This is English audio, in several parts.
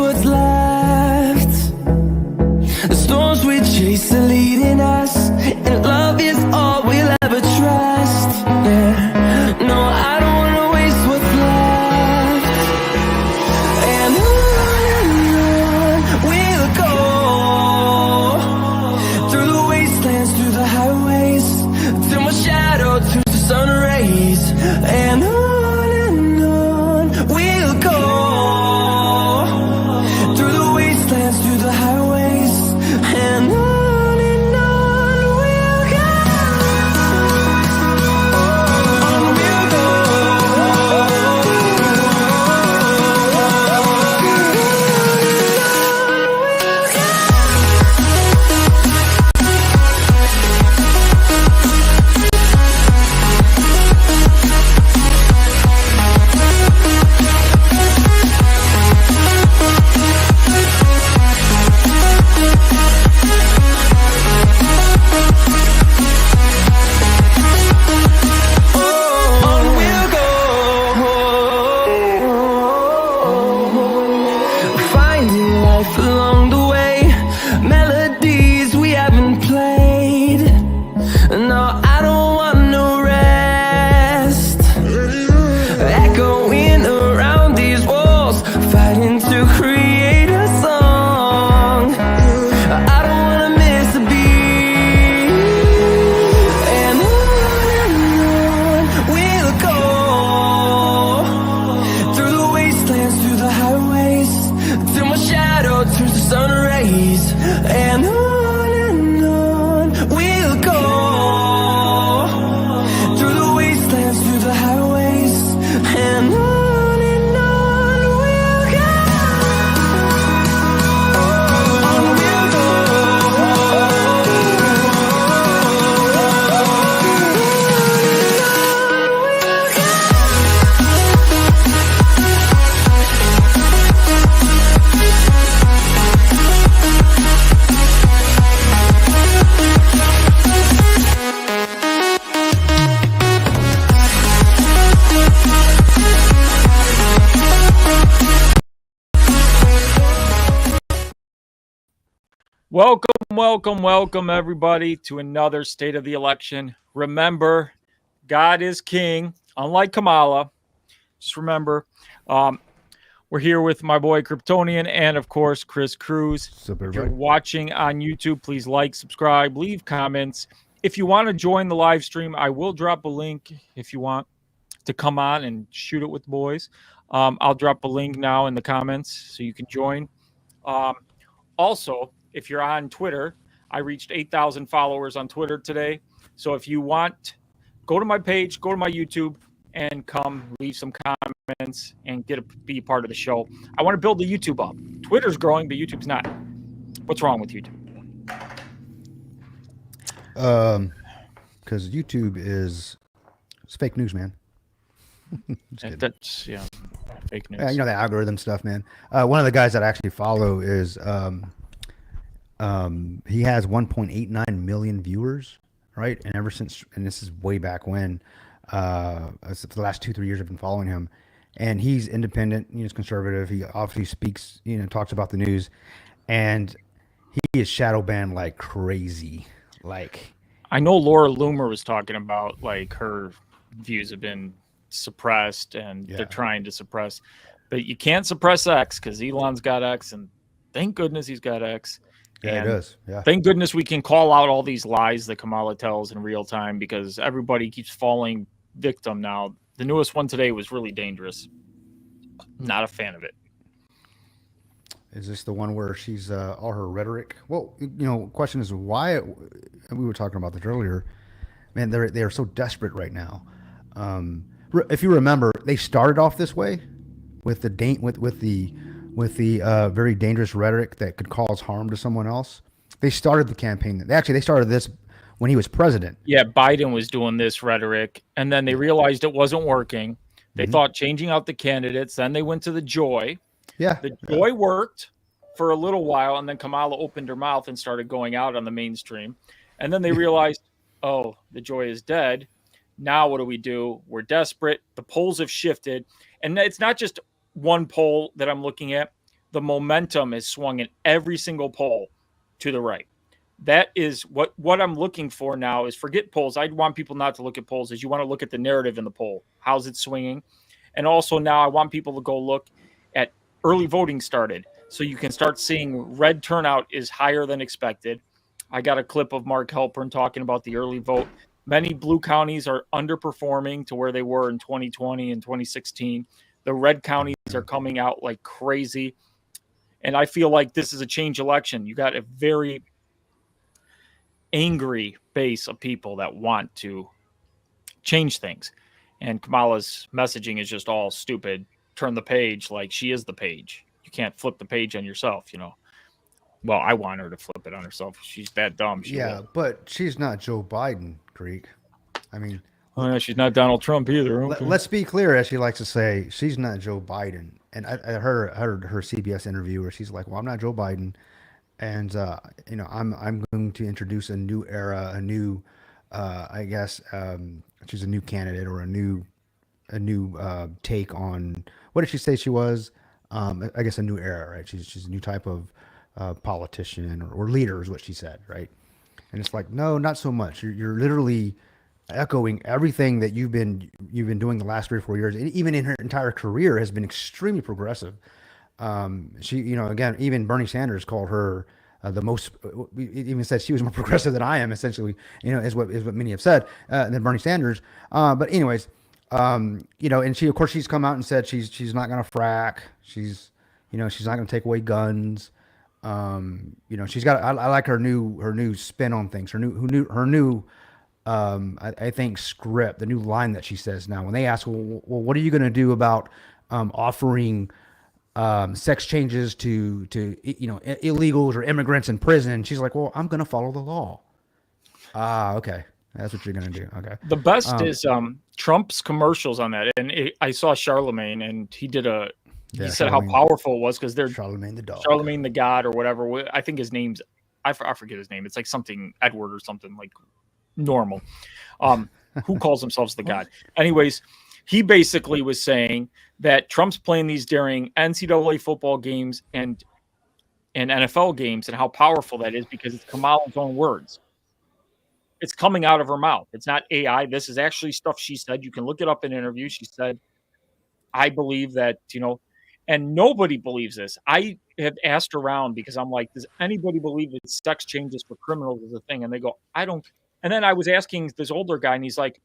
what's left. The storms we chase are leading us, and love is all we'll ever trust. Yeah, no, I don't wanna waste what's left. And on we'll go, through the wastelands, through the highways, till my shadow turns to sun rays. And on we'll go, through the wastelands, through the highways, and on we'll go. On we'll go. On we'll go, finding life along the way, melodies we haven't played. No, I don't want no rest, echoing around these walls, fighting to create a song. I don't wanna miss a beat. And on we'll go, through the wastelands, through the highways, till my shadow turns to sun rays. And on we'll go, through the wastelands, through the highways, and on we'll go. On we'll go. Welcome, everybody, to another State of the Election. Remember, God is king, unlike Kamala. Just remember, we're here with my boy Kryptonian and, of course, Chris Cruz. What's up, If you're everybody? watching on YouTube, please like, subscribe, leave comments. If you want to join the live stream, I will drop a link if you want to come on and shoot it with the boys. I'll drop a link now in the comments so you can join. Also, if you're on Twitter, I reached 8,000 followers on Twitter today. So if you want, go to my page, go to my YouTube, and come leave some comments and be part of the show. I want to build the YouTube up. Twitter's growing, but YouTube's not. What's wrong with YouTube? Because YouTube it's fake news, man. That's fake news. Yeah, you know the algorithm stuff, man. One of the guys that I actually follow is he has 1.89 million viewers, right? And ever since, and this is way back when, for the last 2-3 years I've been following him, and he's independent, he's conservative. He obviously speaks, talks about the news, and he is shadow banned like crazy. Like, I know Laura Loomer was talking about like her views have been suppressed and they're trying to suppress, but you can't suppress X because Elon's got X, and thank goodness he's got X. yeah, And it does. Yeah. thank goodness we can call out all these lies that Kamala tells in real time, because everybody keeps falling victim now. The newest one today was really dangerous. Not a fan of it. Is this the one where she's all her rhetoric? Well, question is why. And we were talking about this earlier. Man, they are so desperate right now. If you remember, they started off this way with the very dangerous rhetoric that could cause harm to someone else. They started the campaign. They started this when he was president. Yeah, Biden was doing this rhetoric, and then they realized it wasn't working. They thought changing out the candidates. Then they went to the Joy. Yeah. The Joy worked for a little while, and then Kamala opened her mouth and started going out on the mainstream. And then they realized, oh, the Joy is dead. Now what do? We're desperate. The polls have shifted. And it's not just one poll that I'm looking at. the momentum is swung in every single poll to the right. That is what I'm looking for now is forget polls. I'd want people not to look at polls, is you want to look at the narrative in the poll. How's it swinging? And also now I want people to go look at early voting started. So you can start seeing red turnout is higher than expected. I got a clip of Mark Halpern talking about the early vote. Many blue counties are underperforming to where they were in 2020 and 2016. The red counties are coming out like crazy. And I feel like this is a change election. You got a very angry base of people that want to change things. And Kamala's messaging is just all stupid. Turn the page like she is the page. You can't flip the page on yourself, you know. Well, I want her to flip it on herself. She's that dumb. Yeah, but she's not Joe Biden, Greek. I mean, she's not Donald Trump either. Okay. Let's be clear, as she likes to say, she's not Joe Biden. And I heard her CBS interview where she's like, "Well, I'm not Joe Biden, and I'm going to introduce a new era, a new, I guess, she's a new candidate or a new take on what did she say she was? I guess a new era, right? She's a new type of politician or leader is what she said, right? And it's like, no, not so much. You're literally echoing everything that you've been doing the last 3 or 4 years. Even in her entire career has been extremely progressive. She, again, even Bernie Sanders called her the most. Even said she was more progressive than I am. Essentially, is what many have said than Bernie Sanders. But anyways, and she, of course, she's come out and said she's not going to frack. She's not going to take away guns. She's got. I like her new spin on things. Her new. I think script, the new line that she says now when they ask, well, what are you going to do about offering sex changes to illegals or immigrants in prison? She's like, well, I'm going to follow the law. Okay, that's what you're going to do. Okay. The best is Trump's commercials on that, and I saw Charlemagne, and he did he said how powerful it was because they're Charlemagne the dog, Charlemagne the god or whatever. I think his name's I forget his name. It's like something Edward or something like. Normal. Who calls themselves the god? Anyways, he basically was saying that Trump's playing these during NCAA football games and NFL games and how powerful that is because it's Kamala's own words. It's coming out of her mouth. It's not AI. This is actually stuff she said. You can look it up in interviews. She said, I believe that, and nobody believes this. I have asked around because I'm like, does anybody believe that sex changes for criminals is a thing? And they go, I don't. And then I was asking this older guy, and he's like,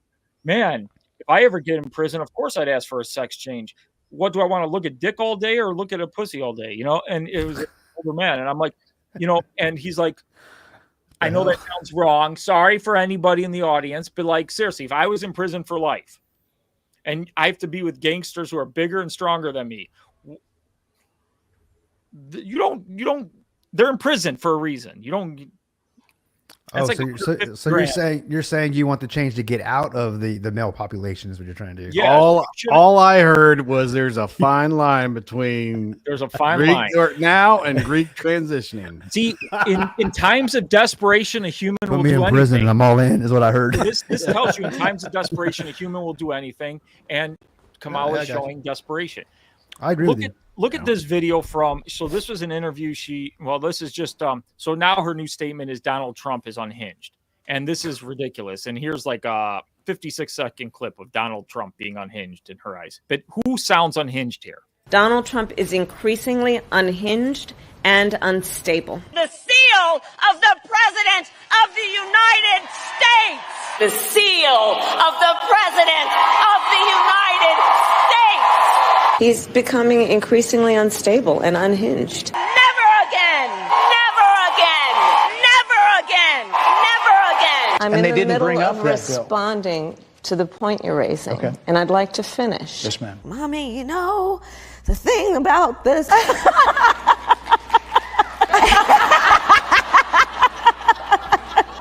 man, if I ever get in prison, of course I'd ask for a sex change. What do I want to look at dick all day or look at a pussy all day? And it was an older man. And I'm like, and he's like, I know that sounds wrong. Sorry for anybody in the audience. But like, seriously, if I was in prison for life and I have to be with gangsters who are bigger and stronger than me, they're in prison for a reason. You don't. Oh, so you're saying you want the change to get out of the male population is what you're trying to do. Yeah, all I heard was there's a fine line between Greek now and Greek transitioning. See, in times of desperation, a human will do anything. Put me in prison and I'm all in, is what I heard. This tells you in times of desperation, a human will do anything, and Kamala is showing desperation. I agree with you. Look at this video so this was an interview this is just, so now her new statement is Donald Trump is unhinged. And this is ridiculous. And here's like a 56-second clip of Donald Trump being unhinged in her eyes. But who sounds unhinged here? Donald Trump is increasingly unhinged and unstable. The seal of the President of the United States! The seal of the President of the United States! He's becoming increasingly unstable and unhinged. Never again! Never again! Never again! Never again! I'm in the middle of responding to the point you're raising, and I'd like to finish. Yes, ma'am. Mommy, the thing about this...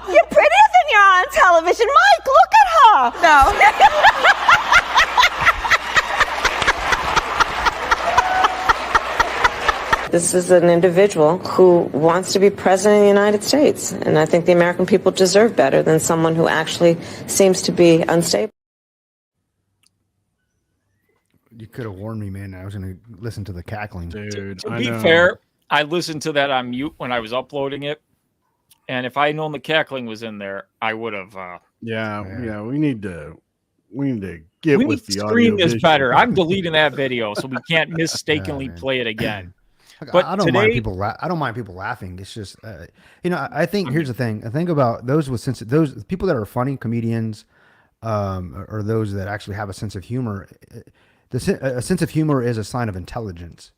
You're prettier than you're on television. Mike, look at her! No. This is an individual who wants to be president of the United States, and I think the American people deserve better than someone who actually seems to be unstable. You could have warned me, man. I was going to listen to the cackling. Dude, To be fair, I listened to that on mute when I was uploading it. And if I had known the cackling was in there, I would have. Yeah. We need to get with the screen audio. Is better. I'm deleting that video so we can't mistakenly play it again. But I don't mind people. I don't mind people laughing. It's just, I think here's the thing. I think about those with those people that are funny comedians, or those that actually have a sense of humor. A sense of humor is a sign of intelligence,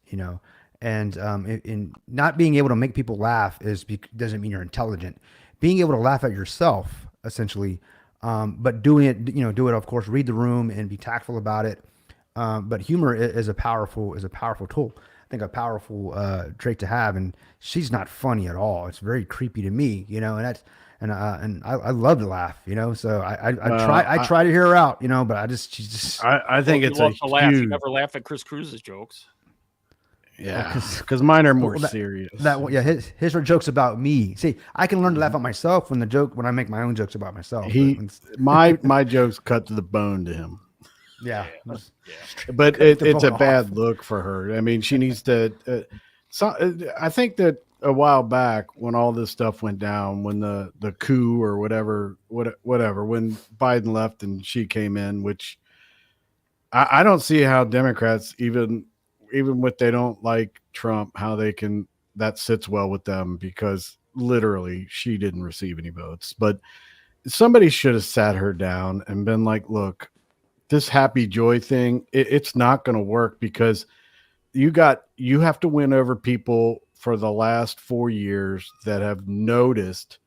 and in not being able to make people laugh doesn't mean you're intelligent. Being able to laugh at yourself, essentially, but doing it, do it, of course, read the room and be tactful about it. But humor is a powerful tool. I think a powerful trait to have, and she's not funny at all. It's very creepy to me, and I love to laugh, So I try to hear her out, but she's just. I think it's a laugh. You never laugh at Chris Cruz's jokes. Yeah, because mine are more serious. His are jokes about me. See, I can learn to laugh at myself when I make my own jokes about myself. My jokes cut to the bone to him. Yeah. But it's a bad look for her. I mean, she needs to. I think that a while back when all this stuff went down, when the coup or whatever, when Biden left and she came in, which I don't see how Democrats, even if they don't like Trump, how that sits well with them, because literally she didn't receive any votes. But somebody should have sat her down and been like, look, this happy joy thing, it's not going to work, because you have to win over people for the last 4 years that have noticed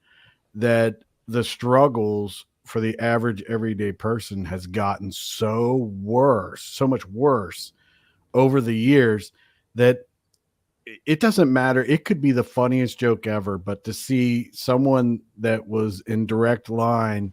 that the struggles for the average everyday person has gotten so much worse over the years, that it doesn't matter. It could be the funniest joke ever, but to see someone that was in direct line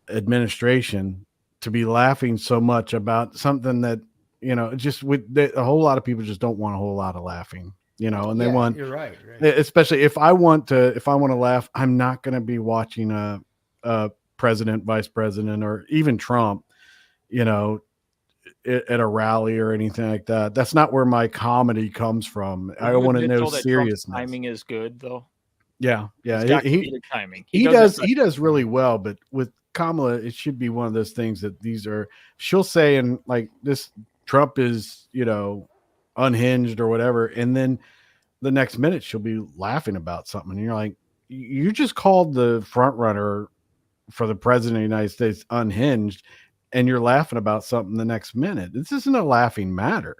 administration to be laughing so much about something that, a whole lot of people just don't want a whole lot of laughing, and they want, you're right. Especially if I want to laugh, I'm not going to be watching a president, vice president, or even Trump, at a rally or anything like that. That's not where my comedy comes from. I want to know seriousness. Timing is good though. Yeah. Timing. He does really well, but with Kamala, it should be one of those things that she'll say, and like this, Trump is, unhinged or whatever. And then the next minute she'll be laughing about something. And you're like, you just called the front runner for the president of the United States unhinged, and you're laughing about something the next minute. This isn't a laughing matter.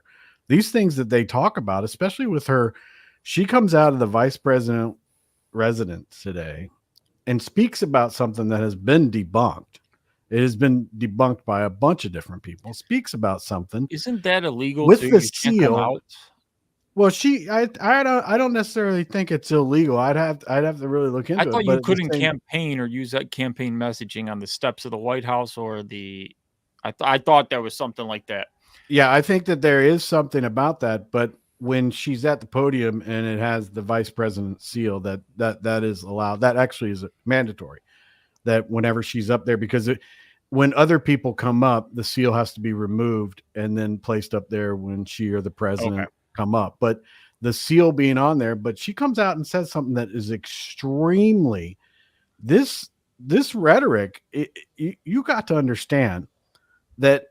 These things that they talk about, especially with her, she comes out of the vice president residence today and speaks about something that has been debunked. It has been debunked by a bunch of different people. Speaks about something. Isn't that illegal with too? the seal? Well, I don't necessarily think it's illegal. I'd have to really look into it. I thought you couldn't campaign or use that campaign messaging on the steps of the White House or the. I thought there was something like that. Yeah, I think that there is something about that, but when she's at the podium and it has the vice president's seal, that is allowed. That actually is mandatory. That whenever she's up there, because when other people come up, the seal has to be removed and then placed up there when she or the president come up. But the seal being on there, but she comes out and says something that is extremely this rhetoric. You got to understand that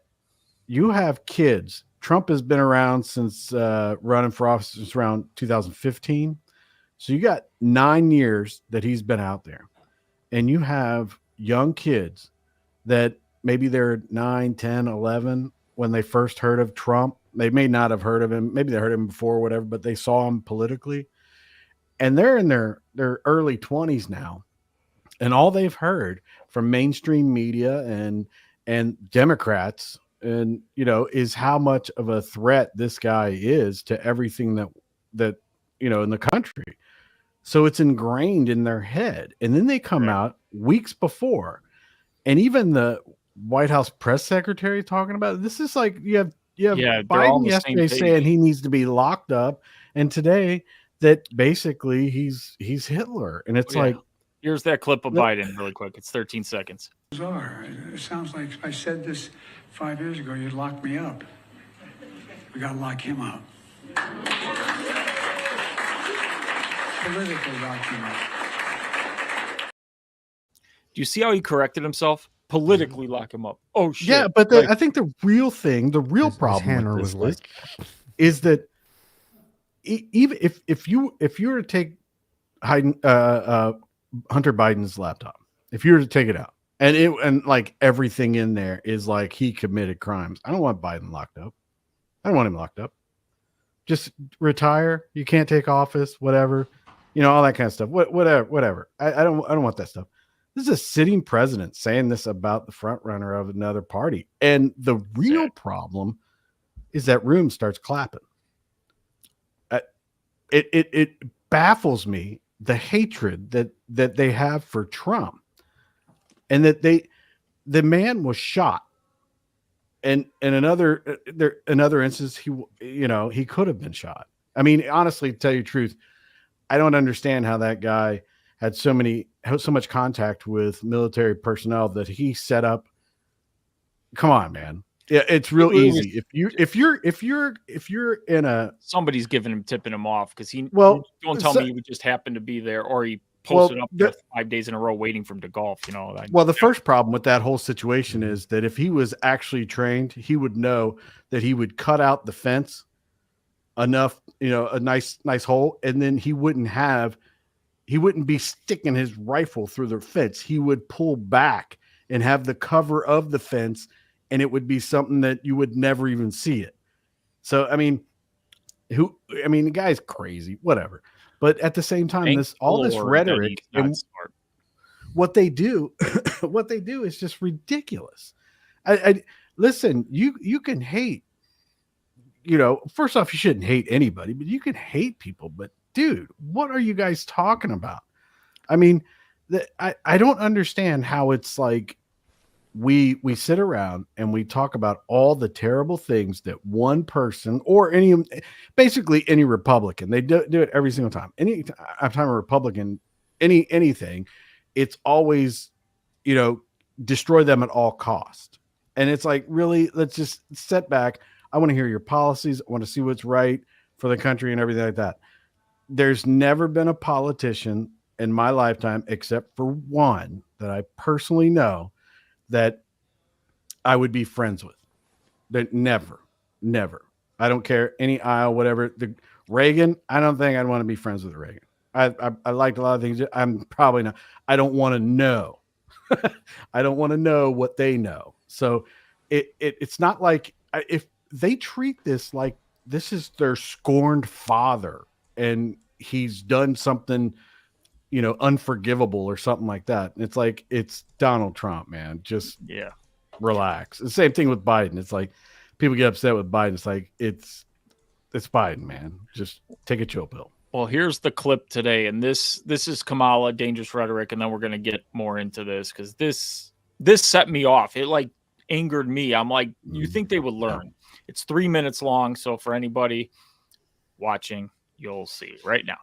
you have kids. Trump has been around since running for office since around 2015. So you got 9 years that he's been out there, and you have young kids that maybe they're 9, 10, 11 when they first heard of Trump. They may not have heard of him. Maybe they heard of him before or whatever, but they saw him politically, and they're in their early 20s now. And all they've heard from mainstream media and Democrats and, is how much of a threat this guy is to everything that, in the country. So it's ingrained in their head. And then they come out weeks before, and even the White House press secretary talking about it. This is like, you have Biden yesterday saying he needs to be locked up, and today that basically he's Hitler. And it's like, here's that clip of Biden really quick. It's 13 seconds. It sounds like if I said this 5 years ago, you'd lock me up. We got to lock him up. Politically lock him up. Do you see how he corrected himself? Politically lock him up. Oh shit. Yeah, but I think the real thing, the real His problem handler with this was like, is that even if you were to take Hunter Biden's laptop, if you were to take it out and like everything in there is like he committed crimes, I don't want Biden locked up. I don't want him locked up. Just retire. You can't take office, whatever, all that kind of stuff. Whatever. I don't want that stuff. This is a sitting president saying this about the front runner of another party. And the real problem is that room starts clapping. It baffles me, the hatred that they have for Trump, and that the man was shot. And in another instance, he could have been shot. I mean, honestly, to tell you the truth, I don't understand how that guy had so much contact with military personnel that he set up. Come on, man. Yeah, it's real easy. If you're in a, somebody's tipping him off because well, don't tell me he would just happen to be there or he posted up there 5 days in a row waiting for him to golf. Well, the first problem with that whole situation is that if he was actually trained, he would know that he would cut out the fence enough, a nice hole, and then he wouldn't be sticking his rifle through the fence. He would pull back and have the cover of the fence, and it would be something that you would never even see it. So, the guy's crazy, whatever. But at the same time, this rhetoric and what they do is just ridiculous. I listen, you can hate, first off, you shouldn't hate anybody, but you can hate people. But dude, what are you guys talking about? I mean, I don't understand how it's like we sit around and we talk about all the terrible things that one person or basically any Republican, they do it every single time. Any time a Republican, anything, it's always, destroy them at all cost. And it's like, really, let's just step back. I want to hear your policies. I want to see what's right for the country and everything like that. There's never been a politician in my lifetime, except for one that I personally know, that I would be friends with. That never. I don't care any aisle, whatever. Reagan, I don't think I'd want to be friends with Reagan. I liked a lot of things. I'm probably not. I don't want to know. I don't want to know what they know. So it's not like if they treat this like this is their scorned father and he's done something, unforgivable or something like that. It's like, it's Donald Trump, man. Just relax. The same thing with Biden. It's like people get upset with Biden. It's like, it's Biden, man. Just take a chill pill. Well, here's the clip today. And this is Kamala, dangerous rhetoric. And then we're going to get more into this because this set me off. It like angered me. I'm like, you think they would learn? It's 3 minutes long. So for anybody watching, you'll see right now.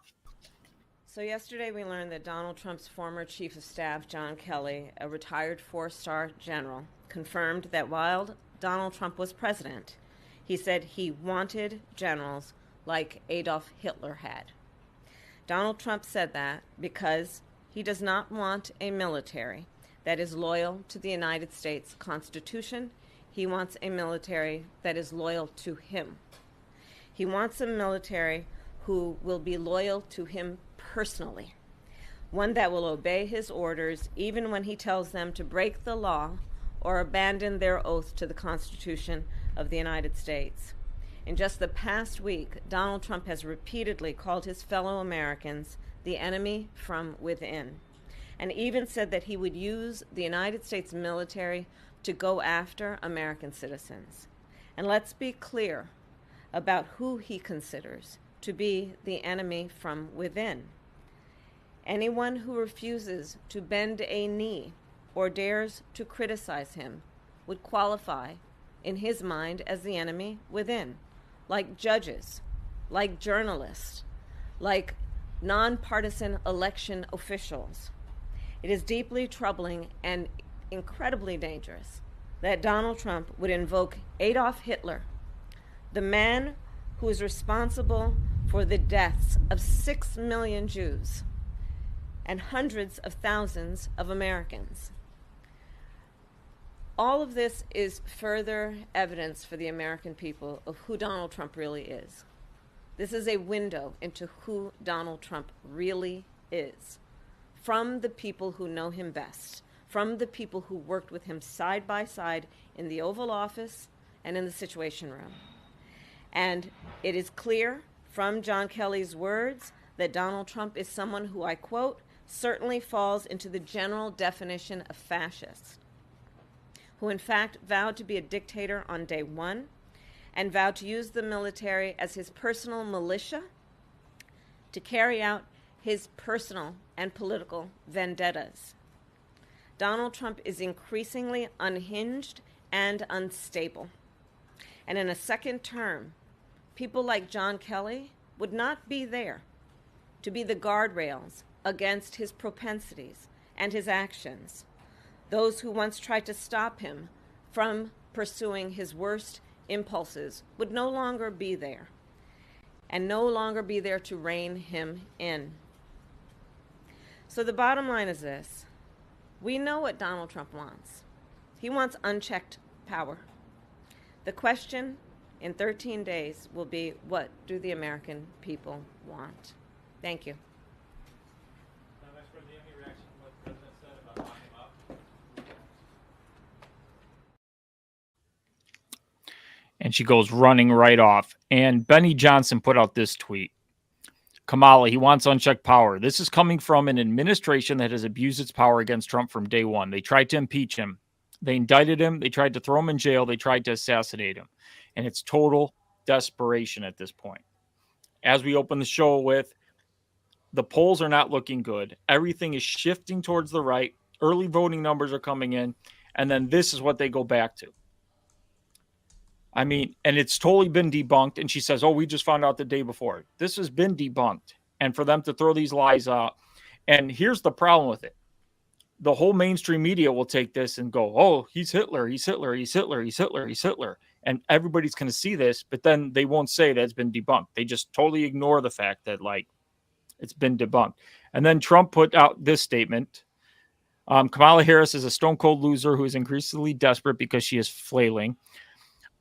So yesterday we learned that Donald Trump's former chief of staff, John Kelly, a retired 4-star general, confirmed that while Donald Trump was president, he said he wanted generals like Adolf Hitler had. Donald Trump said that because he does not want a military that is loyal to the United States Constitution. He wants a military that is loyal to him. He wants a military who will be loyal to him personally, one that will obey his orders even when he tells them to break the law or abandon their oath to the Constitution of the United States. In just the past week, Donald Trump has repeatedly called his fellow Americans the enemy from within, and even said that he would use the United States military to go after American citizens. And let's be clear about who he considers to be the enemy from within. Anyone who refuses to bend a knee or dares to criticize him would qualify, in his mind, as the enemy within, like judges, like journalists, like nonpartisan election officials. It is deeply troubling and incredibly dangerous that Donald Trump would invoke Adolf Hitler, the man who is responsible for the deaths of 6 million Jews and hundreds of thousands of Americans. All of this is further evidence for the American people of who Donald Trump really is. This is a window into who Donald Trump really is, from the people who know him best, from the people who worked with him side by side in the Oval Office and in the Situation Room. And it is clear from John Kelly's words that Donald Trump is someone who, I quote, certainly falls into the general definition of fascist, who in fact vowed to be a dictator on day one and vowed to use the military as his personal militia to carry out his personal and political vendettas. Donald Trump is increasingly unhinged and unstable. And in a second term, people like John Kelly would not be there to be the guardrails against his propensities and his actions. Those who once tried to stop him from pursuing his worst impulses would no longer be there, and no longer be there to rein him in. So the bottom line is this. We know what Donald Trump wants. He wants unchecked power. The question in 13 days will be, what do the American people want? Thank you. And she goes running right off. And Benny Johnson put out this tweet. Kamala, he wants unchecked power. This is coming from an administration that has abused its power against Trump from day one. They tried to impeach him. They indicted him. They tried to throw him in jail. They tried to assassinate him. And it's total desperation at this point. As we open the show with, the polls are not looking good. Everything is shifting towards the right. Early voting numbers are coming in. And then this is what they go back to. I mean, and it's totally been debunked. And she says, oh, we just found out the day before. This has been debunked. And for them to throw these lies out. And here's the problem with it. The whole mainstream media will take this and go, oh, he's Hitler, he's Hitler, he's Hitler, he's Hitler, he's Hitler. And everybody's going to see this, but then they won't say that it's been debunked. They just totally ignore the fact that, like, it's been debunked. And then Trump put out this statement. Kamala Harris is a stone cold loser who is increasingly desperate because she is flailing.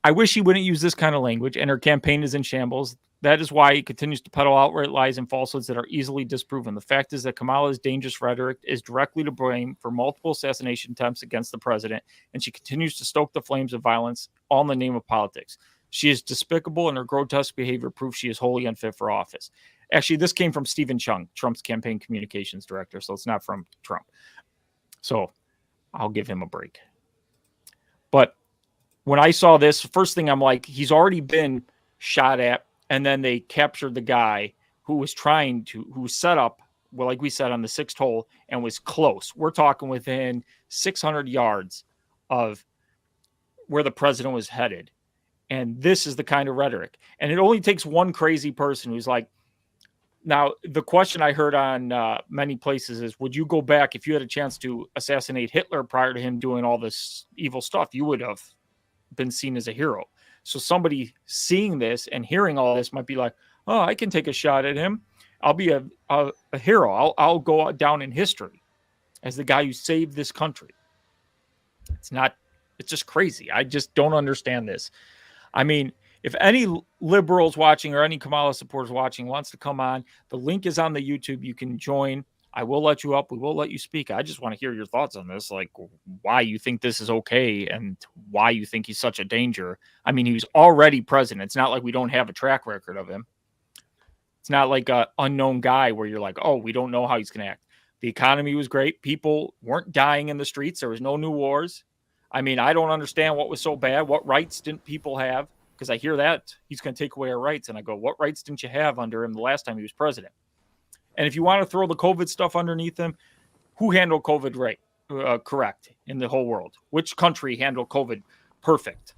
I wish he wouldn't use this kind of language, and her campaign is in shambles. That is why he continues to peddle outright lies and falsehoods that are easily disproven. The fact is that Kamala's dangerous rhetoric is directly to blame for multiple assassination attempts against the president, and she continues to stoke the flames of violence all in the name of politics. She is despicable, and her grotesque behavior proves she is wholly unfit for office. Actually, this came from Stephen Chung, Trump's campaign communications director, so it's not from Trump. So I'll give him a break. But when I saw this, first thing I'm like, he's already been shot at, and then they captured the guy who was who set up, well, like we said, on the sixth hole and was close. We're talking within 600 yards of where the president was headed. And this is the kind of rhetoric. And it only takes one crazy person who's like, now, the question I heard on many places is, would you go back if you had a chance to assassinate Hitler prior to him doing all this evil stuff? You would have been seen as a hero. So somebody seeing this and hearing all this might be like, oh, I can take a shot at him. I'll be a hero. I'll go down in history as the guy who saved this country. It's just crazy. I just don't understand this. I mean, if any liberals watching or any Kamala supporters watching wants to come on, the link is on the YouTube. You can join. I will let you up. We will let you speak. I just want to hear your thoughts on this, like why you think this is okay and why you think he's such a danger. I mean, he was already president. It's not like we don't have a track record of him. It's not like an unknown guy where you're like, oh, we don't know how he's going to act. The economy was great. People weren't dying in the streets. There was no new wars. I mean, I don't understand what was so bad. What rights didn't people have? Because I hear that he's going to take away our rights. And I go, what rights didn't you have under him the last time he was president? And if you want to throw the COVID stuff underneath him, who handled COVID correct in the whole world? Which country handled COVID perfect?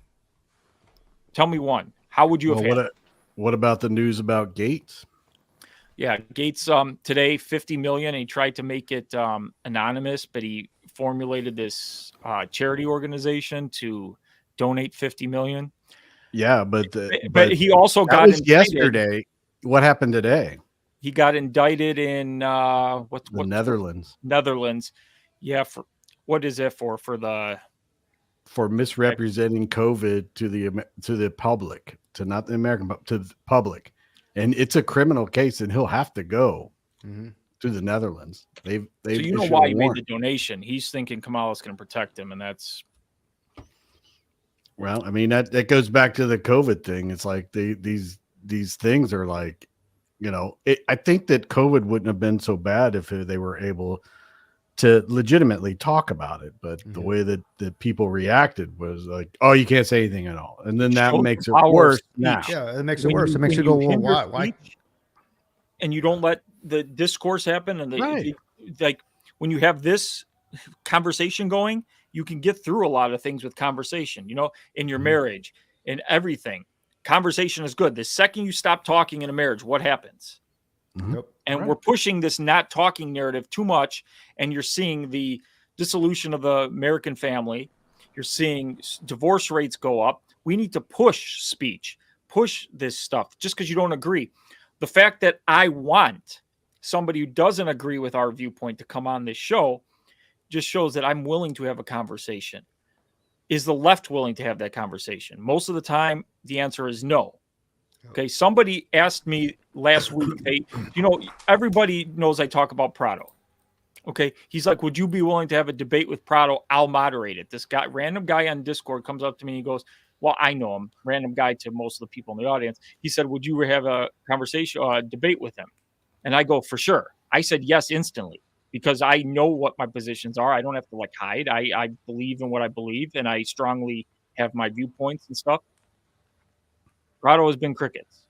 Tell me one. How would you have what about the news about Gates? Yeah, Gates today, 50 million. He tried to make it anonymous, but he formulated this charity organization to donate 50 million. Yeah, But he also that got was indicted. yesterday. What happened today? He got indicted in The Netherlands Netherlands. Yeah, for what is it for? For the for misrepresenting COVID to the public, to not the American, but to the public, and it's a criminal case, and he'll have to go to the Netherlands. They've so you know issued why a he made the warrant. donation. He's thinking Kamala's going to protect him, and that's Well, I mean that goes back to the COVID thing. It's like these things are like, I think that COVID wouldn't have been so bad if they were able to legitimately talk about it. But the way that people reacted was like, oh, you can't say anything at all. And then that shows makes the it power of worse. speech. Now. Yeah, it makes it when worse. It makes you when go, well, hinder why? speech and you don't let the discourse happen, and Right. like when you have this conversation going, you can get through a lot of things with conversation, in your marriage and everything. Conversation is good. The second you stop talking in a marriage, what happens? Yep. And Right. we're pushing this not talking narrative too much, and you're seeing the dissolution of the American family. You're seeing divorce rates go up. We need to push speech, push this stuff just because you don't agree. The fact that I want somebody who doesn't agree with our viewpoint to come on this show just shows that I'm willing to have a conversation. Is the left willing to have that conversation? Most of the time, the answer is no. Okay. Somebody asked me last week, hey, everybody knows I talk about Prado. Okay. He's like, would you be willing to have a debate with Prado? I'll moderate it. This guy, random guy on Discord, comes up to me and he goes, well, I know him, random guy to most of the people in the audience. He said, would you have a conversation, debate with him? And I go, for sure. I said yes instantly because I know what my positions are. I don't have to hide. I believe in what I believe, and I strongly have my viewpoints and stuff. Prado has been crickets.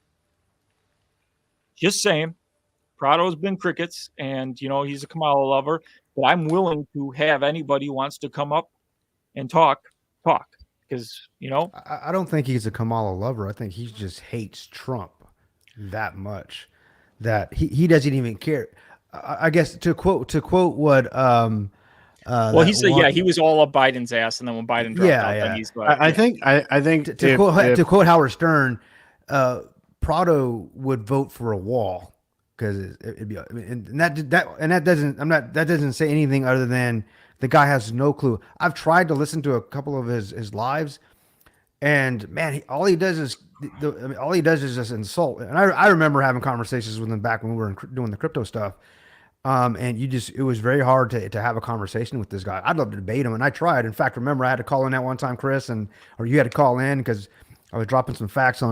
Just saying. Prado has been crickets, and he's a Kamala lover, but I'm willing to have anybody who wants to come up and talk because I don't think he's a Kamala lover. I think he just hates Trump that much that he doesn't even care. I guess to quote what well, he said he was all up Biden's ass, and then when Biden dropped out, then he's like, I think to quote Howard Stern, Prado would vote for a wall because it'd be, and that doesn't say anything other than the guy has no clue. I've tried to listen to a couple of his lives, and man, all he does is just insult. And I remember having conversations with him back when we were doing the crypto stuff. And it was very hard to have a conversation with this guy. I'd love to debate him, and I tried. In fact, remember I had to call in that one time, Chris, or you had to call in because I was dropping some facts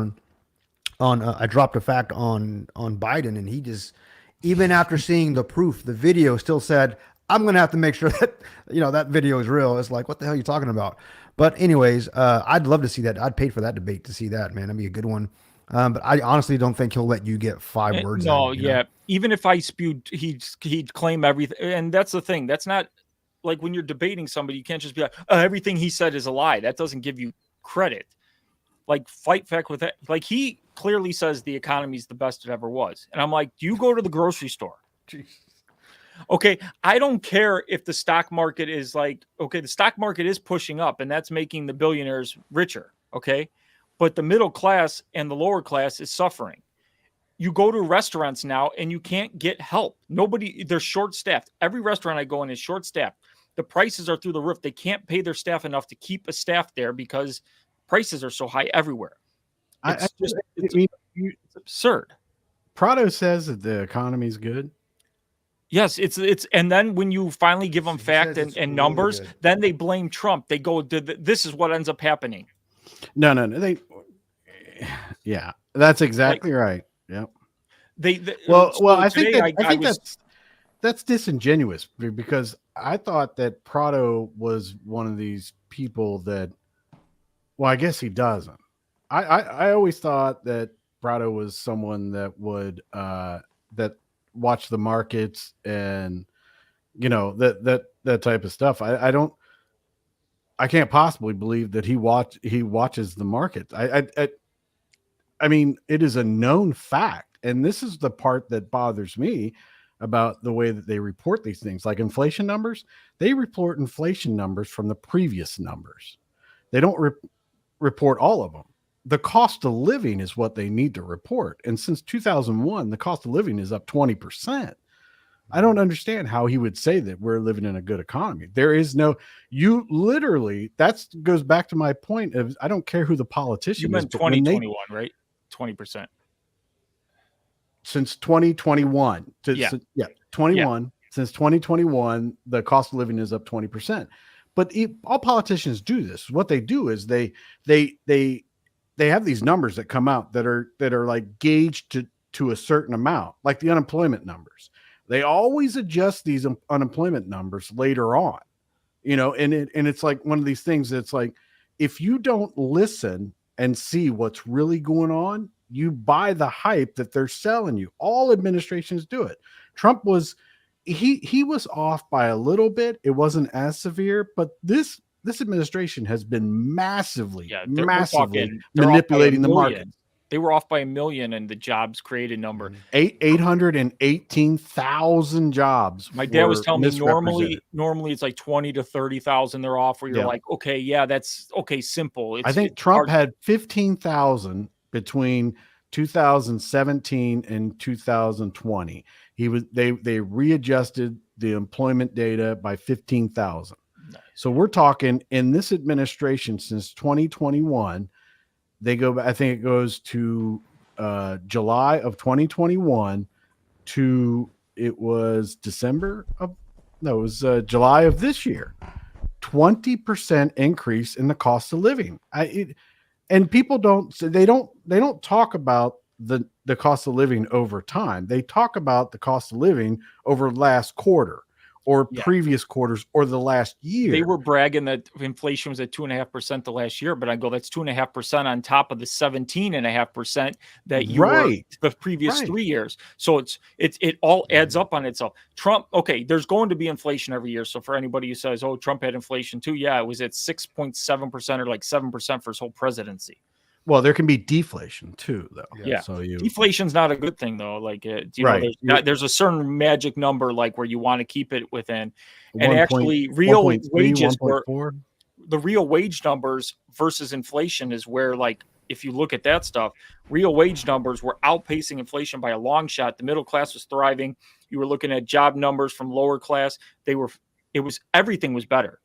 I dropped a fact on Biden, and he just, even after seeing the proof, the video still said, I'm going to have to make sure that, that video is real. It's like, what the hell are you talking about? But anyways, I'd love to see that. I'd pay for that debate to see that, man. That'd be a good one. But I honestly don't think he'll let you get 5 words. No, in, yeah. Even if I spewed, he'd claim everything. And that's the thing. That's not like when you're debating somebody, you can't just be like, oh, everything he said is a lie. That doesn't give you credit. Like, fight back with that. Like, he clearly says the economy is the best it ever was. And I'm like, do you go to the grocery store? Jesus. Okay, I don't care if the stock market is the stock market is pushing up, and that's making the billionaires richer, okay? But the middle class and the lower class is suffering. You go to restaurants now, and you can't get help. They're short-staffed. Every restaurant I go in is short-staffed. The prices are through the roof. They can't pay their staff enough to keep a staff there because prices are so high everywhere. It's absurd. Prado says that the economy's good. Yes, it's and then when you finally give them fact and really numbers, good. then they blame Trump. They go, this is what ends up happening. No. Yeah, that's exactly right. Yep. I think that's disingenuous because I thought that Prado was one of these people that, well, I guess he doesn't. I always thought that Prado was someone that would that watch the markets and that type of stuff. I can't possibly believe that he watches the markets. I mean, it is a known fact, and this is the part that bothers me about the way that they report these things, like inflation numbers. They report inflation numbers from the previous numbers. They don't report all of them. the cost of living is what they need to report. And since 2001, the cost of living is up 20%. I don't understand how he would say that we're living in a good economy. There is no, you literally, that goes back to my point of, I don't care who the politician You is. meant 2021, right? 20%. Since 2021, Yeah. 21. Since 2021, the cost of living is up 20%. But all politicians do this. What they do is they have these numbers that come out that are like gauged to a certain amount, like the unemployment numbers. They always adjust these unemployment numbers later on, and it's like one of these things that's like, if you don't listen and see what's really going on, you buy the hype that they're selling you. All administrations do it. Trump was, he was off by a little bit. It wasn't as severe, but this administration has been massively manipulating the market. They were off by 1 million in the jobs created number. 818,000 jobs. My dad was telling me normally it's like 20 to 30,000 they're off, where you're like, okay, yeah, that's okay, simple. I think Trump had 15,000 between 2017 and 2020. They readjusted the employment data by 15,000. Nice. So we're talking in this administration since 2021. They go, I think it goes to July of 2021 to, it was July of this year. 20% increase in the cost of living. And people don't talk about the cost of living over time. They talk about the cost of living over last quarter or previous quarters or the last year. They were bragging that inflation was at 2.5% the last year, but I go, that's 2.5% on top of the 17.5% that you were the previous 3 years. So it all adds up on itself. Trump, okay, there's going to be inflation every year. So for anybody who says, oh, Trump had inflation too, yeah, it was at 6.7% or like 7% for his whole presidency. Well, there can be deflation too, though. Yeah. So deflation's not a good thing, though. Like, there's a certain magic number, like where you want to keep it within. And actually, real wages the real wage numbers versus inflation is where, like, if you look at that stuff, real wage numbers were outpacing inflation by a long shot. The middle class was thriving. You were looking at job numbers from lower class. Everything was better.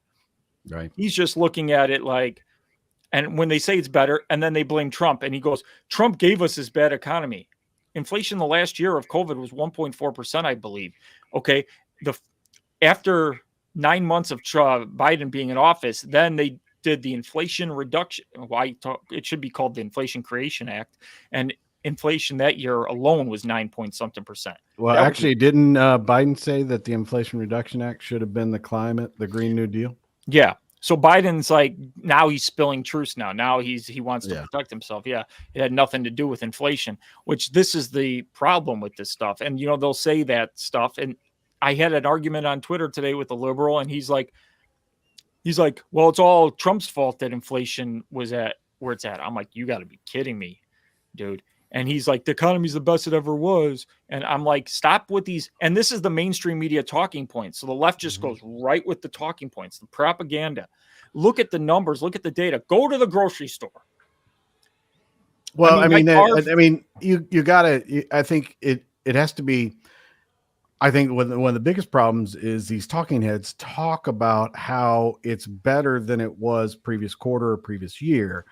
Right. He's just looking at it like. And when they say it's better, and then they blame Trump, and he goes, Trump gave us this bad economy. Inflation the last year of COVID was 1.4%, I believe. Okay. After 9 months of Biden being in office, then they did the Inflation Reduction. It should be called the Inflation Creation Act. And inflation that year alone was 9-point-something%. Well, actually, didn't Biden say that the Inflation Reduction Act should have been the Green New Deal? Yeah. So Biden's like, now he's spilling truth now he wants to protect himself. Yeah. It had nothing to do with inflation, which this is the problem with this stuff. And, they'll say that stuff. And I had an argument on Twitter today with a liberal, and he's like, well, it's all Trump's fault that inflation was at where it's at. I'm like, you got to be kidding me, dude. And he's like, the economy's the best it ever was. And I'm like, stop with these. And this is the mainstream media talking points. So the left just goes right with the talking points, the propaganda. Look at the numbers. Look at the data. Go to the grocery store. Well, I mean, you got to, I think it has to be, I think one of the biggest problems is these talking heads talk about how it's better than it was previous quarter or previous year,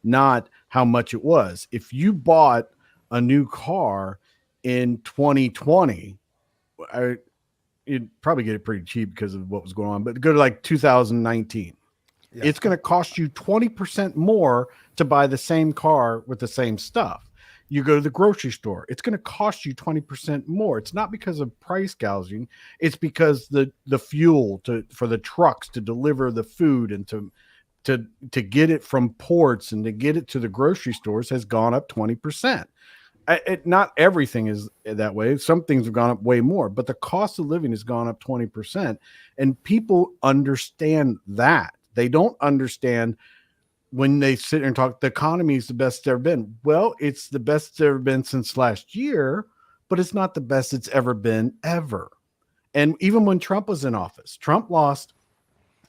not how much it was. If you bought a new car in 2020, you'd probably get it pretty cheap because of what was going on, but go to like 2019. Yeah. It's going to cost you 20% more to buy the same car with the same stuff. You go to the grocery store, it's going to cost you 20% more. It's not because of price gouging. It's because the fuel for the trucks to deliver the food and to get it from ports and to get it to the grocery stores has gone up 20%. Not everything is that way. Some things have gone up way more, but the cost of living has gone up 20%. And people understand that. They don't understand when they sit and talk, the economy is the best it's ever been. Well, it's the best it's ever been since last year, but it's not the best it's ever been ever. And even when Trump was in office, Trump lost.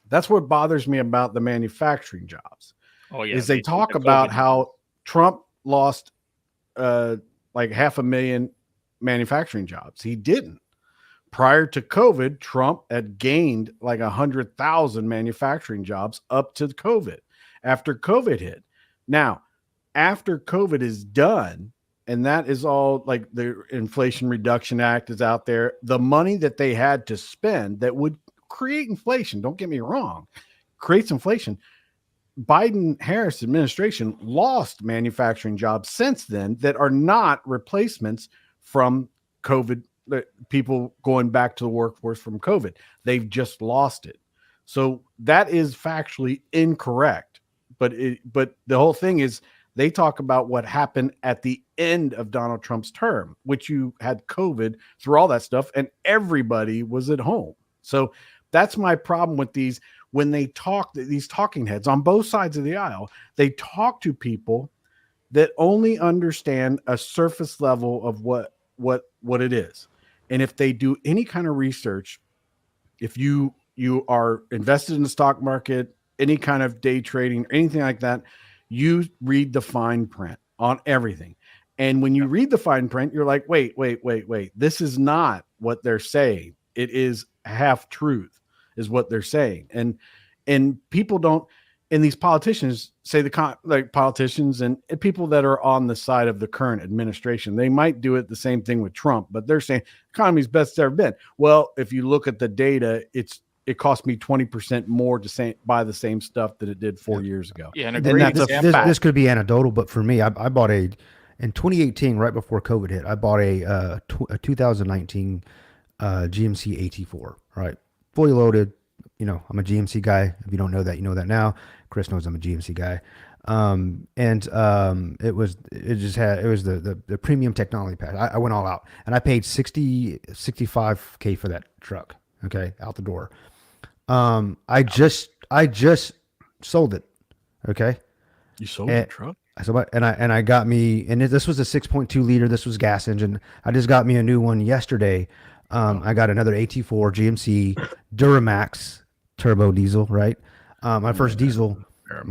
That's what bothers me about the manufacturing jobs. Oh, yeah. Is they talk about how Trump lost like 500,000 manufacturing jobs. He didn't. Prior to COVID, Trump had gained like 100,000 manufacturing jobs up to COVID after COVID hit. Now, after COVID is done, and that is all like the Inflation Reduction Act is out there, the money that they had to spend that would create inflation, don't get me wrong, creates inflation. Biden-Harris administration lost manufacturing jobs since then that are not replacements from COVID, people going back to the workforce from COVID. They've just lost it. So that is factually incorrect. But the whole thing is they talk about what happened at the end of Donald Trump's term, which you had COVID through all that stuff, and everybody was at home. So that's my problem with these. When they talk, these talking heads on both sides of the aisle, they talk to people that only understand a surface level of what it is. And if they do any kind of research, if you are invested in the stock market, any kind of day trading, anything like that, you read the fine print on everything. And when you read the fine print, you're like, wait. This is not what they're saying. It is half truth is what they're saying. And people don't, and these politicians say like politicians and people that are on the side of the current administration, they might do it the same thing with Trump, but they're saying economy's best it's ever been. Well, if you look at the data, it cost me 20% more to buy the same stuff that it did 4 years ago. Yeah, and And great this could be anecdotal, but for me, I bought in 2018, right before COVID hit, I bought a 2019 GMC AT4, right? Fully loaded. You know, I'm a GMC guy. If you don't know that, you know that now. Chris knows I'm a GMC guy. It was the premium technology pack. I went all out and I paid $65K for that truck. Okay. Out the door. I just sold it. Okay. You sold the truck? I sold it, and I got me, and this was a 6.2 liter. This was gas engine. I just got me a new one yesterday. I got another AT4 GMC Duramax turbo diesel, right? My first diesel. Let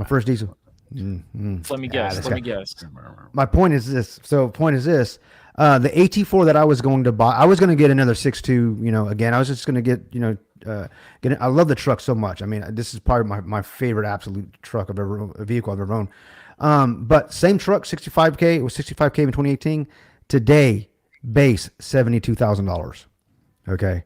me guess. My point is this. The AT4 that I was going to buy, I was going to get another 6.2, you know, again, I was just going to get, you know, I love the truck so much. I mean, this is probably my favorite absolute truck vehicle I've ever owned. But same truck, 65K, it was 65K in 2018. Today, base $72,000. Okay.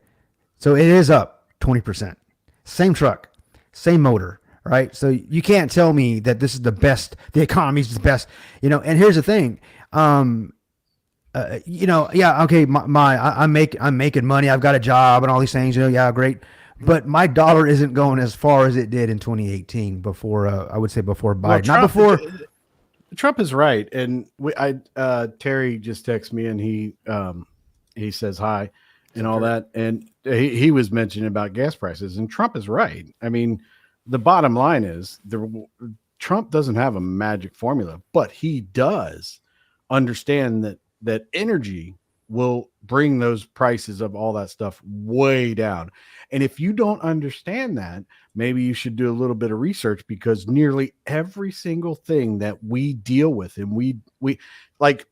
So it is up 20%. Same truck, same motor, right? So you can't tell me that this is the best, the economy's the best, you know. And here's the thing, you know, yeah, okay, I'm making money, I've got a job and all these things, you know, yeah, great. But my dollar isn't going as far as it did in 2018 before, I would say before Biden, not before. Trump is right. And Terry just texted me and he says hi and all that. And he was mentioning about gas prices, and Trump is right. I mean, the bottom line is Trump doesn't have a magic formula, but he does understand that energy will bring those prices of all that stuff way down. And if you don't understand that, maybe you should do a little bit of research, because nearly every single thing that we deal with, and we like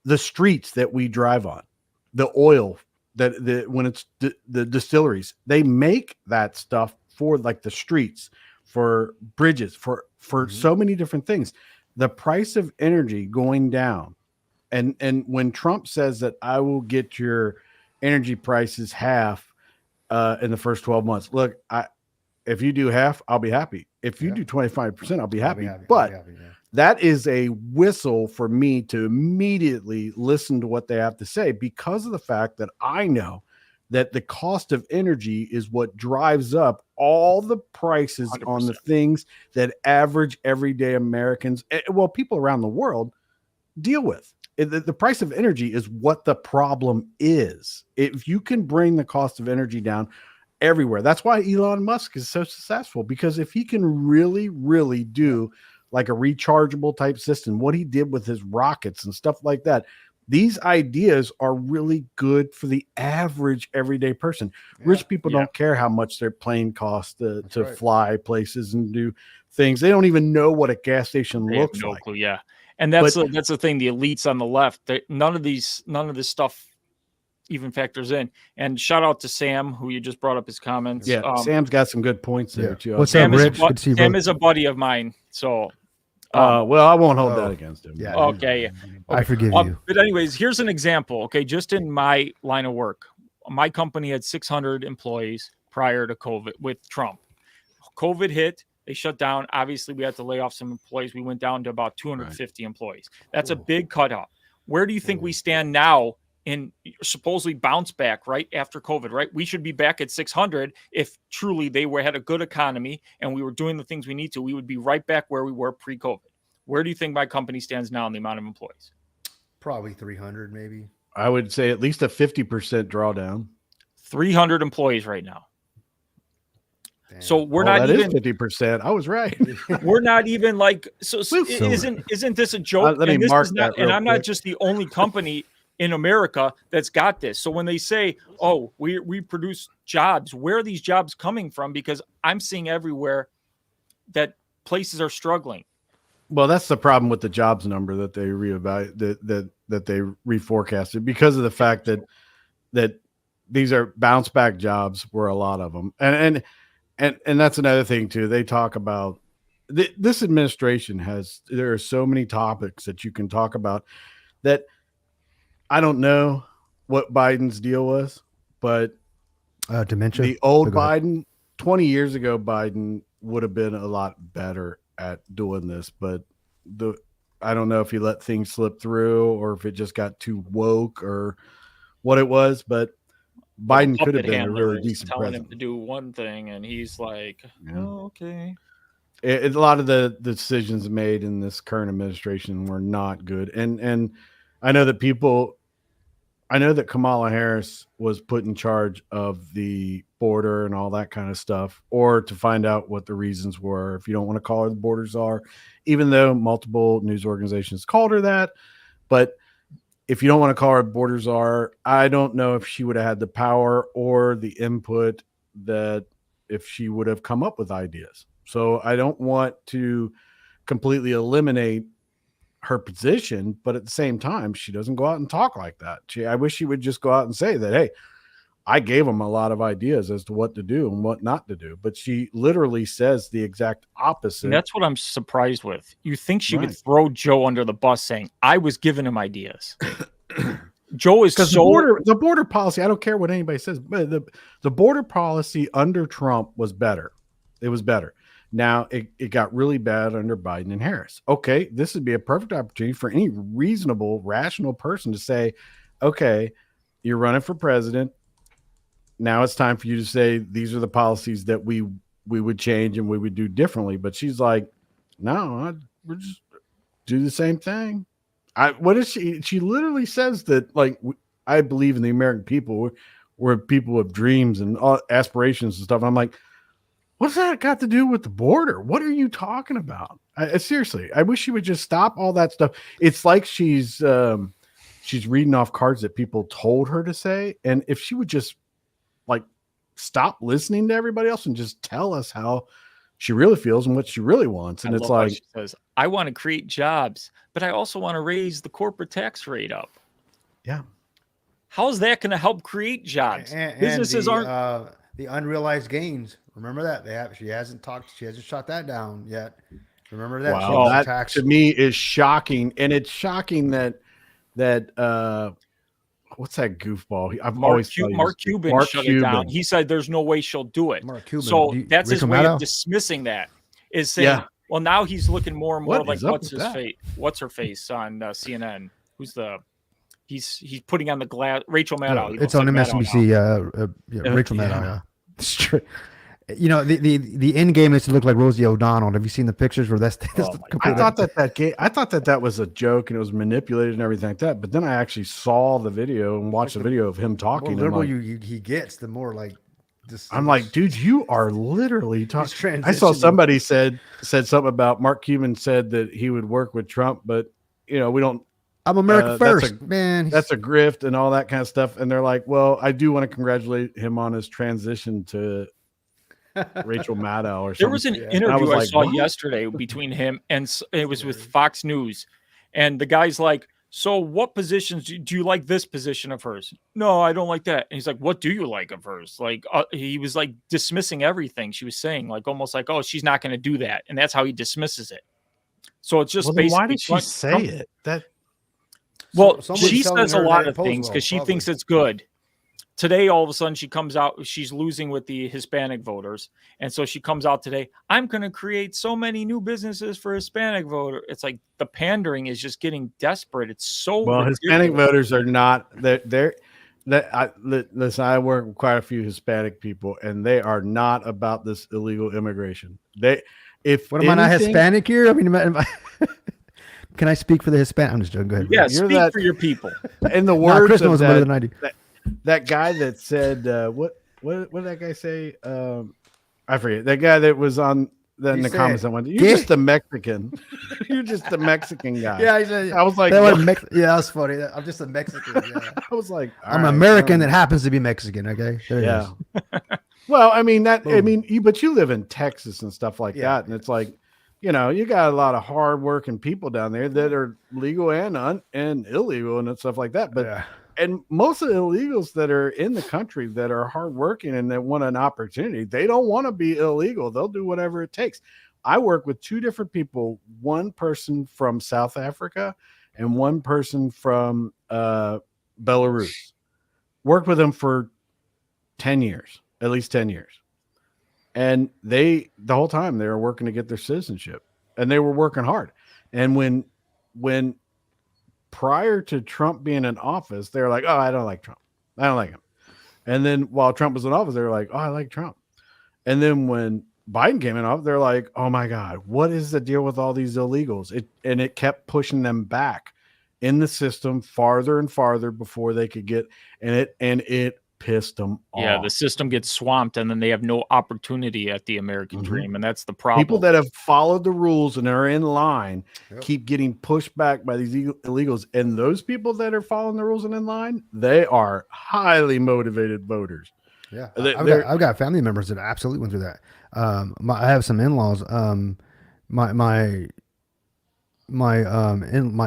the streets that we drive on, the oil when it's the distilleries, they make that stuff for like the streets, for bridges, for so many different things. The price of energy going down. And when Trump says that I will get your energy prices half in the first 12 months, look, if you do half, I'll be happy. If you do 25%, I'll be happy. That is a whistle for me to immediately listen to what they have to say, because of the fact that I know that the cost of energy is what drives up all the prices 100%. On the things that average everyday Americans, well, people around the world deal with. The price of energy is what the problem is. If you can bring the cost of energy down everywhere, that's why Elon Musk is so successful, because if he can really, really do like a rechargeable type system, what he did with his rockets and stuff like that, these ideas are really good for the average everyday person. Rich people don't care how much their plane costs to fly places and do things. They don't even know what a gas station looks like. Yeah. And that's the thing. The elites on the left, none of this stuff even factors in. And shout out to Sam, who you just brought up his comments. Yeah, Sam's got some good points there too. What's Sam up, is Rich? Good to see you, Sam brother. is a buddy of mine. So, well, I won't hold that against him. Yeah. okay. I forgive you. But anyways, here's an example. Okay, just in my line of work, my company had 600 employees prior to COVID with Trump. COVID hit. They shut down. Obviously, we had to lay off some employees. We went down to about 250 employees. That's a big cutoff. Where do you think we stand now in supposedly bounce back right after COVID, right? We should be back at 600 if truly they had a good economy and we were doing the things we need to. We would be right back where we were pre-COVID. Where do you think my company stands now in the amount of employees? Probably 300, maybe. I would say at least a 50% drawdown. 300 employees right now. Damn. So we're not that even is 50%. I was right. we're not even like so isn't this a joke? Let me And this mark is not, that and real I'm not quick. just the only company in America that's got this. So when they say, "Oh, we produce jobs," where are these jobs coming from? Because I'm seeing everywhere that places are struggling. Well, that's the problem with the jobs number that they that they reforecasted because of the fact that these are bounce back jobs were a lot of them. And that's another thing too. They talk about this administration there are so many topics that you can talk about that I don't know what Biden's deal was, but Dementia. the old Go ahead. Biden, 20 years ago, Biden would have been a lot better at doing this, but I don't know if he let things slip through or if it just got too woke or what it was, but Biden could have been a really decent telling president. him to do one thing, and he's like, "Oh, okay." A lot of the decisions made in this current administration were not good, and I know that Kamala Harris was put in charge of the border and all that kind of stuff, or to find out what the reasons were. If you don't want to call her the border czar, even though multiple news organizations called her that, but if you don't want to call her border czar, I don't know if she would have had the power or the input that if she would have come up with ideas. So I don't want to completely eliminate her position, but at the same time, she doesn't go out and talk like that. I wish she would just go out and say that, hey, I gave them a lot of ideas as to what to do and what not to do. But she literally says the exact opposite. And that's what I'm surprised with. You think she would Right. throw Joe under the bus saying, "I was giving him ideas." Joe is Because so the border policy, I don't care what anybody says, but the border policy under Trump was better. It was better. Now it got really bad under Biden and Harris. Okay, this would be a perfect opportunity for any reasonable, rational person to say, okay, you're running for president. Now it's time for you to say these are the policies that we would change and we would do differently. But she's like, no, we're just do the same thing. What is she? She literally says that, like, I believe in the American people. We're people with dreams and aspirations and stuff. I'm like, what's that got to do with the border? What are you talking about? Seriously, I wish she would just stop all that stuff. It's like she's reading off cards that people told her to say. And if she would just like stop listening to everybody else and just tell us how she really feels and what she really wants. And I it's love how like, she says, "I want to create jobs, but I also want to raise the corporate tax rate up." yeah, How is that going to help create jobs? Businesses aren't. the unrealized gains. Remember that she hasn't shot that down yet. Remember that? wow, She that tax- to me is shocking. And it's shocking that what's that goofball? I've always thought he was- Mark Cuban Mark shut it Cuban. down. He said there's no way she'll do it. Mark Cuban. So that's his Rachel way Maddow? of dismissing that. Is saying, Yeah. well, now he's looking more and more What like is up what's with his that? face? What's her face on CNN? He's putting on the glass. Rachel Maddow. He It's looks on like Maddow MSNBC. now. Rachel Yeah. Maddow. Yeah. It's true. You know, the end game is to look like Rosie O'Donnell. Have you seen the pictures where that's Oh my I thought that was a joke and it was manipulated and everything like that. But then I actually saw the video and watched the video of him the talking. more and I'm liberal like, he gets, the more like this. I'm like, dude, you are literally talking. I saw transitioning. somebody said something about Mark Cuban said that he would work with Trump, but we don't. I'm America that's first, man. That's a grift and all that kind of stuff. And they're like, well, I do want to congratulate him on his transition to Rachel Maddow or something. There was an I interview was I like, saw what? yesterday between him and it was with Fox News, And the guy's like, so what positions do you like this position of hers? No, I don't like that. And he's like, what do you like of hers? Like, he was like dismissing everything she was saying, like almost like, oh, she's not going to do that. And that's how he dismisses it. So it's just Well, then basically. why did she say it? That Well, somebody's she telling says a her lot that of it things posed because she well, thinks probably. it's good. Today, all of a sudden, she comes out. She's losing with the Hispanic voters, and so she comes out today. I'm going to create so many new businesses for Hispanic voter. It's like the pandering is just getting desperate. It's so well, Hispanic ridiculous. voters are not listen, I work with quite a few Hispanic people, and they are not about this illegal immigration. What am I not Hispanic here? I mean, can I speak for the Hispanic? I'm just joking. Go ahead. Yeah, You're speak that- for your people. In the Nah, words Chris of knows better than I do. that guy that said what did that guy say? I forget. That guy that was on in the said, comments. I went, you're "Get-" just a Mexican. You're just a Mexican guy. Yeah, he said, I was like, that was what? yeah, that's funny. I'm just a Mexican. Yeah. I was like, I'm all an right, American well, that happens to be Mexican. Okay, there it yeah. is. Well, I mean Boom. but you live in Texas and stuff like Yeah. that, and it's like, you got a lot of hardworking people down there that are legal and illegal and stuff like that. But Yeah. and most of the illegals that are in the country that are hardworking and that want an opportunity, they don't want to be illegal. They'll do whatever it takes. I work with two different people, one person from South Africa and one person from Belarus. Worked with them for 10 years, at least 10 years. And the whole time they were working to get their citizenship, and they were working hard. And when prior to Trump being in office, they were like, oh, I don't like Trump. I don't like him. And then while Trump was in office, they were like, oh, I like Trump. And then when Biden came in office, they're like, oh my God, what is the deal with all these illegals? It kept pushing them back in the system farther and farther before they could get, and it pissed them off. Yeah, the system gets swamped, and then they have no opportunity at the American dream, and that's the problem. People that have followed the rules and are in line Yep. keep getting pushed back by these illegals. And those people that are following the rules and in line, they are highly motivated voters. Yeah, They're- I've got family members that absolutely went through that. I have some in-laws. My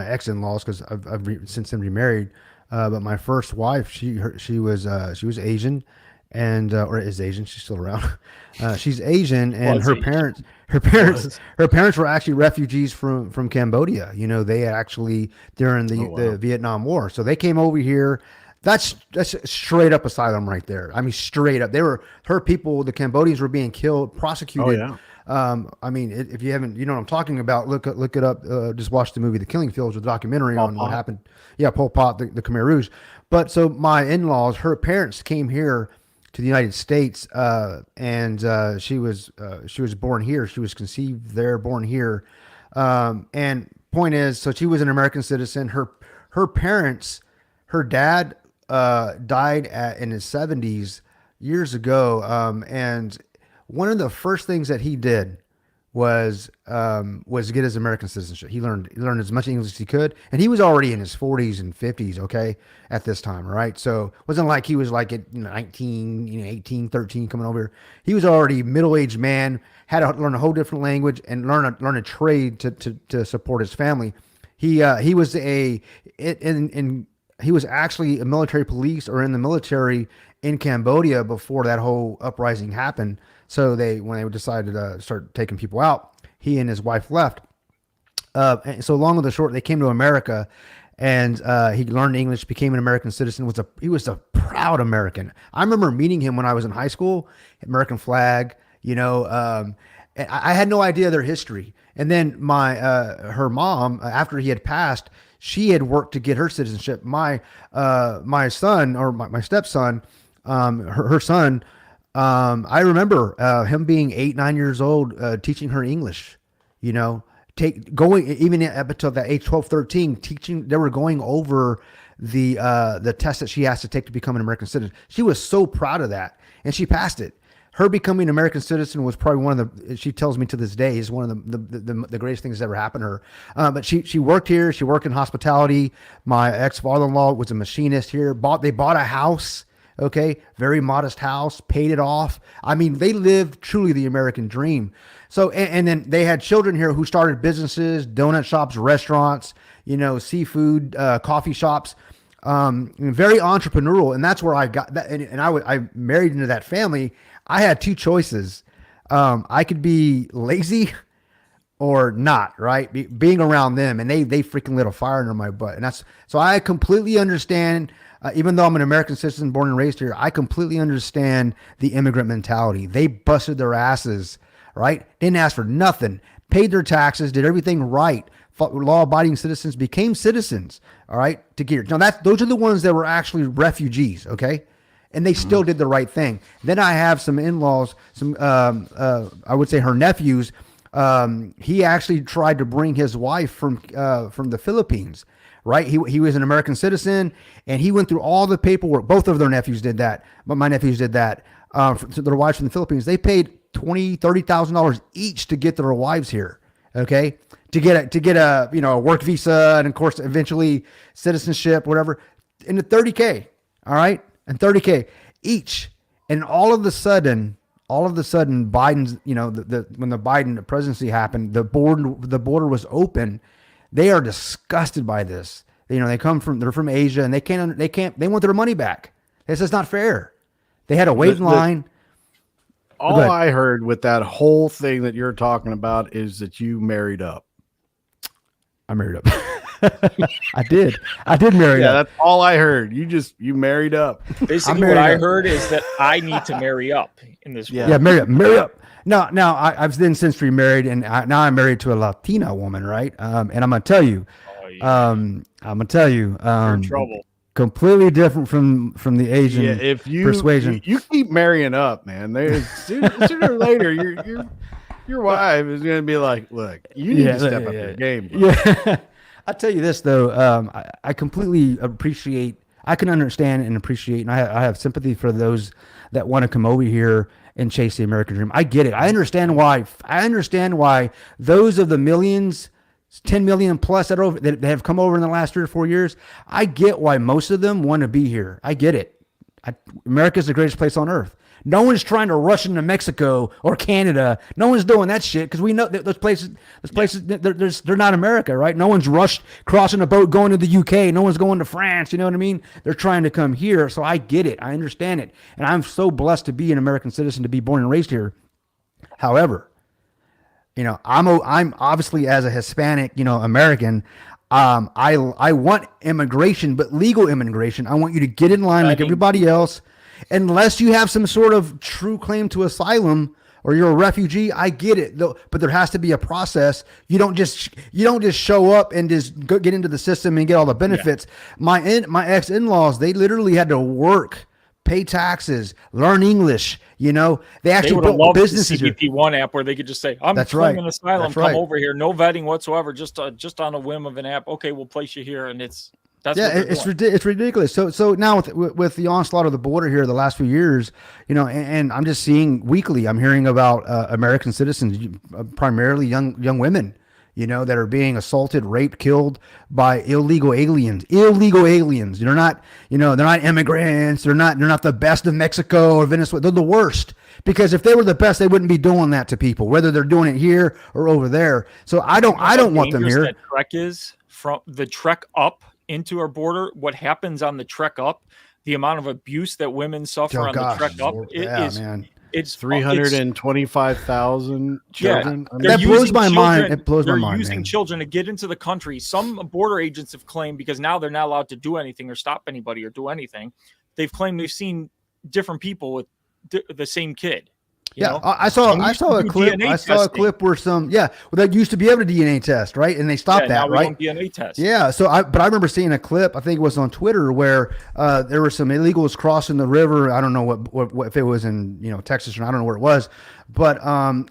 ex-in-laws, because I've since then remarried. But my first wife, she was Asian, and or is Asian. She's still around. She's Asian, and Was her Asian. parents were actually refugees from Cambodia. They actually during the Vietnam War, so they came over here. That's straight up asylum right there. I mean, straight up. Her people, the Cambodians, were being killed, prosecuted. Oh, yeah. I mean, if you haven't, you know what I'm talking about. Look it up. Just watch the movie The Killing Fields, a documentary on what happened. Yeah, Pol Pot, the Khmer Rouge. But so my in-laws, her parents came here to the United States, and she was born here. She was conceived there, born here. And point is, so she was an American citizen. Her parents, her dad died in his 70s years ago, and one of the first things that he did was get his American citizenship. He learned as much English as he could, and he was already in his 40s and 50s, okay, at this time, right? So it wasn't like he was like at 19, 18, 13 coming over here. He was already a middle-aged man, had to learn a whole different language and learn a trade to support his family. He was he was actually a military police or in the military in Cambodia before that whole uprising happened. So when they decided to start taking people out, he and his wife left. And so long and the short, they came to America, and he learned English, became an American citizen. He was a proud American. I remember meeting him when I was in high school. American flag, and I had no idea their history. And then her mom, after he had passed, she had worked to get her citizenship. My son, or my stepson, her son. I remember him being 8, 9 years old, teaching her English, going even up until that age 12, 13, teaching. They were going over the test that she has to take to become an American citizen. She was so proud of that, and she passed it. Her becoming an American citizen was probably one of the, she tells me to this day, is one of the greatest things that ever happened to her. But she worked here. She worked in hospitality. My ex-father-in-law was a machinist here. They bought a house. Okay. Very modest house, paid it off. I mean, they lived truly the American dream. So, and then they had children here who started businesses, donut shops, restaurants, seafood, coffee shops, very entrepreneurial. And that's where I got that. And I married into that family. I had two choices. I could be lazy or not, right? Being around them, and they freaking lit a fire under my butt. And so I completely understand, even though I'm an American citizen born and raised here, I completely understand the immigrant mentality. They busted their asses, right? Didn't ask for nothing, paid their taxes, did everything right. Law abiding citizens became citizens, all right, to get here. Now those are the ones that were actually refugees. Okay. And they still did the right thing. Then I have some in-laws, I would say her nephews. He actually tried to bring his wife from the Philippines, right? He was an American citizen, and he went through all the paperwork. Both of their nephews did that, but my nephews did that. To their wives from the Philippines, they paid $20,000-$30,000 each to get their wives here. Okay, to get a work visa, and of course eventually citizenship, whatever, into $30K. All right. And $30K each. And all of a sudden, Biden's, when the Biden presidency happened, the border was open. They are disgusted by this. They're from Asia, and they want their money back. This is not fair. They had to wait in line. All I heard with that whole thing that you're talking about is that you married up. I married up. I did marry up. Yeah, that's all I heard. You married up. Basically, what I heard is that I need to marry up in this. Yeah, marry up. Now I've then since remarried, and now I'm married to a Latina woman, right? And I'm gonna tell you, You're in trouble. Completely different from the Asian if you persuasion. You keep marrying up, man. Sooner or later, your wife is gonna be like, look, you need to step up your game, bro. Yeah. I'll tell you this though, I completely appreciate, I can understand and appreciate, and I have sympathy for those that want to come over here and chase the American dream. I get it. I understand why those of the millions, 10 million plus that have come over in the last 3 or 4 years, I get why most of them want to be here. I get it. America's the greatest place on earth. No one's trying to rush into Mexico or Canada. No one's doing that shit because we know that those places, they're not America, right? No one's rushed crossing a boat going to the UK. No one's going to France. You know what I mean? They're trying to come here. So I get it. I understand it. And I'm so blessed to be an American citizen, to be born and raised here. However, I'm obviously, as a Hispanic, American, I want immigration, but legal immigration. I want you to get in line like everybody else. Unless you have some sort of true claim to asylum or you're a refugee, I get it. But there has to be a process. You don't just show up and just get into the system and get all the benefits. Yeah. My ex-in-laws, they literally had to work, pay taxes, learn English. They actually built businesses. The CBP-1 app where they could just say, "I'm claiming asylum. Come over here, no vetting whatsoever, just on a whim of an app. Okay, we'll place you here," and it's ridiculous. So now with the onslaught of the border here the last few years, and I'm just seeing weekly, I'm hearing about American citizens, primarily young women, that are being assaulted, raped, killed by illegal aliens. They're not immigrants. They're not the best of Mexico or Venezuela. They're the worst, because if they were the best, they wouldn't be doing that to people, whether they're doing it here or over there. So I don't want them here. That trek is from the trek up into our border. What happens on the trek up, the amount of abuse that women suffer the trek up, it's 325,000 children. Yeah, that blows my mind. It blows my mind. They're using children to get into the country. Some border agents have claimed, because now they're not allowed to do anything or stop anybody or do anything, they've claimed they've seen different people with the same kid. I saw a clip. I saw a clip where that used to be able to DNA test, right? And they stopped that, right? DNA test. Yeah. But I remember seeing a clip. I think it was on Twitter where there were some illegals crossing the river. I don't know what if it was in Texas or I don't know where it was, but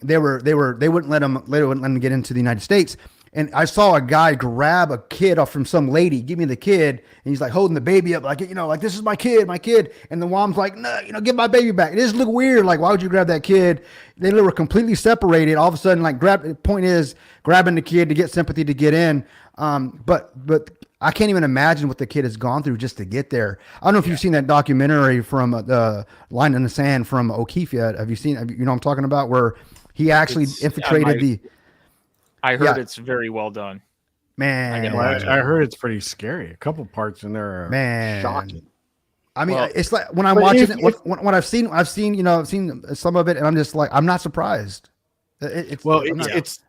they wouldn't let them get into the United States. And I saw a guy grab a kid off from some lady, give me the kid, and he's like holding the baby up, like this is my kid. And the mom's like, no, give my baby back. It just look weird. Like, why would you grab that kid? They were completely separated. All of a sudden, point is grabbing the kid to get sympathy to get in. But I can't even imagine what the kid has gone through just to get there. I don't know if you've seen that documentary from the Line in the Sand from O'Keefe yet. Have you seen? What I'm talking about, where he actually infiltrated the. I heard it's very well done. Man, I heard it's pretty scary. A couple parts in there are Man. shocking. I mean, Well, it's like when I'm but watching if- it, when I've seen, I've seen some of it, and I'm just like, I'm not surprised. It's Well, I'm not-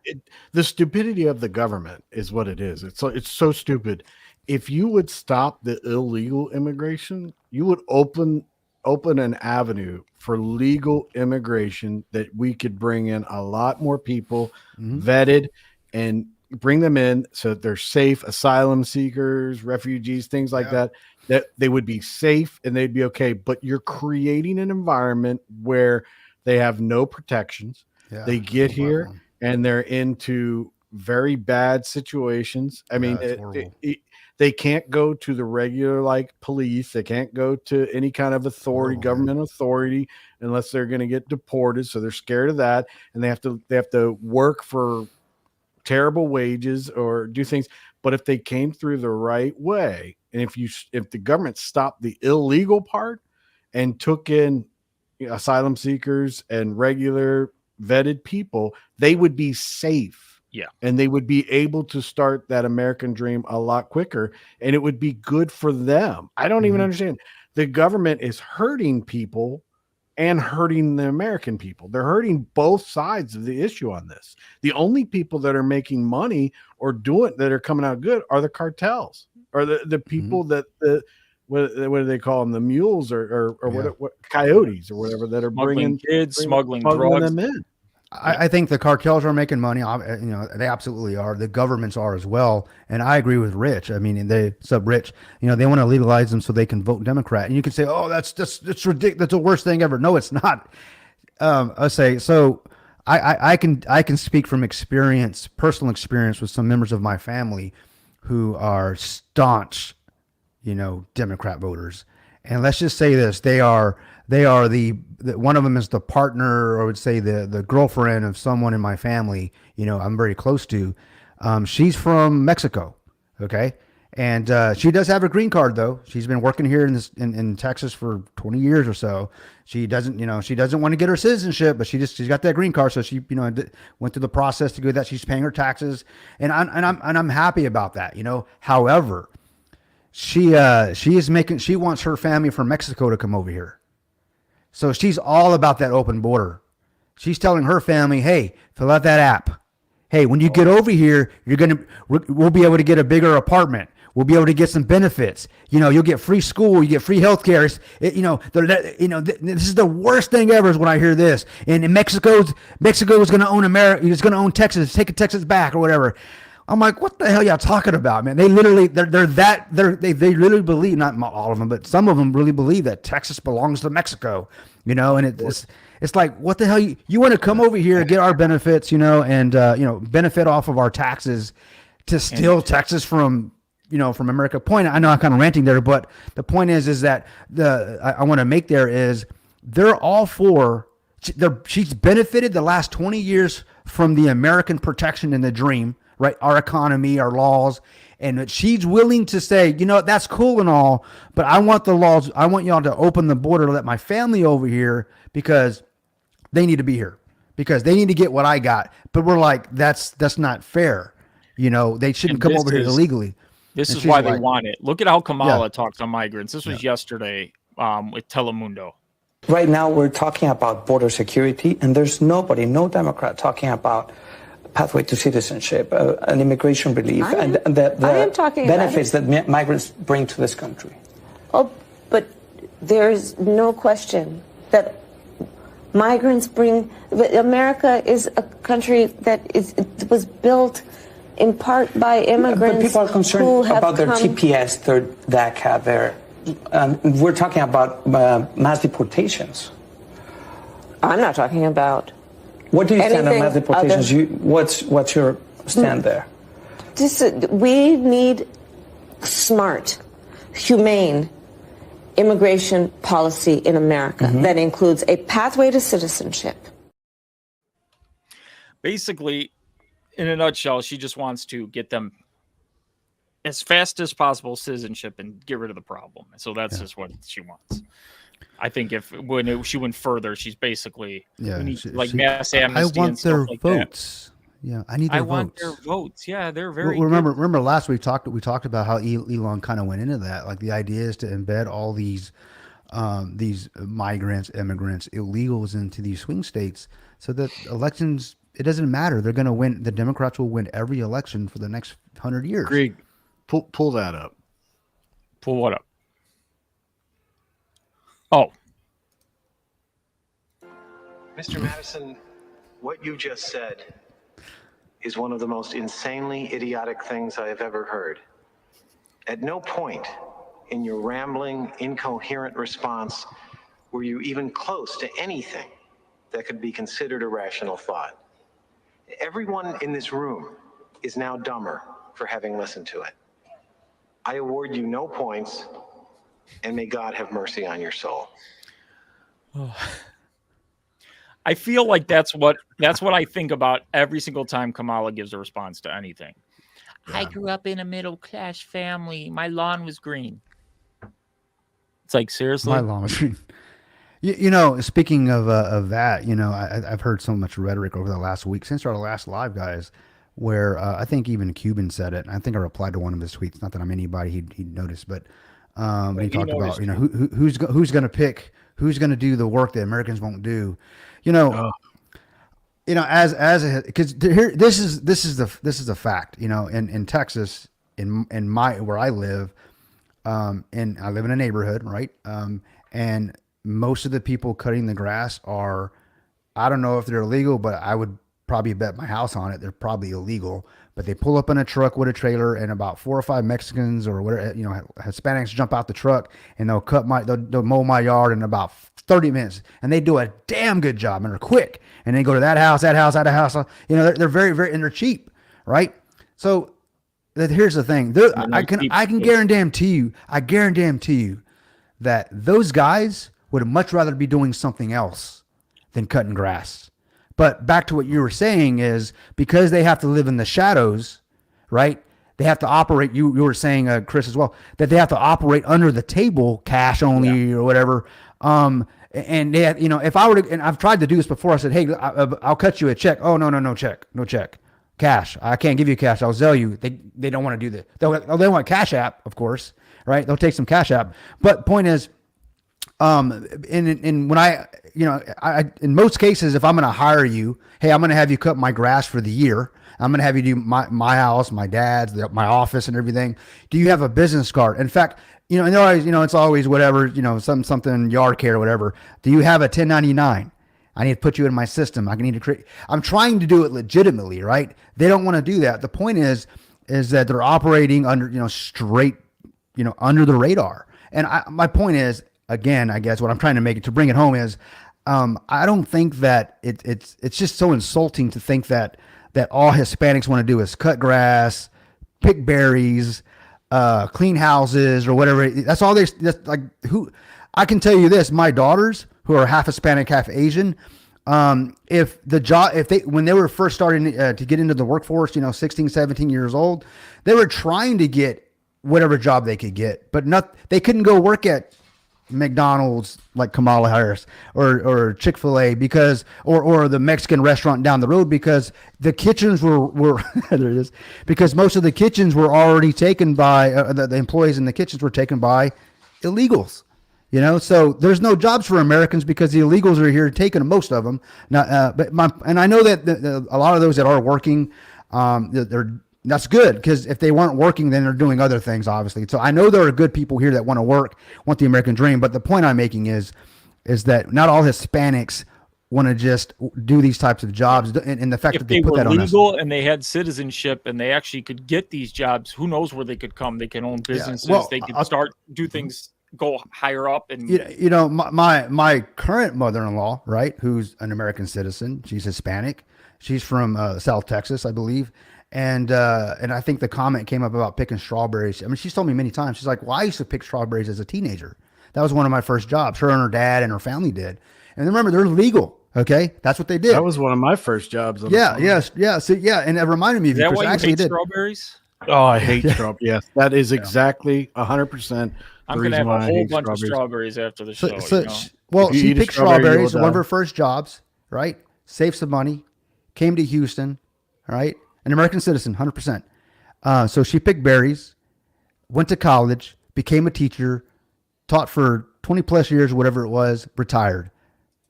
the stupidity of the government is what it is. It's so stupid. If you would stop the illegal immigration, you would open an avenue for legal immigration that we could bring in a lot more people, vetted, and bring them in so that they're safe, asylum seekers, refugees, things like that they would be safe and they'd be okay. But you're creating an environment where they have no protections. Yeah, They get that's a here problem. and they're into very bad situations. I mean, it's horrible. they can't go to the regular like police. They can't go to any kind of authority, Horrible, government authority, unless they're going to get deported. So they're scared of that, and they have to work for terrible wages or do things. But if they came through the right way, and if the government stopped the illegal part and took in asylum seekers and regular vetted people, they would be safe. Yeah. And they would be able to start that American dream a lot quicker, and it would be good for them. I don't even understand. The government is hurting people and hurting the American people. They're hurting both sides of the issue on this. The only people that are making money or that are coming out good are the cartels or the people that what do they call them? The mules or what coyotes or whatever that are Smuggling bringing kids, smuggling drugs. them in. I think the cartels are making money. They absolutely are. The governments are as well. And I agree with Rich. I mean, Rich, they want to legalize them so they can vote Democrat. And you can say, oh, that's ridiculous. That's the worst thing ever. No, it's not. I say, so I can speak from experience, personal experience with some members of my family who are staunch, Democrat voters. And let's just say this, they are the one of them is the partner, or I would say the girlfriend of someone in my family, I'm very close to. She's from Mexico. Okay. And she does have a green card though. She's been working here in Texas for 20 years or so. She doesn't want to get her citizenship, but she's got that green card. So she, went through the process to do that. She's paying her taxes, and I'm happy about that. However, she wants her family from Mexico to come over here. So she's all about that open border. She's telling her family, hey, fill out that app. Hey, when you get over here, we'll be able to get a bigger apartment. We'll be able to get some benefits. You'll get free school. You get free healthcare. This is the worst thing ever is when I hear this. And Mexico is going to own America. It's going to own Texas. Take Texas back or whatever. I'm like, what the hell y'all talking about, man? They literally believe, not all of them, but some of them really believe that Texas belongs to Mexico, and it's like, what the hell? You want to come over here and get our benefits, and benefit off of our taxes to steal Texas from America. I know I'm kind of ranting there, but the point is that I want to make there is they're all for. She's benefited the last 20 years from the American protection and the dream. Right, our economy, our laws, and she's willing to say, that's cool and all, but I want the laws. I want y'all to open the border to let my family over here because they need to be here because they need to get what I got. But we're like, that's not fair. They shouldn't come over here illegally. This And is she's why they like- want it. Look at how Kamala talks on migrants. This was yesterday with Telemundo. Right now, we're talking about border security, and there's no Democrat talking about pathway to citizenship, an immigration relief, and the I am talking about benefits that migrants bring to this country. Oh, but there's no question that migrants bring. America is a country that it was built in part by immigrants. But people are who concerned have about their come- TPS, their DACA, we're talking about mass deportations. I'm not talking about. What do you stand on Anything mass deportations? other- What's your stand there? We need smart, humane immigration policy in America that includes a pathway to citizenship. Basically, in a nutshell, she just wants to get them as fast as possible citizenship and get rid of the problem. So that's just what she wants. I think when she went further, she's basically we need, mass amnesty I want and stuff their like votes. Yeah, I need I their want votes. their votes. Yeah, they're Well, very remember last week we talked about how Elon kind of went into that. Like the idea is to embed all these migrants, immigrants, illegals into these swing states, so that elections, it doesn't matter. They're going to win. The Democrats will win every election for the next 100 years. Greg, pull that up. Pull what up? Oh, Mr. Madison, what you just said is one of the most insanely idiotic things I have ever heard. At no point in your rambling, incoherent response were you even close to anything that could be considered a rational thought. Everyone in this room is now dumber for having listened to it. I award you no points, and may God have mercy on your soul. I feel like that's what I think about every single time Kamala gives a response to anything. Yeah. I grew up in a middle class family. My lawn was green. It's like, seriously? My lawn was green. You know, speaking of that, you know, I've heard so much rhetoric over the last week since our last live, guys, where I think even Cuban said it. I think I replied to one of his tweets. Not that I'm anybody he'd noticed, but he talked about, you know, who's going to pick, who's going to do the work that Americans won't do. You know, you know, because here, this is a fact. You know, in Texas, in where I live, and I live in a neighborhood, right? And most of the people cutting the grass are, I don't know if they're illegal, but I would probably bet my house on it. They're probably illegal, but they pull up in a truck with a trailer, and about 4 or 5 Mexicans or whatever, you know, Hispanics jump out the truck, and they'll mow my yard in about 30 minutes, and they do a damn good job, and they're quick, and they go to that house, you know, they're very, very, and they're cheap, right? So here's the thing. I can guarantee you that those guys would much rather be doing something else than cutting grass. But back to what you were saying is, because they have to live in the shadows, right? They have to operate. You were saying, Chris, as well, that they have to operate under the table, cash only or whatever. And they have, you know, if I were to, and I've tried to do this before, I said, hey, I'll cut you a check. Oh, no check. Cash. I can't give you cash. I'll sell you. They don't want to do that. They want Cash App, of course, right? They'll take some Cash App. But point is, and when I in most cases, if I'm going to hire you, hey, I'm going to have you cut my grass for the year. I'm going to have you do my house, my dad's, my office and everything. Do you have a business card? In fact, you know, and they're always, you know, it's always whatever, you know, something yard care or whatever. Do you have a 1099? I need to put you in my system. I'm trying to do it legitimately, right? They don't want to do that. The point is that they're operating under, you know, straight, you know, under the radar. And my point is, again, I guess what I'm trying to make it to bring it home is, I don't think that it's just so insulting to think that all Hispanics want to do is cut pick berries, clean houses or whatever. That's all that's like I can tell you this, my daughters who are half Hispanic, half Asian, when they were first starting to get into the workforce, you know, 16, 17 years old, they were trying to get whatever job they could get, but they couldn't go work at McDonald's like Kamala Harris or Chick-fil-A or the Mexican restaurant down the road, because the kitchens were there it is, because most of the kitchens were already taken by the employees in the kitchens were taken by illegals, you know. So there's no jobs for Americans because the illegals are here taking most of them. Now, and I know that a lot of those that are working, that's good, because if they weren't working, then they're doing other things, obviously. So I know there are good people here that want to work, want the American dream. But the point I'm making is that not all Hispanics want to just do these types of jobs. And the fact that they put that on us. If they were legal and they had citizenship and they actually could get these jobs, who knows where they could come? They can own businesses. Yeah, well, they could do things, go higher up. And you know, my current mother-in-law, right, who's an American citizen, she's Hispanic. She's from South Texas, I believe. And I think the comment came up about picking strawberries. I mean, she's told me many times, she's like, well, I used to pick strawberries as a teenager. That was one of my first jobs. Her and her dad and her family did. And remember, they're legal. Okay. That's what they did. That was one of my first jobs. Yeah. So, and it reminded me of you. Is that why you hate strawberries? Oh, I hate strawberries. Yes. That is exactly 100%. I'm going to have a whole bunch of strawberries after the show. Well, she picked strawberries, one of her first jobs, right? Saved some money, came to Houston, All right, an American citizen, 100%. So she picked berries, went to college, became a teacher, taught for 20 plus years, whatever it was, retired.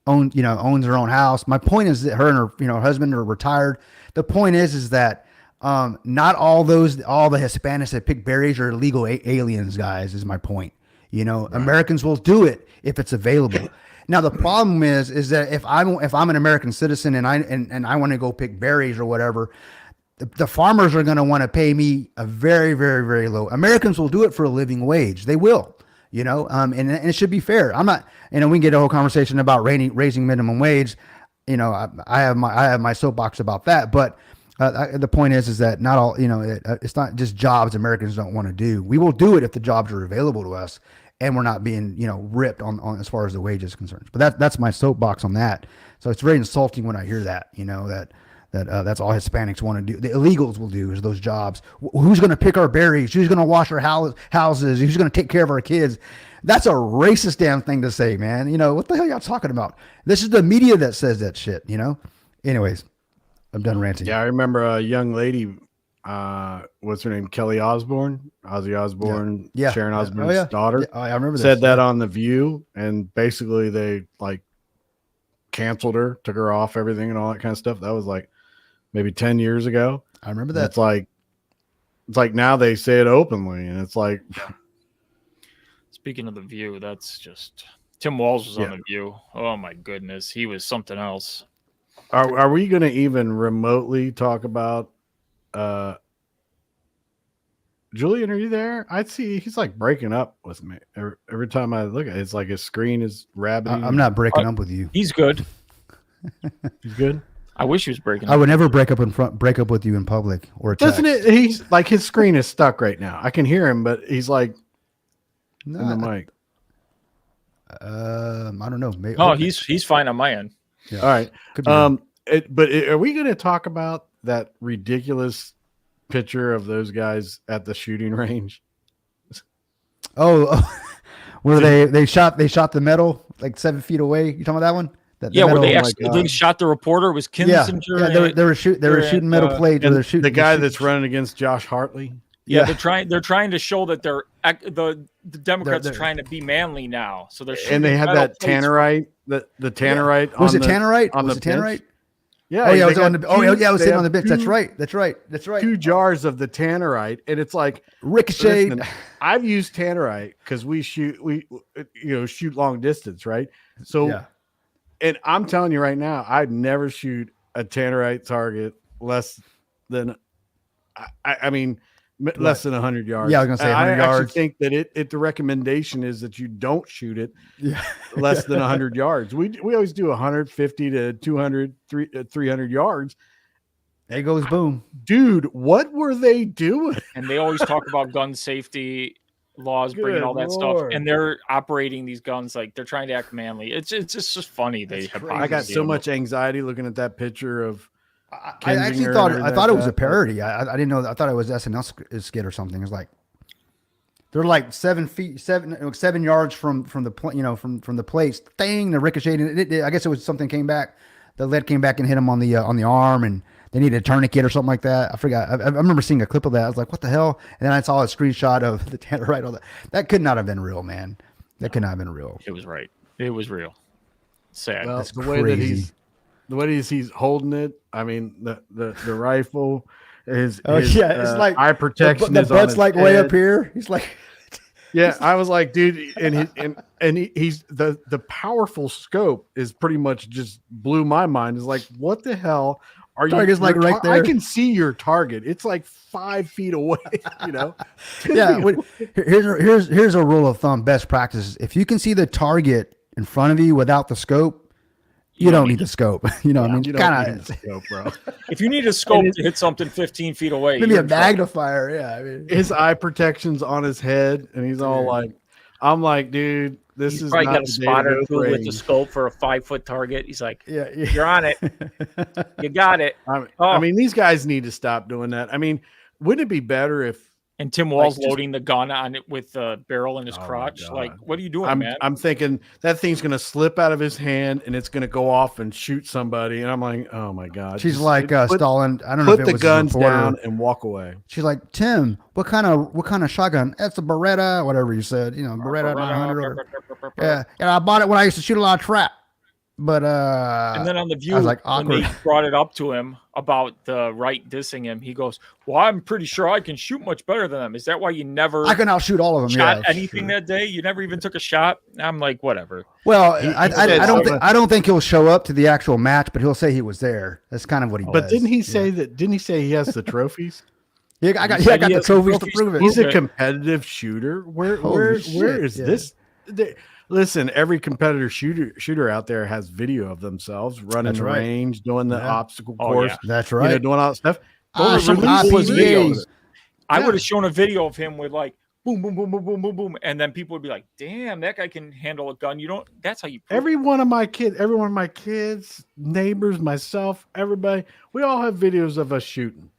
Owns her own house. My point is that her and her husband are retired. The point is that not all the Hispanics that pick berries are illegal aliens, guys, is my point. Americans will do it if it's available. Now the problem is that if I'm an American citizen and I want to go pick berries or whatever, the farmers are going to want to pay me a very, very, very low. Americans will do it for a living wage. They will. And it should be fair. I'm not, we can get a whole conversation about raising minimum wage. I have my soapbox about that, but the point is that not all, it's not just jobs Americans don't want to do. We will do it if the jobs are available to us and we're not being, ripped on as far as the wages concerned. But that's my soapbox on that. So it's very insulting when I hear that, that's all Hispanics want to do. The illegals will do is those jobs. Who's going to pick our berries? Who's going to wash our houses? Who's going to take care of our kids? That's a racist damn thing to say, man. What the hell y'all talking about? This is the media that says that shit, Anyways, I'm done ranting. Yeah, I remember a young lady, what's her name? Kelly Osbourne, Ozzy Osbourne, Yeah. Sharon Osbourne's daughter. Yeah, I remember that. Said that on The View, and basically they canceled her, took her off everything and all that kind of stuff. That was maybe 10 years ago. I remember that. It's like now they say it openly, and it's like. Speaking of The View, that's just Tim Walz was on The View. Oh my goodness, he was something else. Are we going to even remotely talk about Julian? Are you there? I see he's breaking up with me every time I look at it. It's like his screen is rabbiting. I'm not breaking up with you. He's good. He's good. I wish he was breaking up. I would never break up with you in public or text. Doesn't it? He's his screen is stuck right now. I can hear him, but he's in the mic. I don't know. Maybe, he's fine on my end. Yeah. All right. Could be wrong. But are we going to talk about that ridiculous picture of those guys at the shooting range? Where they shot the metal 7 feet away. You talking about that one? Where they shot the reporter. It was Kinzinger. Yeah, they were shooting metal plates. They're shooting the guy that's running against Josh Hartley. Yeah, they're trying to show that the Democrats are trying to be manly now. So they're shooting they had that tannerite. The tannerite. Was it tannerite? Was it tannerite? Yeah. It was on the. It was sitting on the bench. That's right. 2 jars of the tannerite, and it's ricochet. Listen, I've used tannerite because we shoot long distance, right? So, and I'm telling you right now, I'd never shoot a tannerite target less than, less than 100 yards. Yeah, I was gonna say 100 yards. I actually think that the recommendation is that you don't shoot it less than 100 yards. We always do 150 to 200, 300 yards. There goes boom. Dude, what were they doing? And they always talk about gun safety laws, bringing all that stuff, and they're operating these guns like they're trying to act manly. It's just funny. I got so much anxiety looking at that picture of. I actually thought it was a parody. I didn't know. I thought it was SNL skit or something. It's they're 7 yards from the from the place. Thing the ricocheted. I guess it was something came back. The lead came back and hit him on the arm, and they needed a tourniquet or something like that. I forgot. I remember seeing a clip of that. I was like, what the hell? And then I saw a screenshot of the tannerite. All that. That could not have been real, man. That could not have been real. It was right. It was real. Sad. Well, That's the crazy. way that he's holding it. I mean, the rifle is. It's like eye protection. The is butt's on his way head. up here. He's like. Yeah, I was like, dude, he's the powerful scope is pretty much just blew my mind. It's like, what the hell are you? Target's right there. I can see your target. It's 5 feet away. Yeah. Here's a rule of thumb. Best practices. If you can see the target in front of you without the scope, you don't need the scope. You don't need the scope, bro. If you need a scope to hit something 15 feet away, maybe a magnifier. Yeah, his eye protection's on his head, and he's all like, "I'm like, dude, this is probably not got a spotter with the scope for a 5-foot target." He's like, "You're on it. You got it." I mean, these guys need to stop doing that. I mean, wouldn't it be better if And Tim Walz just- loading the gun on it with the barrel in his Oh my crotch. Like, God. what are you doing, man? I'm thinking that thing's gonna slip out of his hand and it's gonna go off and shoot somebody. And I'm like, oh my God. She's Just like put, Stalin. I don't know if put it the was guns a reporter. down and walk away. She's like, Tim, what kind of shotgun? That's a Beretta, whatever you said. You know, Beretta 900. Yeah, I bought it when I used to shoot a lot of trap. But And then on the View, I was like when awkward. they brought it up to him about the right dissing him, he goes, "Well, I'm pretty sure I can shoot much better than them. Is that why you never I can outshoot all of them. shot Yeah, anything sure. that day? You never even took a shot?" I'm like, whatever. Well, He I said don't so. I don't think he'll show up to the actual match, but he'll say he was there. That's kind of what he But does. didn't he say that? Didn't he say he has the trophies? Yeah, I got He said the he has trophies to trophies prove it. He's a Okay. competitive shooter. Where Holy shit, is yeah. this? Listen, every competitor shooter out there has video of themselves running That's the right. range, doing the Yeah. obstacle Oh, course, yeah. That's you know, right. doing all that stuff. Ah, Go some release Apple's these videos. videos. I Yeah. would have shown a video of him with like boom, boom, boom, boom, boom, boom, boom, and then people would be like, "Damn, that guy can handle a gun." You don't. That's how you. Prove Every one of my kids, neighbors, myself, everybody, we all have videos of us shooting.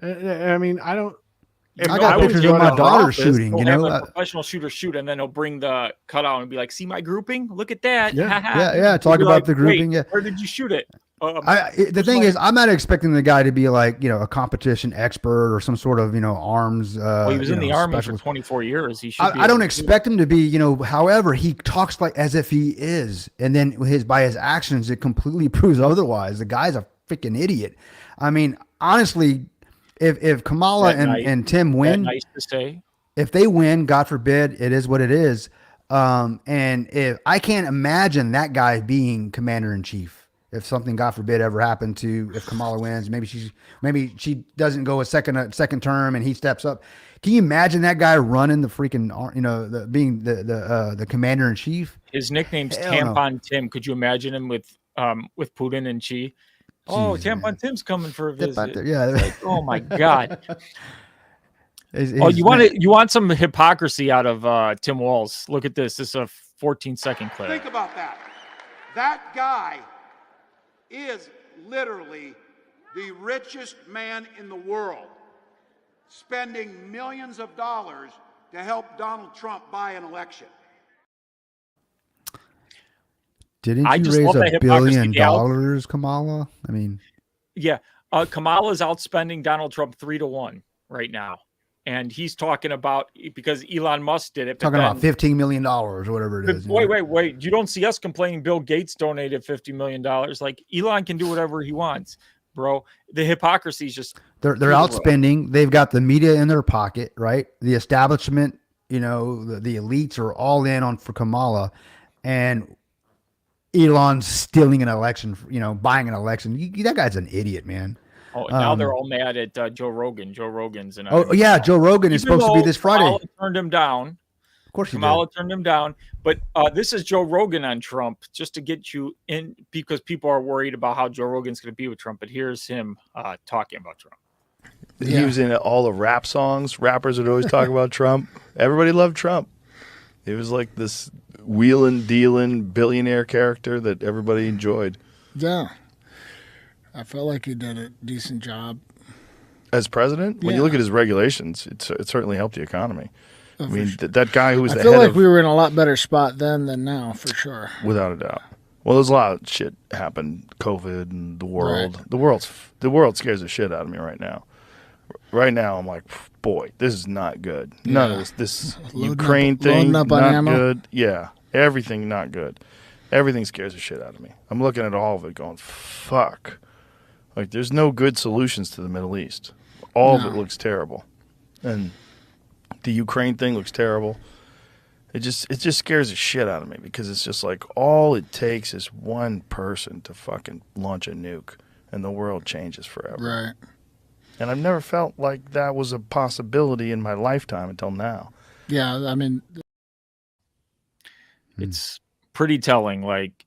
I mean, I don't. if I got was pictures of running my an daughter office, shooting. He'll You have know, a professional shooter shoot, and then he'll bring the cutout and be like, "See my grouping? Look at that." Yeah. yeah. Talk You'd be about like, the grouping. "Wait, Yeah. Where did you shoot it? The thing is, I'm not expecting the guy to be like, a competition expert or some sort of, arms. Well, he was in the army specialist. for 24 years. He should. I don't expect him to be, however, he talks like as if he is. And then by his actions, it completely proves otherwise. The guy's a freaking idiot. I mean, honestly, if Kamala and Tim win, Nice to say. if they win, God forbid, it is what it is. And if I can't imagine that guy being commander in chief. If something, God forbid, ever happened if Kamala wins, maybe she doesn't go a second term and he steps up. Can you imagine that guy running the freaking, being the commander in chief? His nickname's Hell no. Tampon Tim. Could you imagine him with Putin and Xi? Oh, Jeez, Tampon man. Tim's coming for a visit. Yeah. Like, oh my God. He's- Oh, he's- you want some hypocrisy out of Tim Walz? Look at this. This is a 14-second clip. Think about that. That guy is literally the richest man in the world, spending millions of dollars to help Donald Trump buy an election. Didn't I you just raise love that $1 hypocrisy, billion, Alex. Kamala? I mean, Yeah, Kamala's outspending Donald Trump 3-1 right now, and he's talking about because Elon Musk did it. but talking about then- $15 million or whatever it is. Wait! You don't see us complaining. Bill Gates donated $50 million. Like Elon can do whatever he wants, bro. The hypocrisy is just They're through the roof. outspending. They've got the media in their pocket, right? The establishment, the elites are all in for Kamala, and Elon's stealing an election. Buying an election. That guy's an idiot, man. Oh, now they're all mad at Joe Rogan. Joe Rogan's and Oh yeah, Joe Rogan is supposed to be this Friday. Kamala turned him down. Of course, he Kamala did. turned him down. But this is Joe Rogan on Trump, just to get you in because people are worried about how Joe Rogan's going to be with Trump. But here's him talking about Trump. He was in all the rap songs. Rappers would always talk about Trump. Everybody loved Trump. He was like this wheeling, dealing billionaire character that everybody enjoyed. Yeah. I felt like he did a decent job. As president, when you Yeah. look at his regulations, it certainly helped the economy. I mean, that guy who was I the feel head like of, we were in a lot better spot then than now, for sure. without a doubt. Well, there's a lot of shit happened, COVID and the world. Right. The world scares the shit out of me right now. Right now, I'm like, boy, this is not good. None Yeah. of this Loading Ukraine up- thing, loading up on not ammo. good. Yeah, everything not good. Everything scares the shit out of me. I'm looking at all of it, going, fuck. Like, there's no good solutions to the Middle East. All of it No. looks terrible, and the Ukraine thing looks terrible. It just scares the shit out of me because it's just like all it takes is one person to fucking launch a nuke, and the world changes forever. Right. And I've never felt like that was a possibility in my lifetime until now. Yeah, I mean, It's pretty telling. Like,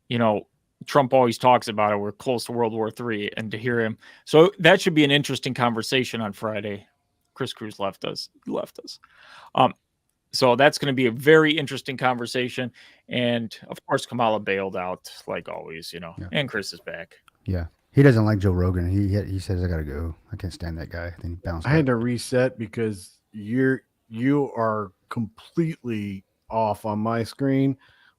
Trump always talks about it. We're close to World War III, and to hear him. So that should be an interesting conversation on Friday. Chris Cruz left us. So that's going to be a very interesting conversation. And of course, Kamala bailed out like always, and Chris is back. Yeah, he doesn't like Joe Rogan. He says I gotta go. I can't stand that guy. Then he bounced. I had to reset because you are completely off on my screen.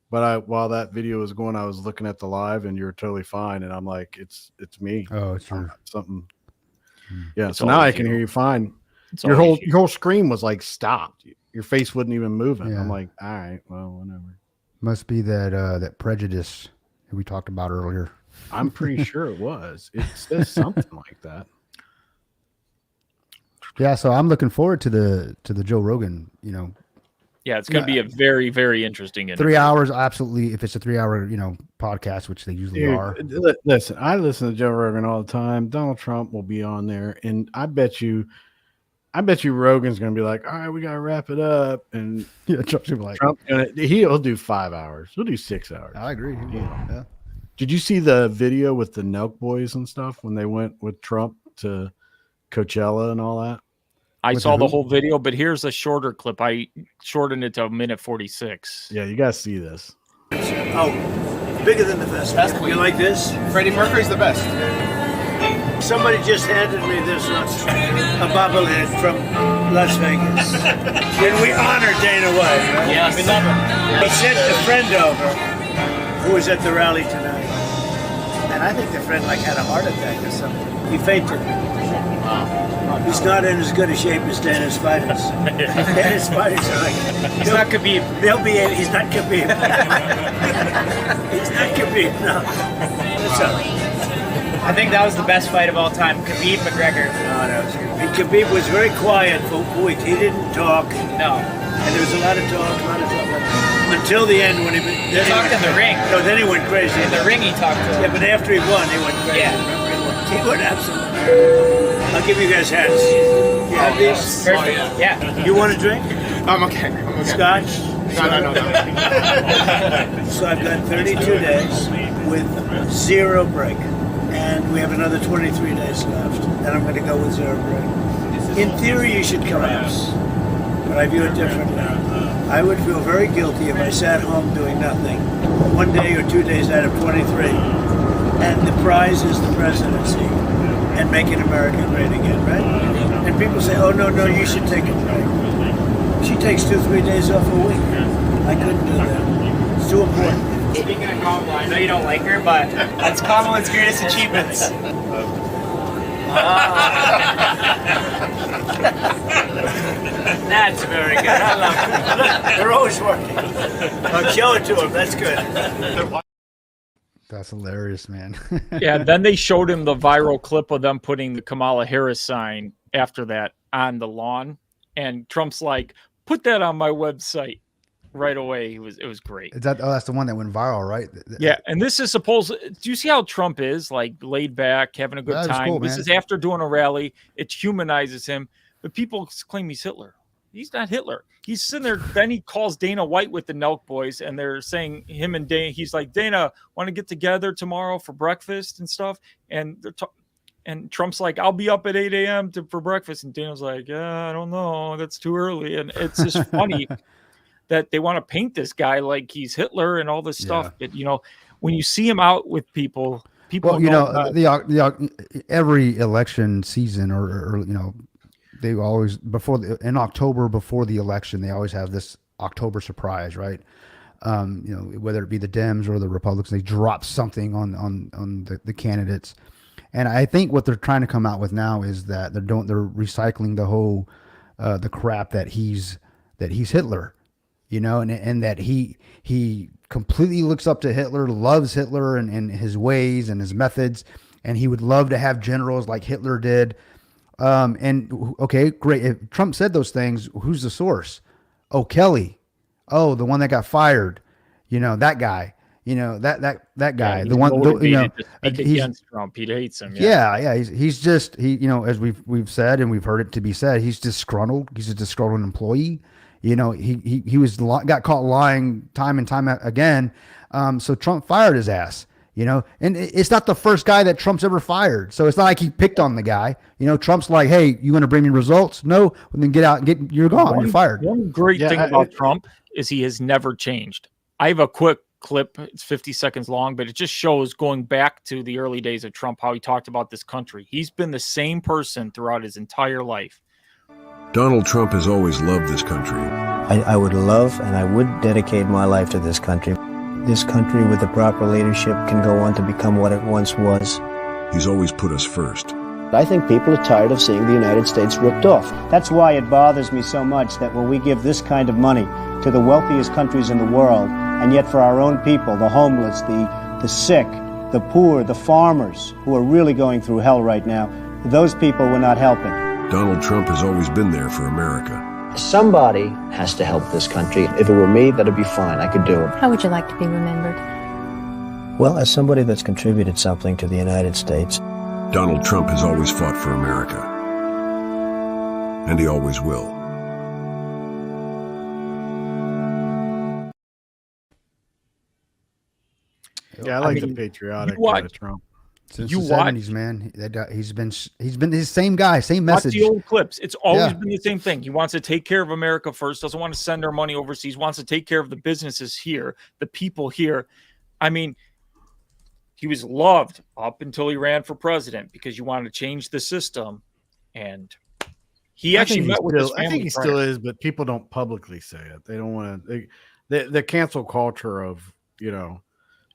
But while that video was going, I was looking at the live, and you're totally fine. And I'm like, it's me. Oh, it's your something. Yeah. It's So now I always can you. hear you fine. It's Your always you. whole screen was like stopped. Your face wasn't even moving. Yeah. I'm like, all right, well, whatever. must be that that prejudice that we talked about earlier. I'm pretty sure it was. It says something like that. Yeah, so I'm looking forward to the Joe Rogan. Yeah, it's going to be a very, very interesting interview. 3 hours, absolutely. If it's a 3 hour podcast, which they usually Dude, are. listen, I listen to Joe Rogan all the time. Donald Trump will be on there, and I bet you Rogan's going to be like, all right, we got to wrap it up. And Yeah, Trump's gonna be like, Trump, he'll do 5 hours. He'll do 6 hours. I agree. Yeah. Did you see the video with the Nelk boys and stuff when they went with Trump to Coachella and all that? I With saw the who? whole video, but here's a shorter clip. I shortened it to a minute 46. Yeah, you got to see this. Oh, bigger than the best. You like this? Freddie Mercury's the best. Somebody just handed me this a bobblehead from Las Vegas. And we honor Dana White, right? Yes. We love him. He sent a friend over who was at the rally tonight. And I think the friend had a heart attack or something. He fainted. He's not in as good a shape as Dana's fighters. Dana's fighters are He's not Khabib. He's not Khabib. He's not Khabib, no. What's up? I think that was the best fight of all time. Khabib McGregor. No. And Khabib was very quiet for weeks. He didn't talk. No. And there was a lot of talk. Until the end when he talked in the ring. No, then he went crazy. In the ring he talked to him. Yeah, but after he won, he went crazy. Yeah. He went absolutely. I'll give you guys hats. You have these? Perfect. Yeah. You want a drink? I'm okay. Scotch? No. So I've got 32 days with 0 break. And we have another 23 days left. And I'm going to go with 0 break. In theory, you should collapse. But I view it differently. I would feel very guilty if I sat home doing nothing 1 day or 2 days out of 23. And the prize is the presidency and making America great again, right? And people say, oh, no, you should take a break. She takes 2-3 days off a week. I couldn't do that. It's too important. Speaking of Kamala, I know you don't like her, but that's Kamala's greatest achievements. That's very good. I love it. They're always working. I'll show it to them. That's good. That's hilarious, man. Yeah, then they showed him the viral clip of them putting the Kamala Harris sign after that on the lawn. And Trump's like, put that on my website right away. It was great. Is that? Oh, that's the one that went viral, right? Yeah, and this is supposed. Do you see how Trump is like laid back, having a good That is time? cool, This man. is after doing a rally. It humanizes him, but people claim he's Hitler. He's not Hitler. He's sitting there. Then he calls Dana White with the Nelk boys, and they're saying him and Dana. He's like, Dana, want to get together tomorrow for breakfast and stuff? And they're and Trump's like, I'll be up at 8 a.m. for breakfast. And Dana's like, yeah, I don't know. That's too early. And it's just funny that they want to paint this guy like he's Hitler and all this stuff. But, when you see him out with people Well, the every election season or they always in October before the election, they always have this October surprise, right? Whether it be the Dems or the Republicans, they drop something on the candidates. And I think what they're trying to come out with now is that they're recycling the whole the crap that he's Hitler, and that he completely looks up to Hitler, loves Hitler and his ways and his methods, and he would love to have generals like Hitler did. And okay, great. If Trump said those things, who's the source? Oh, Kelly. Oh, the one that got fired. That guy. That guy. The one. He's against Trump. He hates him. Yeah. He's just as we've said and we've heard it to be said, he's disgruntled. He's a disgruntled employee. He got caught lying time and time again. So Trump fired his ass. And it's not the first guy that Trump's ever fired. So it's not like he picked on the guy. Trump's like, hey, you going to bring me results? No, well, then get out and you're gone. You're fired. One great thing about Trump is he has never changed. I have a quick clip. It's 50 seconds long, but it just shows going back to the early days of Trump, how he talked about this country. He's been the same person throughout his entire life. Donald Trump has always loved this country. I would love and I would dedicate my life to this country. This country with the proper leadership can go on to become what it once was. He's always put us first. I think people are tired of seeing the United States ripped off. That's why it bothers me so much that when we give this kind of money to the wealthiest countries in the world, and yet for our own people, the homeless, the sick, the poor, the farmers, who are really going through hell right now, those people we're not helping. Donald Trump has always been there for America. Somebody has to help this country. If it were me, that'd be fine. I could do it. How would you like to be remembered? Well, as somebody that's contributed something to the United States. Donald Trump has always fought for America. And he always will. Yeah, I like the patriotic Trump. Since the 70s, man. He's been his same guy, same message. Watch the old clips. It's always been the same thing. He wants to take care of America first, doesn't want to send our money overseas, wants to take care of the businesses here, the people here. I mean, he was loved up until he ran for president because you wanted to change the system. And he actually met with his family. I think he still is, but people don't publicly say it. They don't want to. The cancel culture of,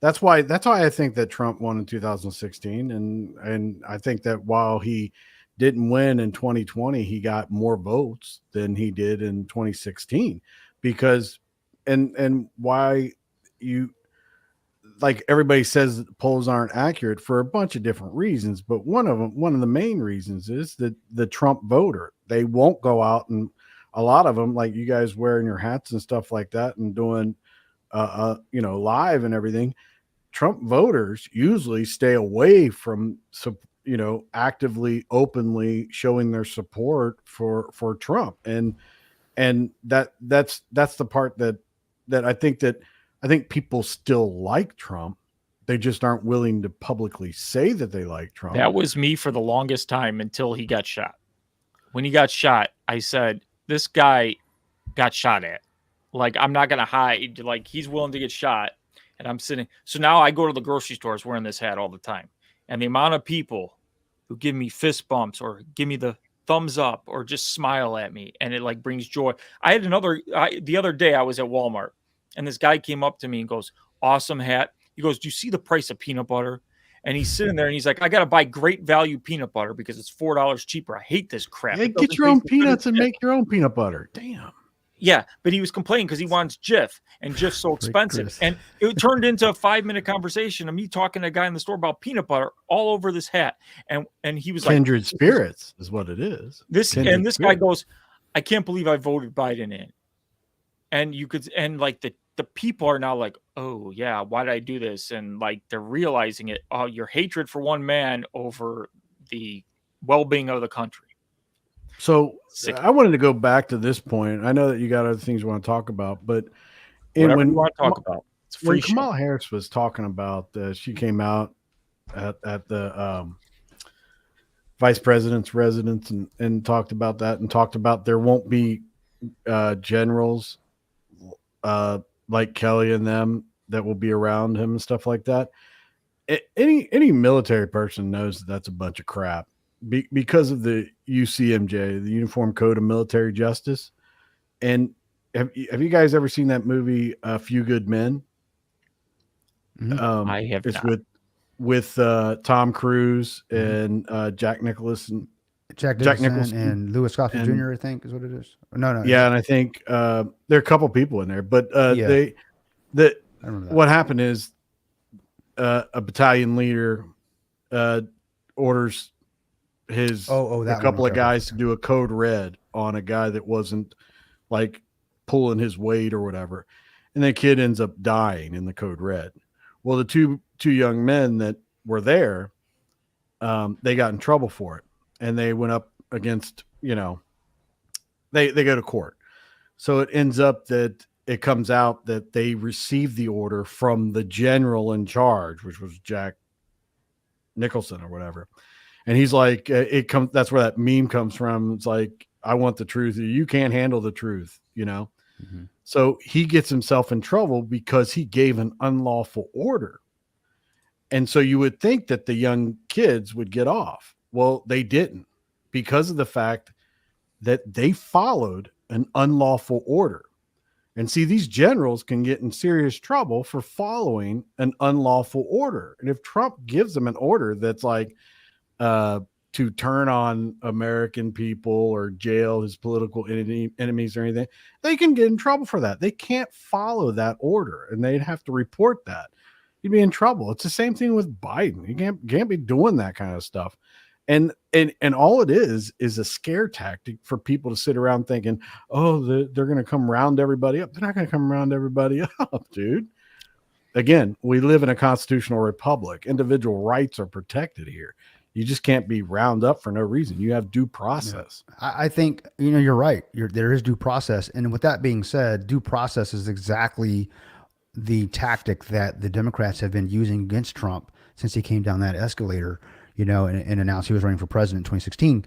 that's why I think that Trump won in 2016, and I think that while he didn't win in 2020, he got more votes than he did in 2016 because and why you like everybody says that the polls aren't accurate for a bunch of different reasons, but one of the main reasons is that the Trump voter, they won't go out, and a lot of them, like you guys wearing your hats and stuff like that and doing live and everything. Trump voters usually stay away from, actively, openly showing their support for Trump. And that's the part that I think people still like Trump. They just aren't willing to publicly say that they like Trump. That was me for the longest time until he got shot. When he got shot, I said, this guy got shot at. Like, I'm not going to hide. Like, he's willing to get shot. And I'm sitting. So now I go to the grocery stores wearing this hat all the time. And the amount of people who give me fist bumps or give me the thumbs up or just smile at me, and it like brings joy. I had the other day I was at Walmart, and this guy came up to me and goes, "Awesome hat." He goes, "Do you see the price of peanut butter?" And he's sitting there and he's like, "I got to buy great value peanut butter because it's $4 cheaper. I hate this crap." Yeah, get your own peanuts and make your own peanut butter. Damn. Yeah, but he was complaining because he wants Jif, and Jif's so expensive. And it turned into a 5-minute conversation of me talking to a guy in the store about peanut butter all over this hat. And he was Kindred like, spirits is what it is. This guy goes, "I can't believe I voted Biden in." And the people are now like, "Oh yeah, why did I do this?" And like they're realizing it. Oh, your hatred for one man over the well-being of the country. So I wanted to go back to this point. I know that you got other things you want to talk about, but whatever you want to talk about. It's free. When Kamala Harris was talking about, she came out at the vice president's residence and talked about that and talked about there won't be generals like Kelly and them that will be around him and stuff like that. Any military person knows that that's a bunch of crap. Because of the UCMJ, the Uniform Code of Military Justice. And have you guys ever seen that movie, A Few Good Men? I have it's not. with Tom Cruise and Jack Nicholson. Jack Nicholson and Louis Gossett Jr., I think is what it is. No. Yeah, and I think there are a couple people in there, but what happened is a battalion leader orders a couple of guys to do a code red on a guy that wasn't like pulling his weight or whatever, and the kid ends up dying in the code red. Well, the two young men that were there, they got in trouble for it, and they went up against, they go to court. So it ends up that it comes out that they received the order from the general in charge, which was Jack Nicholson or whatever. And he's like, that's where that meme comes from. It's like, I want the truth. You can't handle the truth, Mm-hmm. So he gets himself in trouble because he gave an unlawful order. And so you would think that the young kids would get off. Well, they didn't, because of the fact that they followed an unlawful order. And see, these generals can get in serious trouble for following an unlawful order. And if Trump gives them an order that's like to turn on American people or jail his political enemies or anything, they can get in trouble for that. They can't follow that order, and they'd have to report that. You'd be in trouble. It's the same thing with Biden. You can't be doing that kind of stuff. And all it is a scare tactic for people to sit around thinking, oh, they're going to come round everybody up. They're not going to come round everybody up, dude. Again, we live in a constitutional republic. Individual rights are protected here. You just can't be round up for no reason. You have due process. Yeah. I think, you're right. There is due process. And with that being said, due process is exactly the tactic that the Democrats have been using against Trump since he came down that escalator, and announced he was running for president in 2016.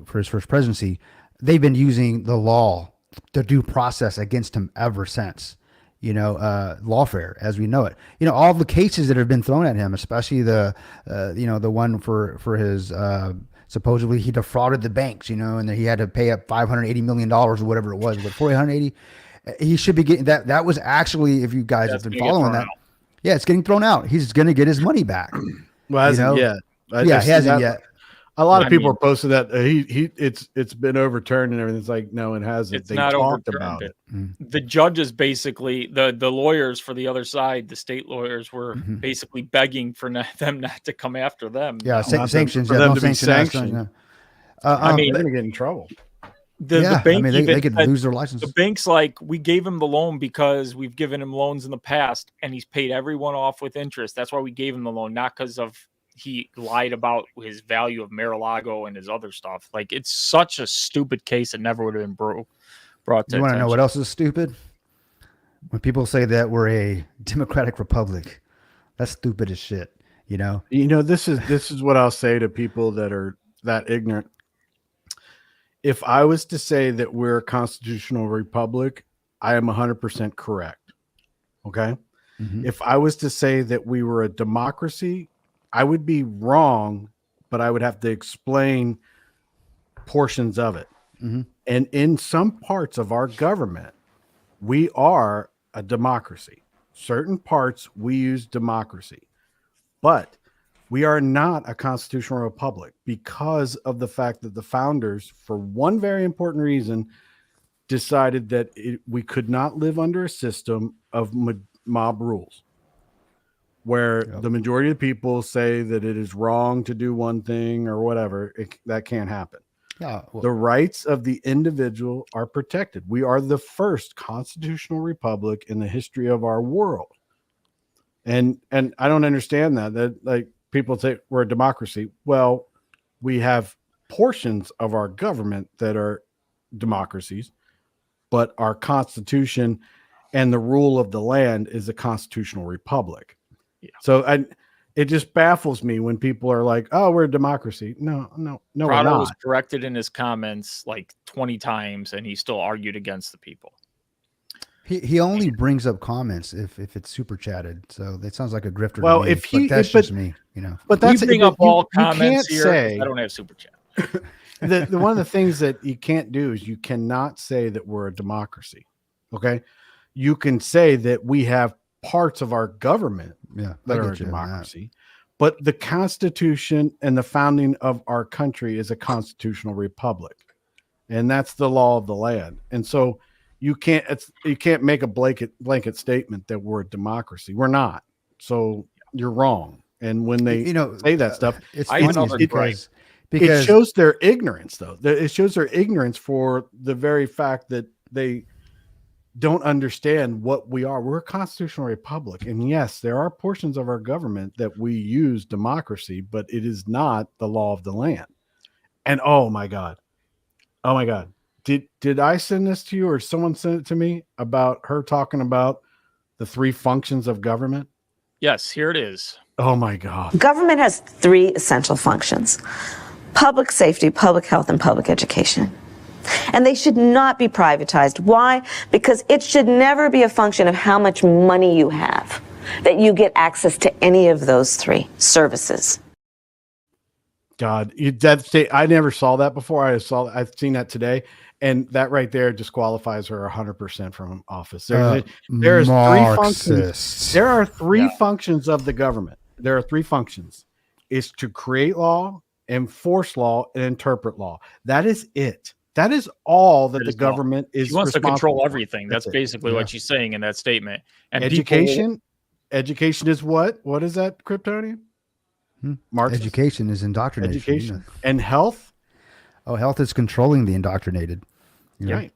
For his first presidency, they've been using the law, the due process against him ever since. Lawfare as we know it. All the cases that have been thrown at him, especially the one for his supposedly he defrauded the banks, and he had to pay up $580 million or whatever it was, but 480. He should be getting that. That was actually, if you guys have been following that, yeah, it's getting thrown out. He's going to get his money back. Well, hasn't yet. He hasn't yet. A lot of people are posting that it's been overturned and everything. It's like, no, it hasn't. They talked about it. The judges basically, the lawyers for the other side, the state lawyers were basically begging for them not to come after them. Yeah, sanctions. For them to be sanctioned. Yeah. They're going to get in trouble. The bank, they could lose their license. The bank's like, we gave him the loan because we've given him loans in the past, and he's paid everyone off with interest. That's why we gave him the loan, not because of he lied about his value of Mar-a-Lago and his other stuff. Like, it's such a stupid case that never would have been brought to You want to know attention. what else is stupid? When people say that we're a democratic republic, that's stupid as shit. This is what I'll say to people that are that ignorant. If I was to say that we're a constitutional republic, I am 100% correct. Okay. If I was to say that we were a democracy, I would be wrong, but I would have to explain portions of it. And in some parts of our government, we are a democracy. Certain parts we use democracy, but we are not a constitutional republic because of the fact that the founders, for one very important reason, decided that we could not live under a system of mob rules, where the majority of people say that it is wrong to do one thing or whatever. That can't happen. Yeah, the rights of the individual are protected. We are the first constitutional republic in the history of our world. And I don't understand that like people say we're a democracy. Well, we have portions of our government that are democracies, but our constitution and the rule of the land is a constitutional republic. Yeah. So it just baffles me when people are like, "Oh, we're a democracy." No, we're Prado not. was corrected in his comments like 20 times, and he still argued against the people. He only brings up comments if it's super chatted. So that sounds like a grifter. Well, to me, if that's just me, But that's we bring up all you comments can't here. say- I don't have super chat. the one of the things that you can't do is you cannot say that we're a democracy. Okay, you can say that we have parts of our government that are a democracy, but the Constitution and the founding of our country is a constitutional republic, and that's the law of the land. And so you can't make a blanket statement that we're a democracy. We're not. So you're wrong. And when they say that stuff, because it shows their ignorance, though. It shows their ignorance for the very fact that they don't understand what we are. We're a constitutional republic. And yes, there are portions of our government that we use democracy, but it is not the law of the land. And oh my God. Did I send this to you or someone sent it to me about her talking about the 3 functions of government? Yes, here it is. Oh my God. Government has 3 essential functions: public safety, public health, and public education. And they should not be privatized. Why? Because it should never be a function of how much money you have that you get access to any of those 3 services. God, I never saw that before. I've seen that today, and that right there disqualifies her 100% from office. There's three functions. Marxists. There are three functions of the government. There are three functions: is to create law, enforce law, and interpret law. That is it. That is all that the government is. She wants to control responsible for. everything. That's basically what she's saying in that statement. And education is what? What is that, Kryptonian? Marxist? Education is indoctrination. Education. And health? Oh, health is controlling the indoctrinated. Right.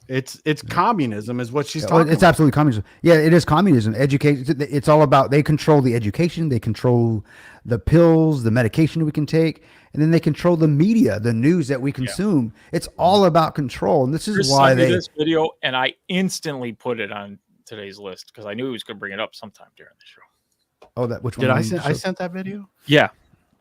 It's communism is what she's Oh, talking it's about. absolutely communism. Yeah, it is communism. Education. It's all about, they control the education. They control the pills, the medication we can take. And then they control the media, the news that we consume. It's all about control. And this is Chris why sent me they, this video, and I instantly put it on today's list because I knew he was going to bring it up sometime during the show. oh, that, which Did one? I sent that video? Yeah.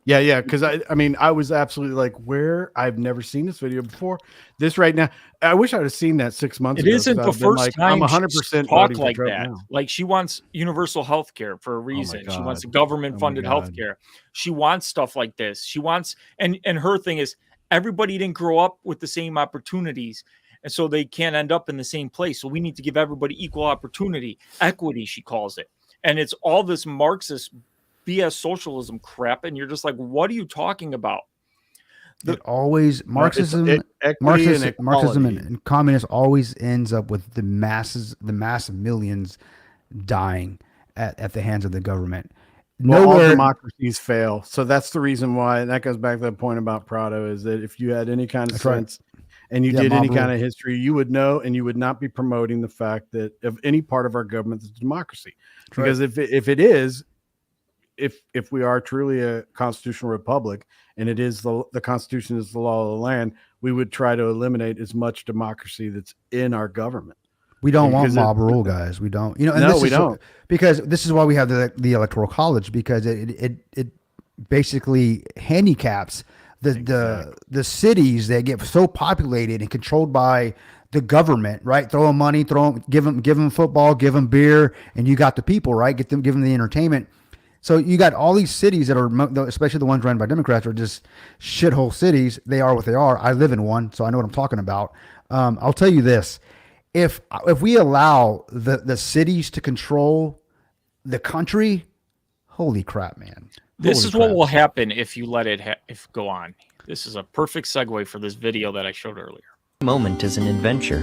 Yeah. Because I mean, I was absolutely like, where? I've never seen this video before. This right now, I wish I'd have seen that 6 months It ago. isn't 'cause the I've been first like, time I'm she's 100% talked voting for like Trump that. now. Like she wants universal health care for a reason. She wants God. government funded Oh my God. health care. She wants stuff like this. She wants, and her thing is everybody didn't grow up with the same opportunities. And so they can't end up in the same place. So we need to give everybody equal opportunity, equity, she calls it. And it's all this Marxist BS socialism crap. And you're just like, what are you talking about? it always, Marxism, equity and Marxism equality. and communism always ends up with the massive millions dying at the hands of the government. Well, all Nowhere, democracies fail. So that's the reason why, and that goes back to the point about Prado, is that if you had any kind of That's right. sense and you Yeah, did any mob kind rule. of history, you would know, and you would not be promoting the fact that of any part of our government is democracy. That's right. Because if it is, if we are truly a constitutional republic and it is the Constitution is the law of the land, we would try to eliminate as much democracy that's in our government. we don't want Because mob rule, guys. We don't. You know, and No, this we is don't. because this is why we have the electoral college, because it basically handicaps the cities that get so populated and controlled by the government, right? Throw them money, give them football, give them beer, and you got the people, right? Give them the entertainment. So you got all these cities that are, especially the ones run by Democrats, are just shithole cities. They are what they are. I live in one, so I know what I'm talking about. I'll tell you this: if we allow the cities to control the country, holy crap, man! This Holy is what crap. will happen if you let it go on. This is a perfect segue for this video that I showed earlier. Moment is an adventure.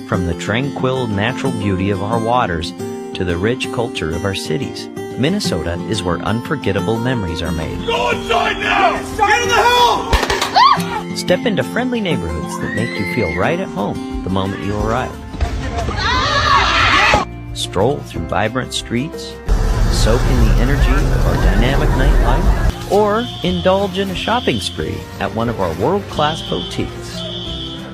From the tranquil natural beauty of our waters to the rich culture of our cities, Minnesota is where unforgettable memories are made. Go inside now! Get in the house! Step into friendly neighborhoods that make you feel right at home the moment you arrive. Stroll through vibrant streets, soak in the energy of our dynamic nightlife, or indulge in a shopping spree at one of our world-class boutiques.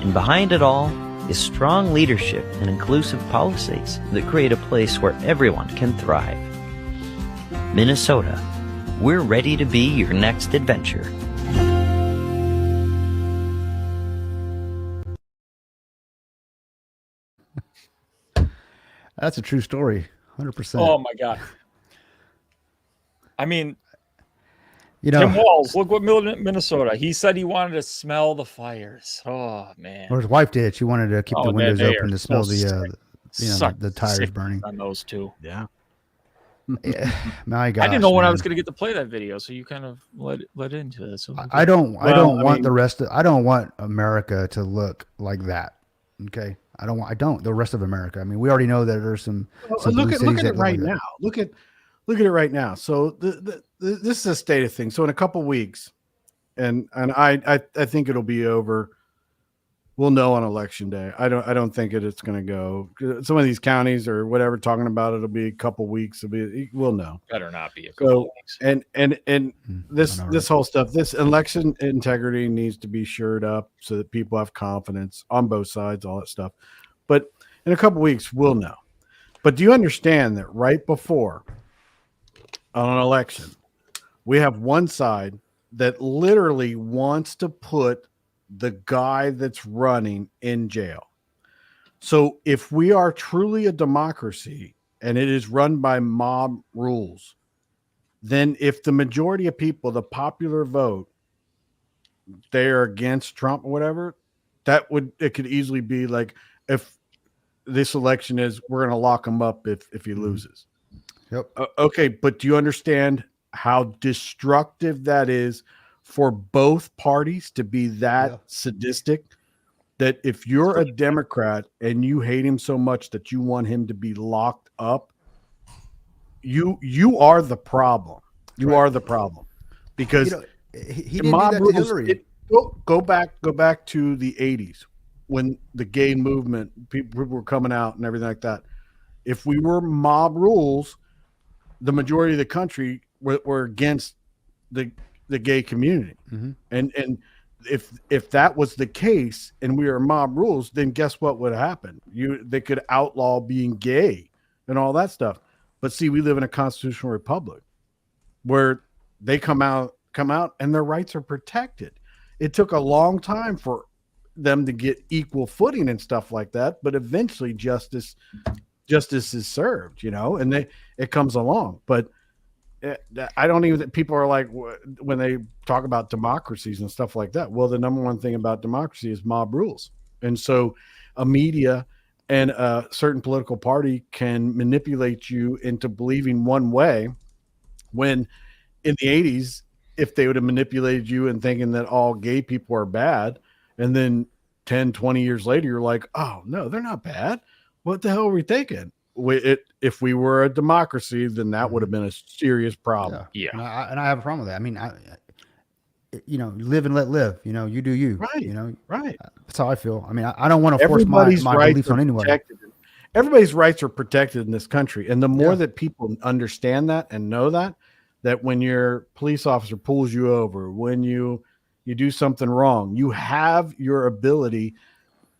And behind it all is strong leadership and inclusive policies that create a place where everyone can thrive. Minnesota, we're ready to be your next adventure. That's a true story, 100%. Oh my God. I mean, You know, Tim Walz, look what Minnesota. He said he wanted to smell the fires. Oh man. or his wife did. She wanted to keep the windows they open are to smell so the sick. the tires Sick burning. on those two. Yeah. My gosh, I didn't know when I man. was going to get to play that video, so you kind of let into this. I don't Well, want the rest of, I don't want America to look like that. Okay. I don't the rest of America. I mean, we already know that there's some blue Look cities at that it look right like that. now. Look at it right now. So this is a state of things. So in a couple weeks, and I think it'll be over. We'll know on election day. I don't think it's going to go. Some of these counties or whatever talking about it'll be a couple weeks. We'll know. Better not be a couple weeks. And this whole stuff, this election integrity needs to be shored up so that people have confidence on both sides, all that stuff. But in a couple weeks, we'll know. But do you understand that right before on an election, we have one side that literally wants to put the guy that's running in jail? So if we are truly a democracy and it is run by mob rules, then if the majority of people, the popular vote, they're against Trump or whatever, it could easily be like, if this election is, we're going to lock him up if he loses. Yep. Okay. But do you understand how destructive that is for both parties to be that sadistic? That if you're a Democrat and you hate him so much that you want him to be locked up, you are the problem. You are the problem, because he didn't do that to Hillary. Go back to the 80s when the gay movement, people were coming out and everything like that. If we were mob rules, the majority of the country were against the gay community. And if that was the case and we were mob rules, then guess what would happen? They could outlaw being gay and all that stuff. But see, we live in a constitutional republic where they come out and their rights are protected. It took a long time for them to get equal footing and stuff like that, but eventually justice is served, and it comes along. But I don't even think people are like, when they talk about democracies and stuff like that. Well, the number one thing about democracy is mob rules. And so a media and a certain political party can manipulate you into believing one way, when in the 80s, if they would have manipulated you and thinking that all gay people are bad, and then 10, 20 years later, you're like, oh, no, they're not bad. What the hell are we thinking? If we were a democracy, then that would have been a serious problem. Yeah. And I have a problem with that. I mean, live and let live. You do you. Right. Right. That's how I feel. I mean, I don't want to force my beliefs on anyone. Everybody's rights are protected in this country. And the more that people understand that and know that when your police officer pulls you over, when you do something wrong, you have your ability,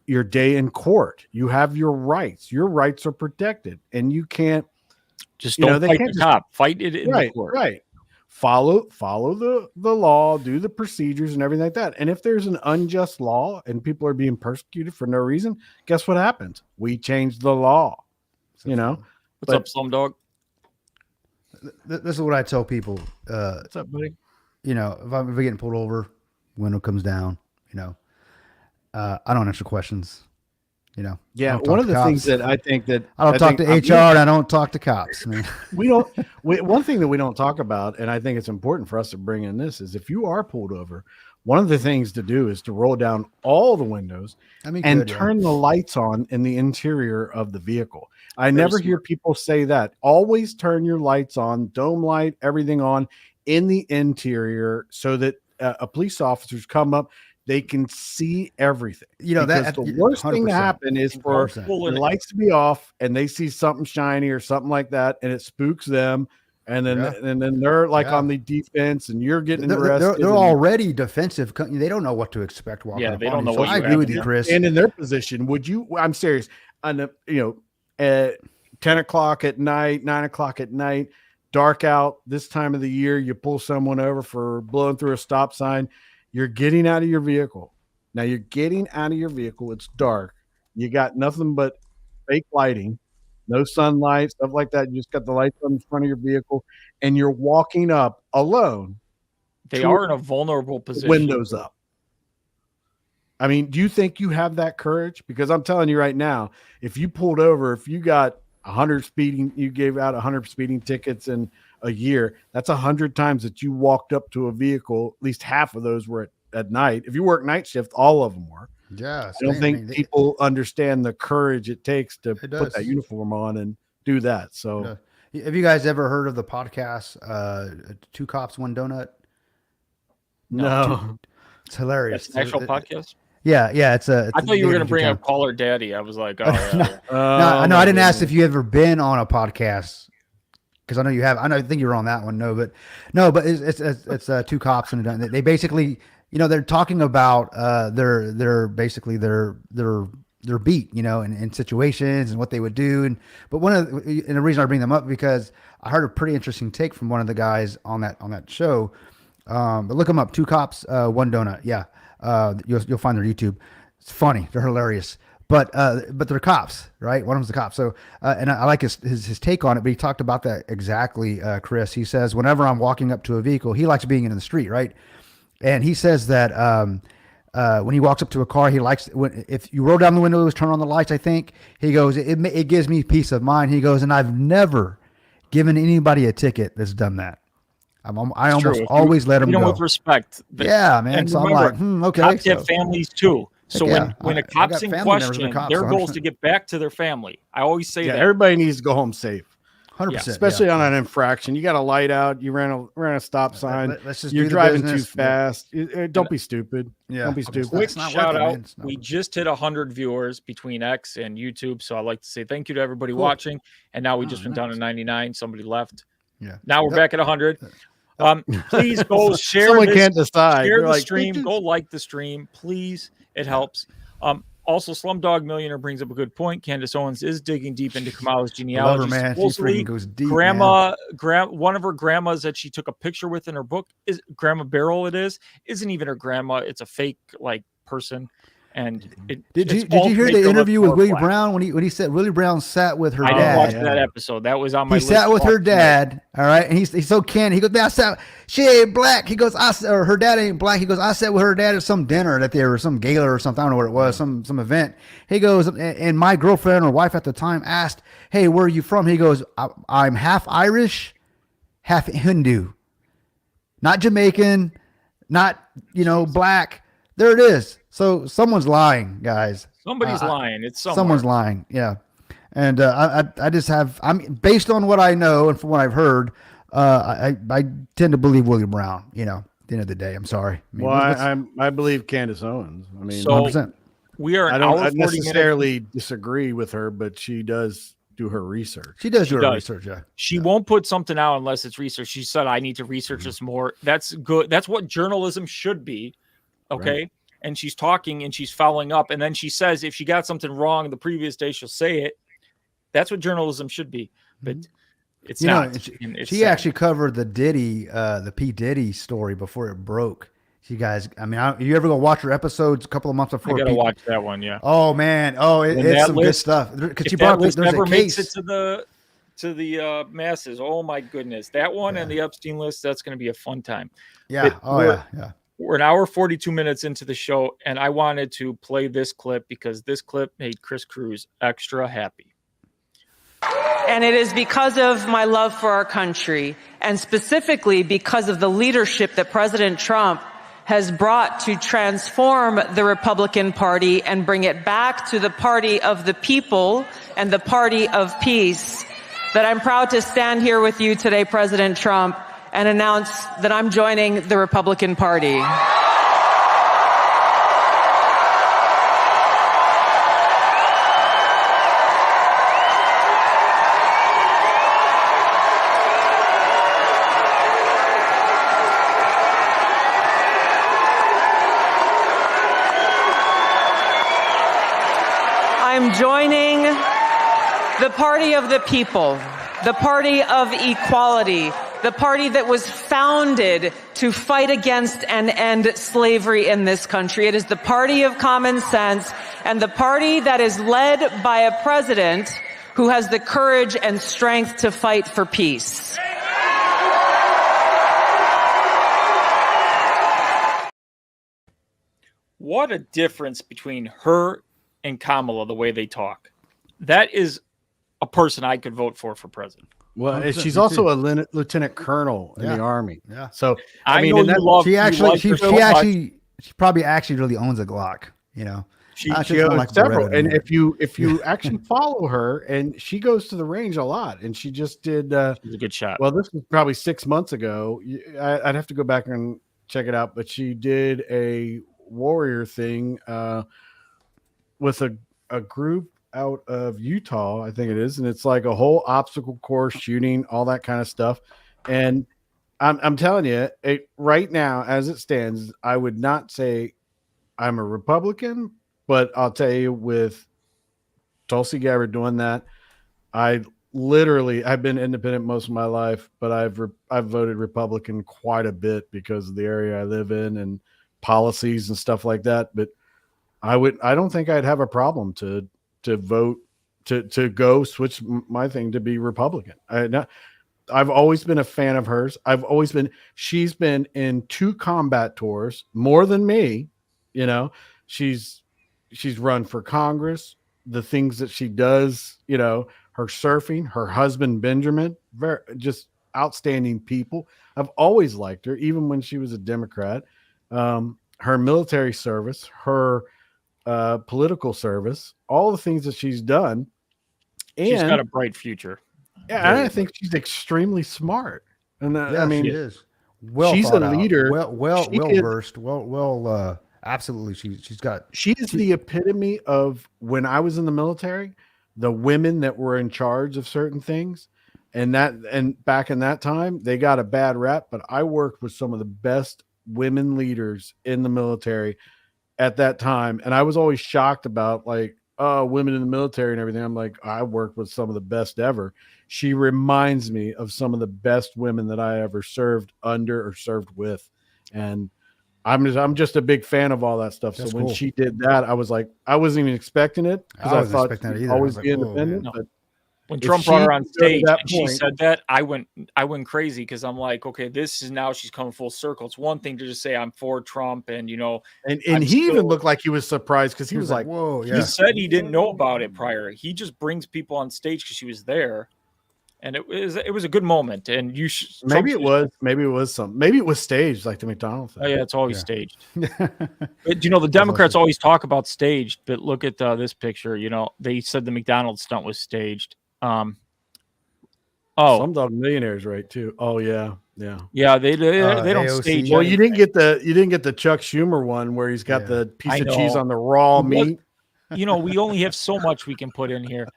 your day in court. You have your rights. Your rights are protected, and you can't just don't fight the cop. Fight it in the court. Right. Follow the law, do the procedures and everything like that. And if there's an unjust law and people are being persecuted for no reason, guess what happens? We change the law. What's up, Slumdog? This is what I tell people. What's up, buddy? If I'm getting pulled over, window comes down, I don't answer questions. Yeah, one of the things that I think that I don't talk to HR and I don't talk to cops. I mean, one thing that we don't talk about, and I think it's important for us to bring in this, is if you are pulled over, one of the things to do is to roll down all the windows and turn the lights on in the interior of the vehicle. I never hear people say that. Always turn your lights on, dome light, everything on in the interior, so that a police officers come up, they can see everything. Because the worst thing to happen is for the lights to be off and they see something shiny or something like that, and it spooks them. And then they're like on the defense, and you're getting arrested. They're already defensive. They don't know what to expect. Yeah, they don't know what. I agree with you, Chris. And in their position, would you? I'm serious. At 10 o'clock at night, 9 o'clock at night, dark out this time of the year, you pull someone over for blowing through a stop sign. You're getting out of your vehicle. Now you're getting out of your vehicle. It's dark. You got nothing but fake lighting, no sunlight, stuff like that. You just got the lights on in front of your vehicle, and you're walking up alone. They are in a vulnerable position. Windows up. I mean, do you think you have that courage? Because I'm telling you right now, if you pulled over, if you got 100 speeding, you gave out 100 speeding tickets in a year, that's 100 times that you walked up to a vehicle. At least half of those were at night. If you work night shift, all of them were. Yeah. I don't think people understand the courage it takes to put that uniform on and do that. So have you guys ever heard of the podcast, Two Cops, One Donut? No. It's hilarious. That's an actual podcast? Yeah. I thought you were going to bring up Caller Daddy. I was like, oh, yeah. No, I didn't ask if you ever been on a podcast, because I know you have. I think you were on that one. But it's Two Cops and they basically, they're talking about their beat, in situations and what they would do. But the reason I bring them up, because I heard a pretty interesting take from one of the guys on that show. But look them up, Two Cops, One Donut. Yeah. You'll find their YouTube. It's funny. They're hilarious. But they're cops, right? One of them's a cop. So, and I like his take on it, but he talked about that exactly, Chris. He says, whenever I'm walking up to a vehicle, he likes being in the street, right? and he says that when he walks up to a car, he likes if you roll down the windows, turn on the lights. I think he goes, it gives me peace of mind. He goes, and I've never given anybody a ticket that's done that. I almost always let them go with respect. Yeah, man. And So remember, I'm like, okay. Cops have families too. So yeah, when a I cop's got in family members question, that are cops, their goal is 100%. to get back to their family. I always say Yeah, that. everybody needs to go home safe. 100%. Especially on an infraction. You got a light out. You ran a stop sign. Let's just You're do the driving too business. fast. Don't be stupid. Yeah. Don't be stupid. Quick It's not shout working, out. man. It's not We just hit 100 viewers between X and YouTube. So I'd like to say thank you to everybody watching. And now we just went down to 99. Somebody left. Yeah. Now we're back at 100. Please go share. Someone this, can't decide. Share They're the like, stream. Go like the stream, please. It helps. Also, Slumdog Millionaire brings up a good point. Candace Owens is digging deep into Kamala's genealogy. man. She Supposedly, freaking goes deep, one of her grandmas that she took a picture with in her book is Grandma Beryl. Isn't even her grandma. It's a fake person. And Did you hear the interview with Willie Brown when he said Willie Brown sat with her I dad? didn't watch that episode. That was on my He list. sat with her Watch dad, all right, and he's so candid. He goes, "Man, I sat. She ain't black." He goes, or her dad ain't black. He goes, "I sat with her dad at some dinner that they were some gala or something. I don't know what it was, some event." He goes, and my girlfriend or wife at the time asked, "Hey, where are you from?" He goes, "I'm half Irish, half Hindu, not Jamaican, not black." There it is. So someone's lying, guys. Somebody's lying. It's someone's lying. Yeah. And I just have, based on what I know and from what I've heard, I tend to believe William Brown, at the end of the day. I'm sorry. I believe Candace Owens. I mean, 100%. We are. I don't necessarily disagree with her, but she does do her research. She does her research. Yeah. She won't put something out unless it's research. She said, "I need to research this more." That's good. That's what journalism should be. Okay. Right. And she's talking and she's following up. And then she says, if she got something wrong the previous day, she'll say it. That's what journalism should be. But it's not. She actually covered the P. Diddy story before it broke. You guys, you ever go watch her episodes a couple of months before? I gotta watch that one. Yeah. Oh man. Oh, it's some good stuff. Because she brought list there's never a makes case. it to the masses. Oh my goodness. That one and the Epstein list, that's going to be a fun time. Yeah. Yeah. We're an hour 42 minutes into the show, and I wanted to play this clip because this clip made Chris Cruz extra happy. And it is because of my love for our country, and specifically because of the leadership that President Trump has brought to transform the Republican Party and bring it back to the party of the people and the party of peace, that I'm proud to stand here with you today, President Trump, and announce that I'm joining the Republican Party. I'm joining the party of the people, the party of equality, the party that was founded to fight against and end slavery in this country. It is the party of common sense and the party that is led by a president who has the courage and strength to fight for peace. What a difference between her and Kamala, the way they talk. That is a person I could vote for president. Well, she's also a lieutenant colonel in the Army. Yeah. So I mean, she probably actually really owns a Glock. She owns several. And if you actually follow her, and she goes to the range a lot, and she just did. She's a good shot. Well, this was probably 6 months ago. I'd have to go back and check it out, but she did a warrior thing with a group out of Utah, I think it is, and it's like a whole obstacle course, shooting, all that kind of stuff. And I'm telling you, right now, as it stands, I would not say I'm a Republican, but I'll tell you, with Tulsi Gabbard doing that, I've been independent most of my life, but I've voted Republican quite a bit because of the area I live in and policies and stuff like that. But I don't think I'd have a problem to vote to go switch my thing to be Republican. I've always been a fan of hers. She's been in 2 combat tours, more than me. You know, she's run for Congress. The things that she does, you know, her surfing, her husband Benjamin, just outstanding people. I've always liked her, even when she was a Democrat. Her military service, her political service, all the things that she's done. And she's got a bright future. Yeah, and I think she's extremely smart. And I mean, she is. Well, she's a leader. Well versed. Absolutely. She's the epitome of when I was in the military, the women that were in charge of certain things. And back in that time, they got a bad rap, but I worked with some of the best women leaders in the military at that time. And I was always shocked about women in the military and everything. I'm like, I worked with some of the best ever. She reminds me of some of the best women that I ever served under or served with. And I'm just a big fan of all that stuff. That's so when cool. she did that, I was like, I wasn't even expecting it because I thought expecting that she'd either. always I was be like, whoa, independent. man. But When if Trump she brought her on could go to stage that and she point- said that, I went crazy because I'm like, okay, this is now she's coming full circle. It's one thing to just say I'm for Trump, and you know, and I'm he even still- looked like he was surprised because he was like, whoa, He said he didn't know about it prior. He just brings people on stage because she was there, and it was a good moment. And you should maybe it was staged like the McDonald's thing. Oh yeah, it's always staged. But you know, the Democrats always talk about staged, but look at this picture. You know, they said the McDonald's stunt was staged. Slumdog Millionaires, right? Too. Oh yeah. Yeah, they don't stage. Well, you didn't get the Chuck Schumer one where he's got the piece of cheese on the raw meat. You know, we only have so much we can put in here.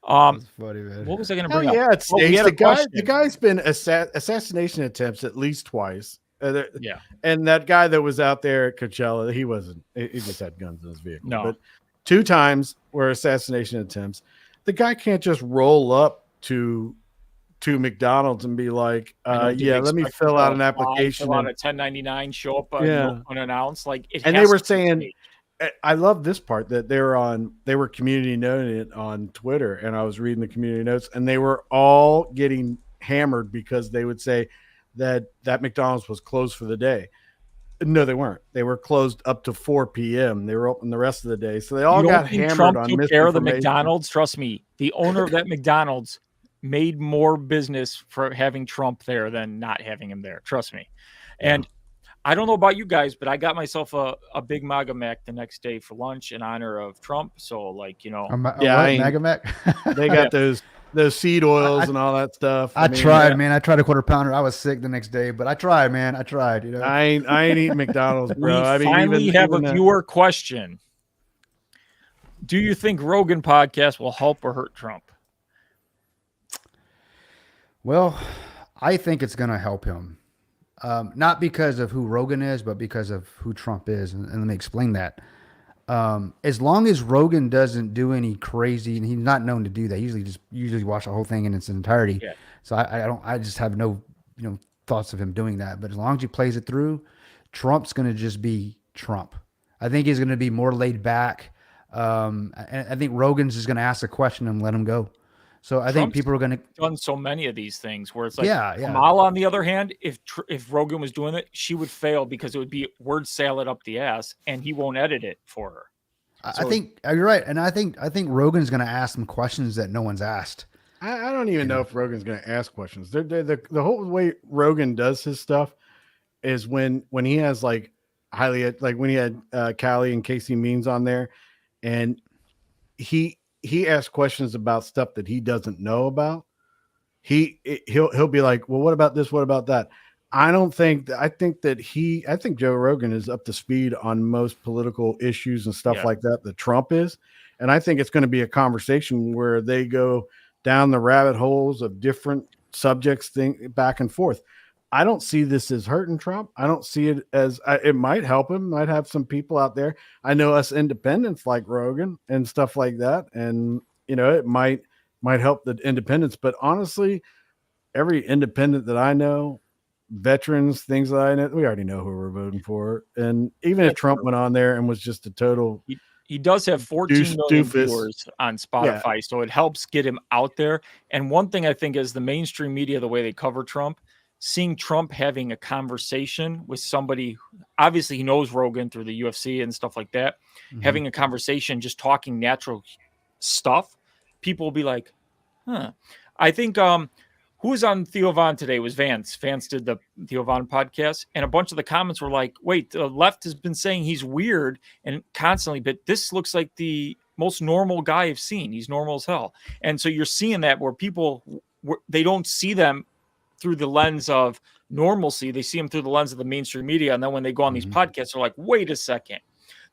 That's funny, man. What was I going to Oh bring up? yeah, it's Oh, we staged. had a question. The guy's been assassination attempts at least twice. Yeah, and that guy that was out there at Coachella, he wasn't. He just had guns in his vehicle. No. But 2 times were assassination attempts. The guy can't just roll up to McDonald's and be like, "Yeah, let me fill out an application." Fill out a 1099, show up unannounced. Like it. And has they were to be saying, staged. I love this part that they were community noting it on Twitter, and I was reading the community notes, and they were all getting hammered because they would say that McDonald's was closed for the day. No, they weren't. They were closed up to 4 p.m. They were open the rest of the day, so they all You got don't think hammered Trump on took care of the misinformation. McDonald's. Trust me, the owner of that McDonald's made more business for having Trump there than not having him there. Trust me. And I don't know about you guys, but I got myself a Big Maga Mac the next day for lunch in honor of Trump. So, like, you know, Maga Mac. They got those seed oils and all that stuff. I mean, tried, man. I tried a quarter pounder. I was sick the next day, but I tried, man. I tried. You know, I ain't eating McDonald's, bro. we I mean, finally have a that- viewer question. Do you think Rogan podcast will help or hurt Trump? Well, I think it's going to help him. Not because of who Rogan is, but because of who Trump is. And let me explain that. As long as Rogan doesn't do any crazy, and he's not known to do that, usually watch the whole thing in its entirety. Yeah. So I just have no, thoughts of him doing that. But as long as he plays it through, Trump's going to just be Trump. I think he's going to be more laid back. I think Rogan's just going to ask a question and let him go. So I think people are going to done so many of these things where it's like, Yeah. Kamala, on the other hand, if Rogan was doing it, she would fail because it would be word salad up the ass, and he won't edit it for her. I think you're right, and I think Rogan's going to ask some questions that no one's asked. I don't even know if Rogan's going to ask questions. The whole way Rogan does his stuff is when he has like when he had Callie and Casey Means on there, and he asks questions about stuff that he doesn't know about. He'll be like, well, what about this? What about that? I think Joe Rogan is up to speed on most political issues and stuff like that Trump is. And I think it's going to be a conversation where they go down the rabbit holes of different subjects back and forth. I don't see this as hurting Trump. I don't see it as it might help him. Might have some people out there. I know us independents like Rogan and stuff like that. And, it might help the independents. But honestly, every independent that I know, veterans, things that I know, we already know who we're voting for. And even if Trump went on there and was just a total He does have 14 million doofus. viewers on Spotify, so it helps get him out there. And one thing I think is the mainstream media, the way they cover Trump, seeing Trump having a conversation with somebody, obviously he knows Rogan through the UFC and stuff like that, having a conversation, just talking natural stuff, people will be like, huh. I think who was on Theo Von today? It was Vance. Vance did the Theo Von podcast, and a bunch of the comments were like, wait, the left has been saying he's weird and constantly, but this looks like the most normal guy I've seen. He's normal as hell. And so you're seeing that where people, they don't see them through the lens of normalcy. They see him through the lens of the mainstream media. And then when they go on these podcasts, they're like, wait a second.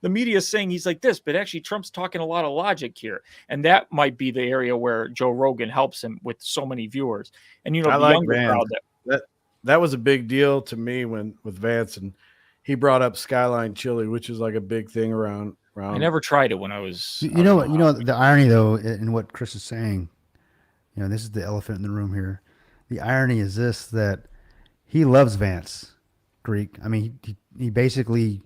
The media is saying he's like this, but actually Trump's talking a lot of logic here. And that might be the area where Joe Rogan helps him with so many viewers. And, you know, I the like younger Vance. crowd That was a big deal to me with Vance, and he brought up Skyline Chili, which is like a big thing around. I never tried it when I was. You know the irony though in what Chris is saying. You know, this is the elephant in the room here. The irony is this, that he loves Vance Greek. I mean, he basically.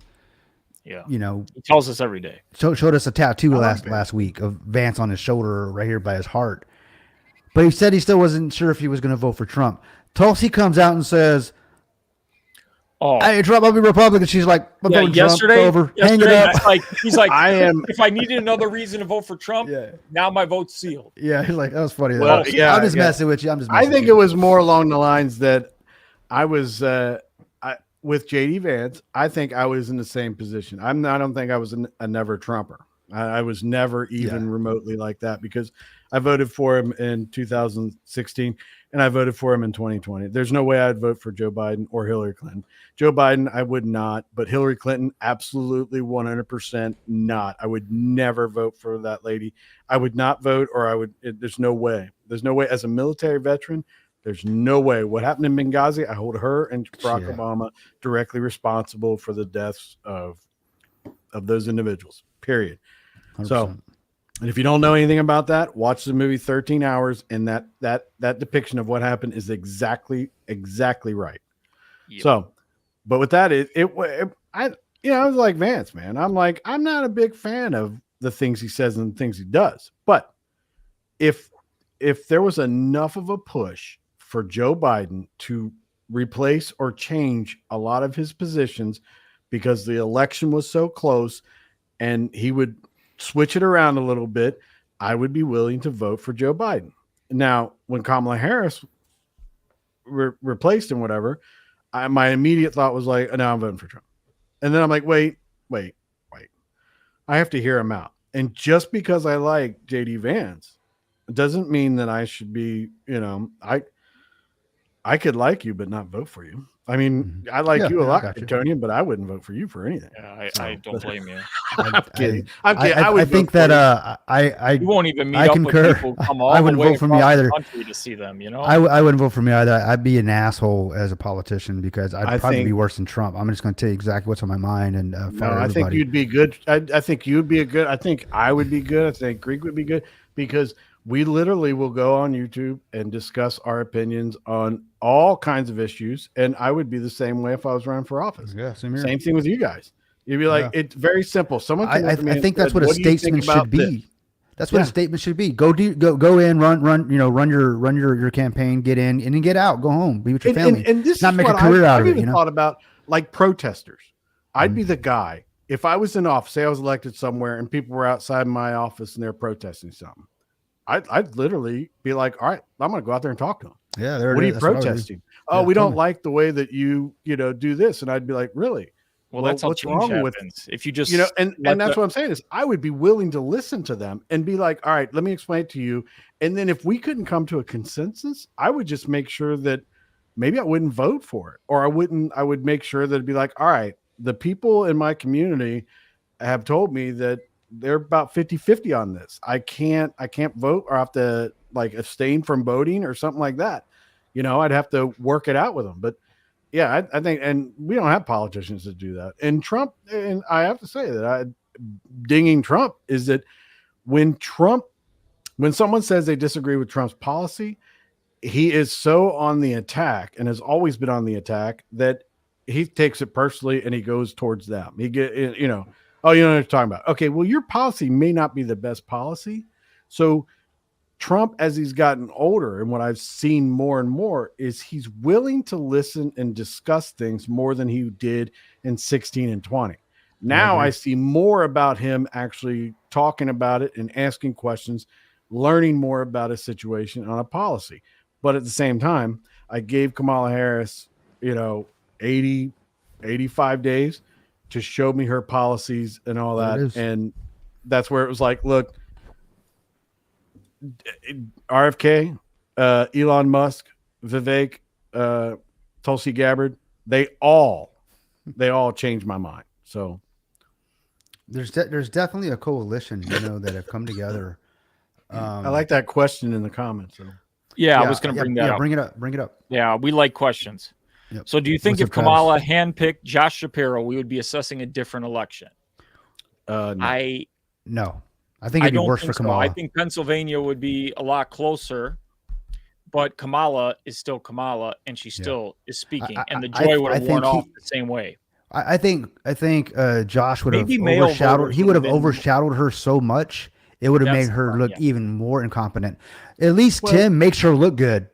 Yeah, you know, he tells us every day. Showed us a tattoo last week of Vance on his shoulder, right here by his heart. But he said he still wasn't sure if he was going to vote for Trump. Tulsi comes out and says, "Oh, hey, Trump, I'll be Republican." She's like, "I'm voting yesterday, Trump, over. Hang it up." He's like, I am. If I needed another reason to vote for Trump, now my vote's sealed. Yeah, he's like, that was funny. Well, I'm just yeah. messing with you. I think it was more along the lines that I was with JD Vance. I think I was in the same position. I don't think I was a never Trumper. I was never even remotely like that, because I voted for him in 2016 and I voted for him in 2020. There's no way I'd vote for Joe Biden or Hillary Clinton. Joe Biden, I would not, but Hillary Clinton, absolutely 100% not. I would never vote for that lady. I would not vote, or there's no way. There's no way. As a military veteran, there's no way. What happened in Benghazi, I hold her and Barack Obama directly responsible for the deaths of those individuals, period. 100%. So, and if you don't know anything about that, watch the movie 13 Hours, and that depiction of what happened is exactly right. Yep. So, but with that, I was like Vance, man. I'm like, I'm not a big fan of the things he says and the things he does. But if there was enough of a push for Joe Biden to replace or change a lot of his positions because the election was so close and he would switch it around a little bit, I would be willing to vote for Joe Biden. Now, when Kamala Harris replaced him, whatever, my immediate thought was like, no, I'm voting for Trump. And then I'm like, wait. I have to hear him out. And just because I like JD Vance doesn't mean that I should be, I could like you, but not vote for you. I mean, I like you a lot, Antonian, but I wouldn't vote for you for anything. Yeah, I don't blame you. I'm kidding. I'm kidding. I think that you won't even meet I up concur. with people. Come all I the wouldn't way vote for me across the either. country to see them. You know, I wouldn't vote for me either. I'd be an asshole as a politician because I'd probably think- be worse than Trump. I'm just going to tell you exactly what's on my mind and fire I think everybody. you'd be good. I think you'd be a good. I think I would be good. I think Greek would be good, because we literally will go on YouTube and discuss our opinions on all kinds of issues. And I would be the same way if I was running for office. Yeah, same here. Same thing with you guys. You'd be like, it's very simple. Someone came up to me I and think that's said, what a do you think statesman about should be. this? That's what a statement should be. Go in, run your campaign, get in, and then get out, go home, be with your family. And this not is make a what career out I've of it. even You know, thought about, like protesters. I'd be the guy if I was in office. Say I was elected somewhere and people were outside my office and they're protesting something. I'd literally be like, all right, I'm going to go out there and talk to them. Yeah, what are you protesting? Oh, we don't like the way that you do this. And I'd be like, really? Well, that's how what's change wrong happens. If you just, and that's what I'm saying is I would be willing to listen to them and be like, all right, let me explain it to you. And then if we couldn't come to a consensus, I would just make sure that maybe I wouldn't vote for it, or I would make sure that it'd be like, all right, the people in my community have told me that they're about 50-50 on this. I can't vote, or I have to like abstain from voting or something like that. I'd have to work it out with them. But yeah, I think, and we don't have politicians that do that. And Trump, and I have to say that dinging Trump is that when someone says they disagree with Trump's policy, he is so on the attack and has always been on the attack that he takes it personally and he goes towards them. He get, Oh, you know what I'm talking about. Okay, well, your policy may not be the best policy. So Trump, as he's gotten older, and what I've seen more and more, is he's willing to listen and discuss things more than he did in 16 and 20. Now I see more about him actually talking about it and asking questions, learning more about a situation on a policy. But at the same time, I gave Kamala Harris, 80, 85 days to show me her policies and all that. And that's where it was like, look, RFK, Elon Musk, Vivek, Tulsi Gabbard, they all changed my mind. So there's definitely a coalition, that have come together. I like that question in the comments. So. Yeah, I was going to bring that up. Bring it up. Yeah, we like questions. Yep. So do you think What's if the past? Kamala handpicked Josh Shapiro, we would be assessing a different election? No. No. I think it'd be don't worse think for so. Kamala. I think Pennsylvania would be a lot closer, but Kamala is still Kamala, and she still is speaking, and the joy would have worn off the same way. I think Josh would have Maybe male overshadowed. voters He would have would have been- overshadowed her so much it would have That's made her the look part, yeah. even more incompetent. At least Tim makes her look good.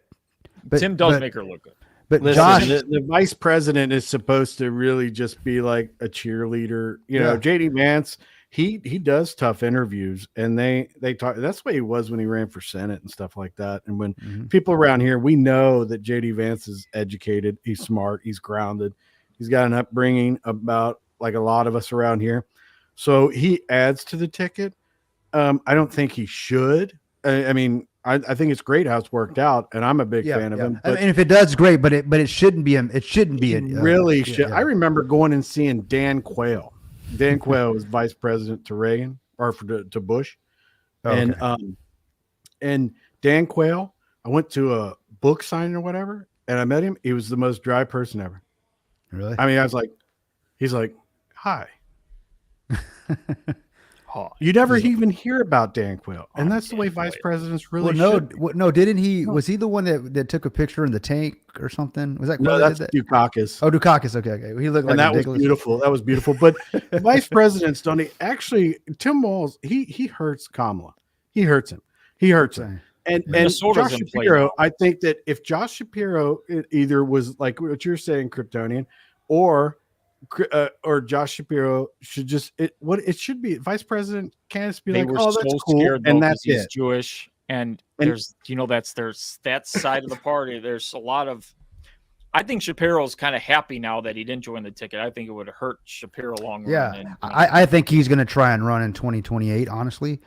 Tim does make her look good. But Listen, Josh, the vice president is supposed to really just be like a cheerleader. Yeah. JD Vance, he does tough interviews, and they talk. That's the way he was when he ran for Senate and stuff like that. And when people around here, we know that JD Vance is educated, he's smart, he's grounded, he's got an upbringing about like a lot of us around here. So he adds to the ticket. I don't think he should. I mean, I think it's great how it's worked out, and I'm a big fan of him. and if it does, great. But it shouldn't be. It shouldn't be. Really should. I remember going and seeing Dan Quayle. Dan Quayle was vice president to Reagan or to Bush, and Dan Quayle. I went to a book signing or whatever, and I met him. He was the most dry person ever. Really? I mean, I was like, he's like, hi. You never even hear about Dan Quayle, and that's the way vice presidents really should. No, didn't he? Was he the one that took a picture in the tank or something? Was that No, Quayle that's that did that? Dukakis. Oh, Dukakis. Okay. He looked like And that was ridiculous. beautiful. That was beautiful. But vice presidents don't actually. Tim Walz, he hurts Kamala. He hurts him. And Minnesota's Josh in play Shapiro, now. I think that if Josh Shapiro either was like what you're saying, Kryptonian, or Josh Shapiro should just it should be vice president can't just be They like, were oh, so that's cool, scared, though, and 'cause that's he's it. Jewish, and there's there's that side of the party. There's a lot of. I think Shapiro's kind of happy now that he didn't join the ticket. I think it would hurt Shapiro long run. Yeah, And, I think he's going to try and run in 2028. Honestly,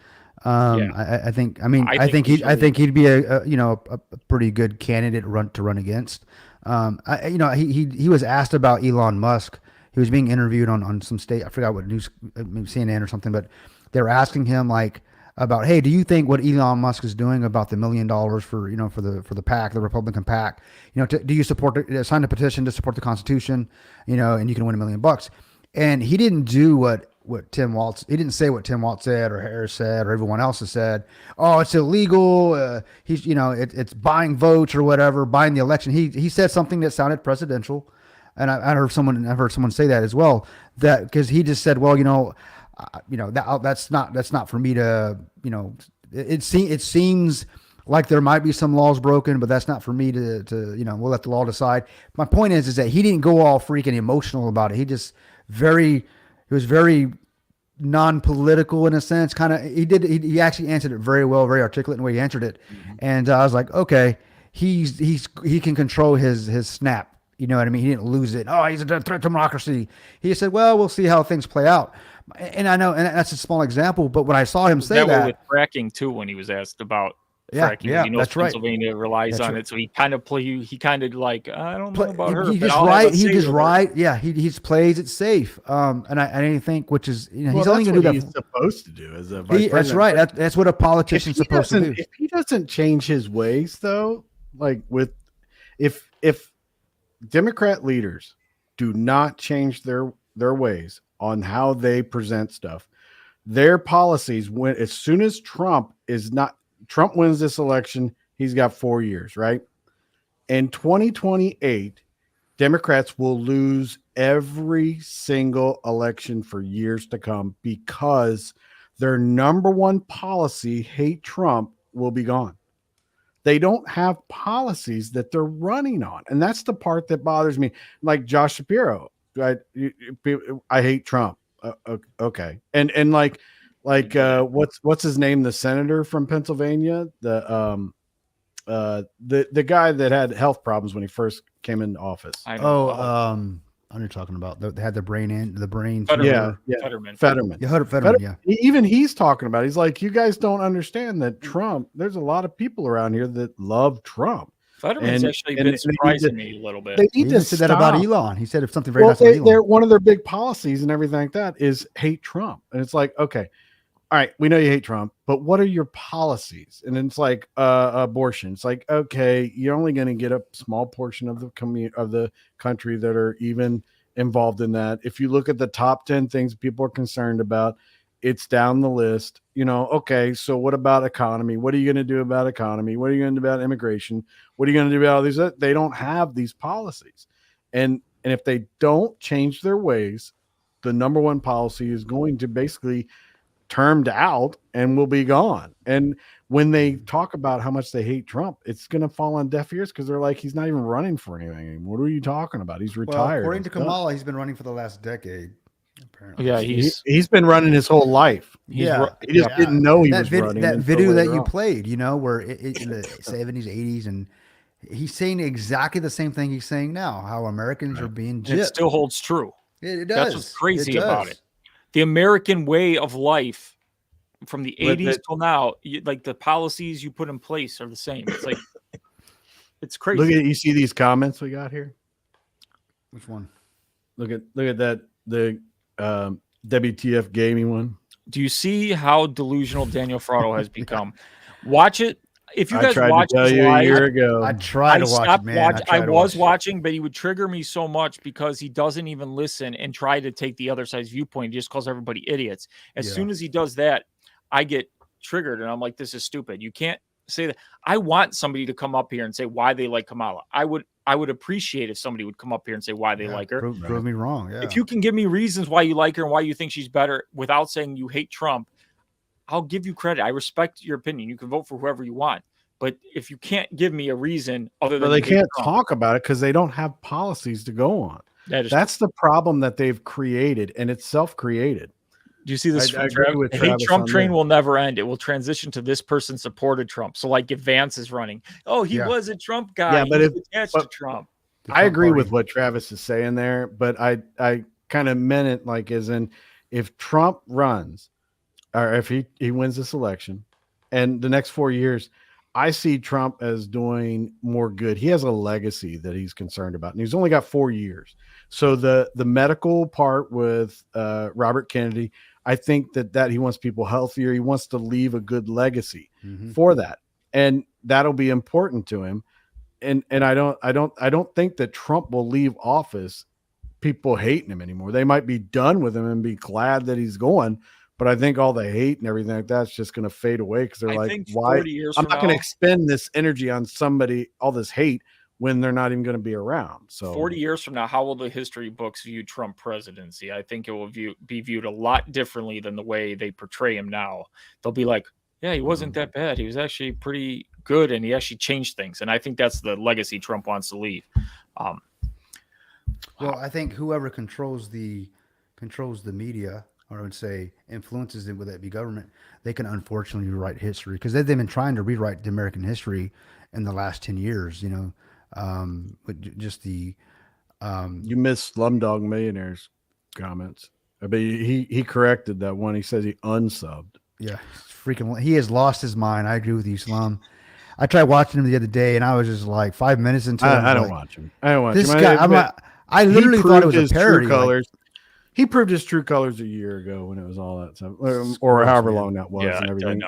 I think. I mean, I think he'd be a pretty good candidate to run against. He was asked about Elon Musk. He was being interviewed on some state. I forgot what news, maybe CNN or something, but they were asking him like about, hey, do you think what Elon Musk is doing about the $1 million for the PAC, the Republican PAC, do you sign the petition to support the Constitution, and you can win $1 million? And he didn't do what Tim Walz. He didn't say what Tim Walz said or Harris said or everyone else has said. Oh, it's illegal. He's it's buying votes or whatever, buying the election. He said something that sounded presidential. And I've heard someone say that as well. That because he just said, well, that's not for me to, it seems like there might be some laws broken, but that's not for me to we'll let the law decide. My point is that he didn't go all freaking emotional about it. He just he was very non-political in a sense. He actually answered it very well, very articulate in the way he answered it. And I was like, okay, he can control his snap. You know what I mean? He didn't lose it. Oh, he's a threat to democracy. He said, well, we'll see how things play out. And I know, and that's a small example, but when I saw him say that with fracking too, when he was asked about Yeah, fracking, yeah, he knows that's right. Pennsylvania relies That's on right. it, so he kind of like, I don't know about her. He but just I'll have right. a He say just over it. right. Yeah, he just plays it safe. And I didn't think, which is he's Well, only that's going to what do he's that. supposed to do as a vice That's president. right. That's what a politician's If he supposed to do. doesn't- If he doesn't change his ways, though, like if Democrat leaders do not change their ways on how they present stuff, their policies as soon as Trump wins this election, he's got 4 years, right? In 2028, Democrats will lose every single election for years to come because their number one policy, hate Trump, will be gone. They don't have policies that they're running on. And that's the part that bothers me. Like Josh Shapiro, I hate Trump. Okay. And like what's his name? The senator from Pennsylvania, the guy that had health problems when he first came into office. I know you're talking about. They had the brain Fetterman. Fetterman. Yeah, Fetterman. Yeah. Even he's talking about it. He's like, you guys don't understand that Trump. There's a lot of people around here that love Trump. Fetterman's actually been surprising me a little bit. They need He to said that about stop. Elon. He said if something very nice about Elon. They're one of their big policies and everything like that is hate Trump, and it's like, okay, all right, we know you hate Trump, but what are your policies? And it's like abortion. It's like, okay, you're only going to get a small portion of the country that are even involved in that. If you look at the top 10 things people are concerned about, it's down the list. Okay, so what about economy? What are you going to do about economy? What are you going to do about immigration? What are you going to do about all these? They don't have these policies. And if they don't change their ways, the number one policy is going to basically termed out and will be gone. And when they talk about how much they hate Trump, it's going to fall on deaf ears because they're like, he's not even running for anything anymore. What are you talking about? He's retired. Well, according to Kamala, he's been running for the last decade. Apparently. Yeah, he's been running his whole life. He just didn't know he was running. That video that you played, where in the 70s, 80s, and he's saying exactly the same thing he's saying now, how Americans are being gypped. It still holds true. It does. That's what's crazy about it. The American way of life from the 80s till now, like the policies you put in place are the same. It's like, it's crazy. Look at, you see these comments we got here? Which one? Look at that, the WTF gaming one. Do you see how delusional Daniel Fraudo has become? Watch it. If you guys watch this live, a year ago, I tried to watch it, man. I was watching, but he would trigger me so much because he doesn't even listen and try to take the other side's viewpoint. He just calls everybody idiots. As soon as he does that, I get triggered and I'm like, this is stupid. You can't say that. I want somebody to come up here and say why they like Kamala. I would appreciate if somebody would come up here and say why they like her. Prove me wrong. Yeah. If you can give me reasons why you like her and why you think she's better without saying you hate Trump, I'll give you credit. I respect your opinion. You can vote for whoever you want. But if you can't give me a reason other than they can't talk about it because they don't have policies to go on. That's the problem that they've created, and it's self-created. Do you see this? I agree with the hate Travis Trump on train that. will never end. It will transition to this person supported Trump. So like if Vance is running, he was a Trump guy. Yeah, but he was attached to Trump. I agree with what Travis is saying there, but I kind of meant it like as in if Trump runs or if he wins this election and the next 4 years, I see Trump as doing more good. He has a legacy that he's concerned about, and he's only got 4 years. So the medical part with Robert Kennedy, I think that he wants people healthier. He wants to leave a good legacy for that, and that'll be important to him. And I don't think that Trump will leave office people hating him anymore. They might be done with him and be glad that he's going. But I think all the hate and everything like that's just going to fade away because they're like, why? I'm not going to expend this energy on somebody, all this hate, when they're not even going to be around. So 40 years from now, how will the history books view Trump presidency? I think it will be viewed a lot differently than the way they portray him now. They'll be like, yeah, he wasn't that bad. He was actually pretty good, and he actually changed things. And I think that's the legacy Trump wants to leave. Well, I think whoever controls the media, or I would say influences it, whether it be government, they can unfortunately rewrite history because they've been trying to rewrite the American history in the last 10 years, but just the you missed Slumdog Millionaire's comments. I mean, he corrected that one. He says he unsubbed. Yeah, freaking, he has lost his mind. I agree with you, Slum. I tried watching him the other day, and I was just like 5 minutes into it. I don't watch him. I don't watch this him. guy. I literally thought it was a parody. He proved his true colors a year ago when it was all that stuff, or however long that was, and everything.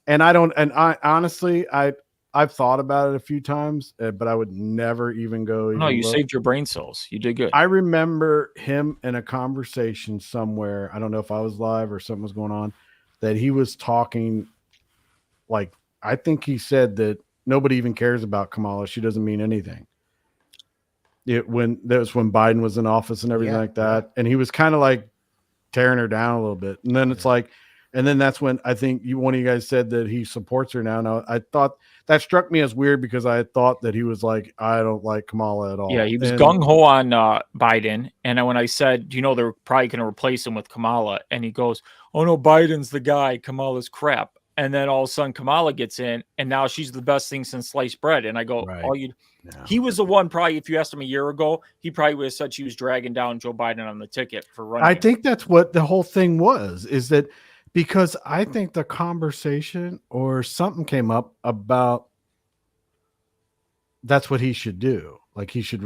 And I honestly, I've thought about it a few times, but I would never even go. No, you saved your brain cells. You did good. I remember him in a conversation somewhere. I don't know if I was live or something was going on, that he was talking. Like, I think he said that nobody even cares about Kamala. She doesn't mean anything. when Biden was in office and everything like that, and he was kind of like tearing her down a little bit, and then it's like, and then that's when I think one of you guys said that he supports her now. Now I thought that struck me as weird because I thought that he was like, I don't like Kamala at all. Yeah, he was gung ho on Biden, and when I said, you know, they're probably going to replace him with Kamala, and he goes, "Oh no, Biden's the guy, Kamala's crap." And then all of a sudden Kamala gets in, and now she's the best thing since sliced bread. And I go, he was the one, probably, if you asked him a year ago, he probably would have said she was dragging down Joe Biden on the ticket for running. I think that's what the whole thing was, is that because I think the conversation or something came up about that's what he should do. Like he should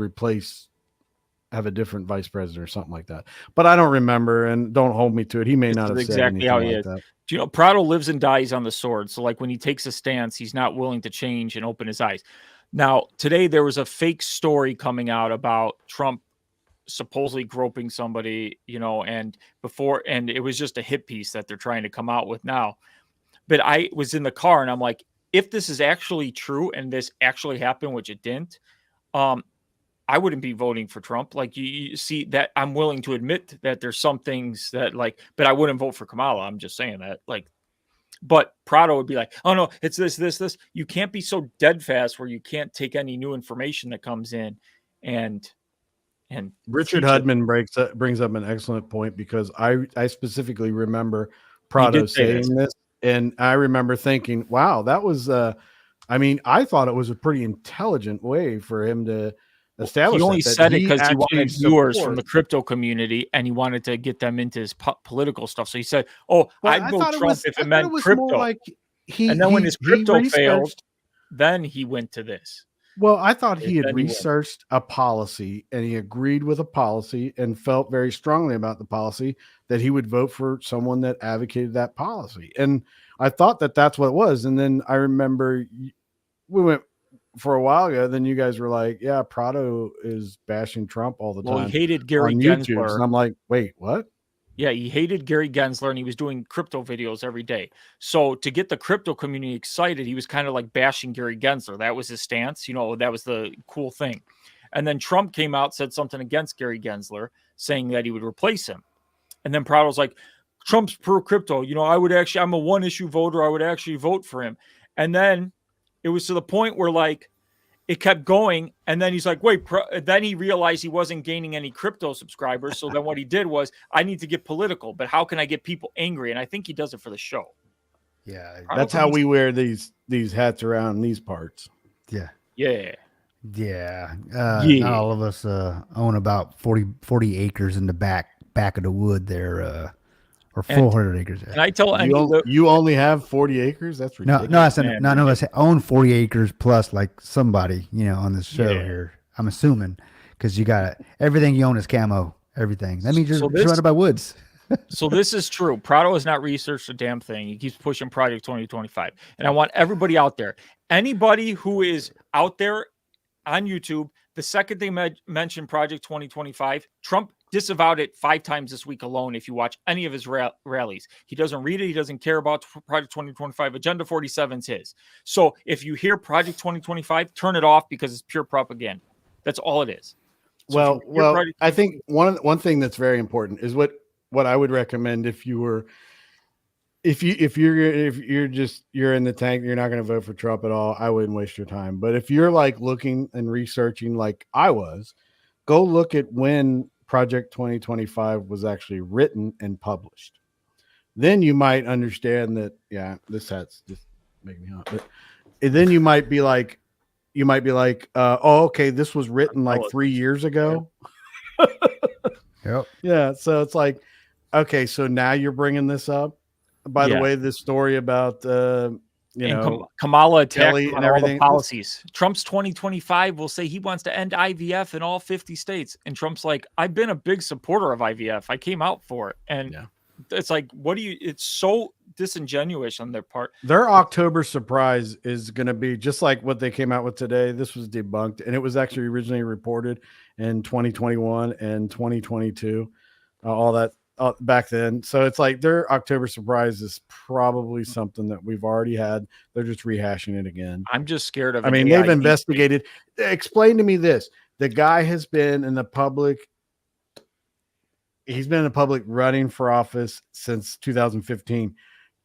have a different vice president or something like that. But I don't remember, and don't hold me to it. He may not have said exactly how he like is. that. Do you know, Prado lives and dies on the sword. So like when he takes a stance, he's not willing to change and open his eyes. Now, today there was a fake story coming out about Trump supposedly groping somebody, you know, and it was just a hit piece that they're trying to come out with now. But I was in the car and I'm like, if this is actually true and this actually happened, which it didn't, I wouldn't be voting for Trump. Like you see that I'm willing to admit that there's some things that like, but I wouldn't vote for Kamala. I'm just saying that, like, but Prado would be like, oh no, it's this. You can't be so dead fast where you can't take any new information that comes in. And Richard Hudman brings up an excellent point, because I specifically remember Prado saying this, and I remember thinking, wow, that was I mean, I thought it was a pretty intelligent way for him to establish. He only said it because he wanted viewers from the support. crypto community, and he wanted to get them into his political stuff. So he said, "Oh, I'd vote Trump if it meant crypto." Like and then when his crypto failed, then he went to this. Well, I thought he had researched a policy, and he agreed with a policy and felt very strongly about the policy, that he would vote for someone that advocated that policy. And I thought that that's what it was. And then I remember we went for a while ago, then you guys were like, yeah, Prado is bashing Trump all the time. Well, he hated Gary on Gensler. YouTube. And I'm like, wait, what? Yeah, he hated Gary Gensler, and he was doing crypto videos every day. So to get the crypto community excited, he was kind of like bashing Gary Gensler. That was his stance. You know, that was the cool thing. And then Trump came out, said something against Gary Gensler, saying that he would replace him. And then Prado's like, Trump's pro crypto. You know, I'm a one issue voter. I would actually vote for him. And then it was to the point where like, it kept going, and then he's like, wait, then he realized he wasn't gaining any crypto subscribers. So then what he did was, I need to get political, but how can I get people angry? And I think he does it for the show. Yeah. That's how we wear these hats around these parts. Yeah. Yeah. Yeah. Not all of us own about 40 acres in the back of the wood there, or 400 acres. And I tell you only have 40 acres? That's ridiculous. No, I said none of us own 40 acres plus, like somebody, you know, on this show here. I'm assuming, because you got everything you own is camo, everything. That means you're surrounded by woods. So this is true. Prado has not researched a damn thing. He keeps pushing Project 2025. And I want everybody out there, anybody who is out there on YouTube, the second they mention Project 2025, Trump disavowed it 5 times this week alone. If you watch any of his rallies, he doesn't read it. He doesn't care about Project 2025. Agenda 47 is his. So if you hear Project 2025, turn it off, because it's pure propaganda. That's all it is. So I think one thing that's very important is what I would recommend if you're in the tank, you're not going to vote for Trump at all, I wouldn't waste your time. But if you're like looking and researching like I was, go look at when Project 2025 was actually written and published. Then you might understand that, yeah, this hat's just making me hot. But then you might be like, oh, okay, this was written like 3 years ago. Yep. Yeah. So it's like, okay, so now you're bringing this up. By the way, this story about Kamala attacked and on all the policies. Trump's 2025 will say he wants to end IVF in all 50 states. And Trump's like, I've been a big supporter of IVF. I came out for it. And it's like, it's so disingenuous on their part. Their October surprise is going to be just like what they came out with today. This was debunked, and it was actually originally reported in 2021 and 2022, all that back then. So it's like their October surprise is probably something that we've already had. They're just rehashing it again. I'm just scared of they've investigated. Explain to me this. The guy has been in the public. He's been in the public running for office since 2015.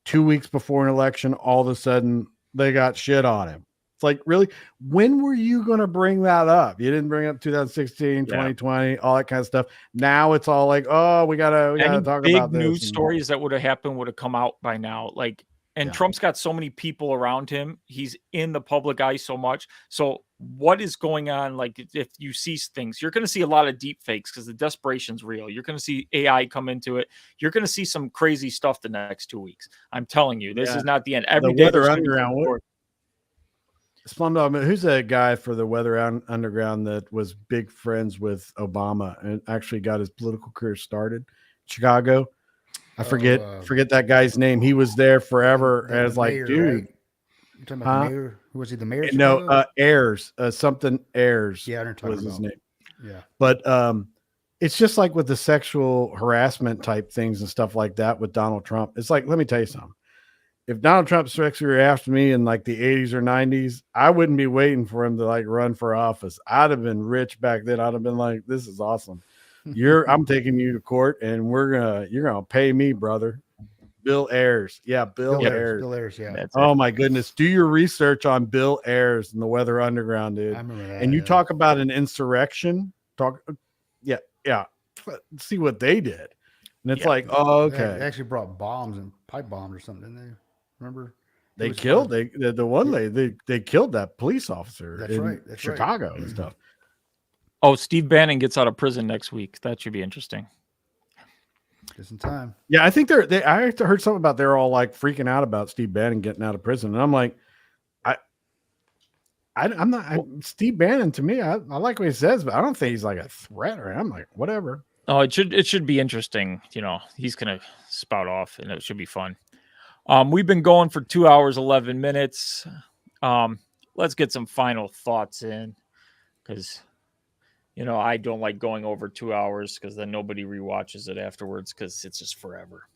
2 weeks before an election, all of a sudden they got shit on him. It's like, really? When were you going to bring that up? You didn't bring up 2016, 2020, all that kind of stuff. Now it's all like, oh, we gotta talk big about this. news stories that would have happened would have come out by now. Like, and Trump's got so many people around him. He's in the public eye so much. So what is going on? Like, if you see things, you're going to see a lot of deep fakes because the desperation's real. You're going to see AI come into it. You're going to see some crazy stuff the next 2 weeks. I'm telling you, this is not the end. Every day Weather Underground. Slumdog, who's that guy for the Weather Underground that was big friends with Obama and actually got his political career started? Chicago. I forget that guy's name. He was there forever. And it's like, mayor, dude. right? You're talking about the mayor? Who was he, the mayor? of No, Chicago? Ayers. Something Ayers Yeah, I know what you're was his talking name. Yeah. But it's just like with the sexual harassment type things and stuff like that with Donald Trump. It's like, let me tell you something. If Donald Trump sexually harassed me in like the 80s or 90s, I wouldn't be waiting for him to like run for office. I'd have been rich back then. I'd have been like, this is awesome. I'm taking you to court and you're gonna pay me, brother. Bill Ayers. Yeah, Bill Ayers. Bill Ayers, yeah. Oh my goodness. Do your research on Bill Ayers and the Weather Underground, dude. I remember that. And you talk about an insurrection. Yeah. See what they did. And it's like, oh, okay. They actually brought bombs and pipe bombs or something, didn't they? Remember? They killed the one lady. They killed that police officer That's in right. That's Chicago right. and stuff. Oh, Steve Bannon gets out of prison next week. That should be interesting. Just in time. Yeah, I think I heard something about they're all like freaking out about Steve Bannon getting out of prison, and I'm like, I'm not. Steve Bannon to me, I like what he says, but I don't think he's like a threat. Or I'm like, whatever. Oh, it should be interesting. You know, he's gonna spout off, and it should be fun. We've been going for 2 hours 11 minutes. Let's get some final thoughts in, because I don't like going over 2 hours because then nobody rewatches it afterwards because it's just forever.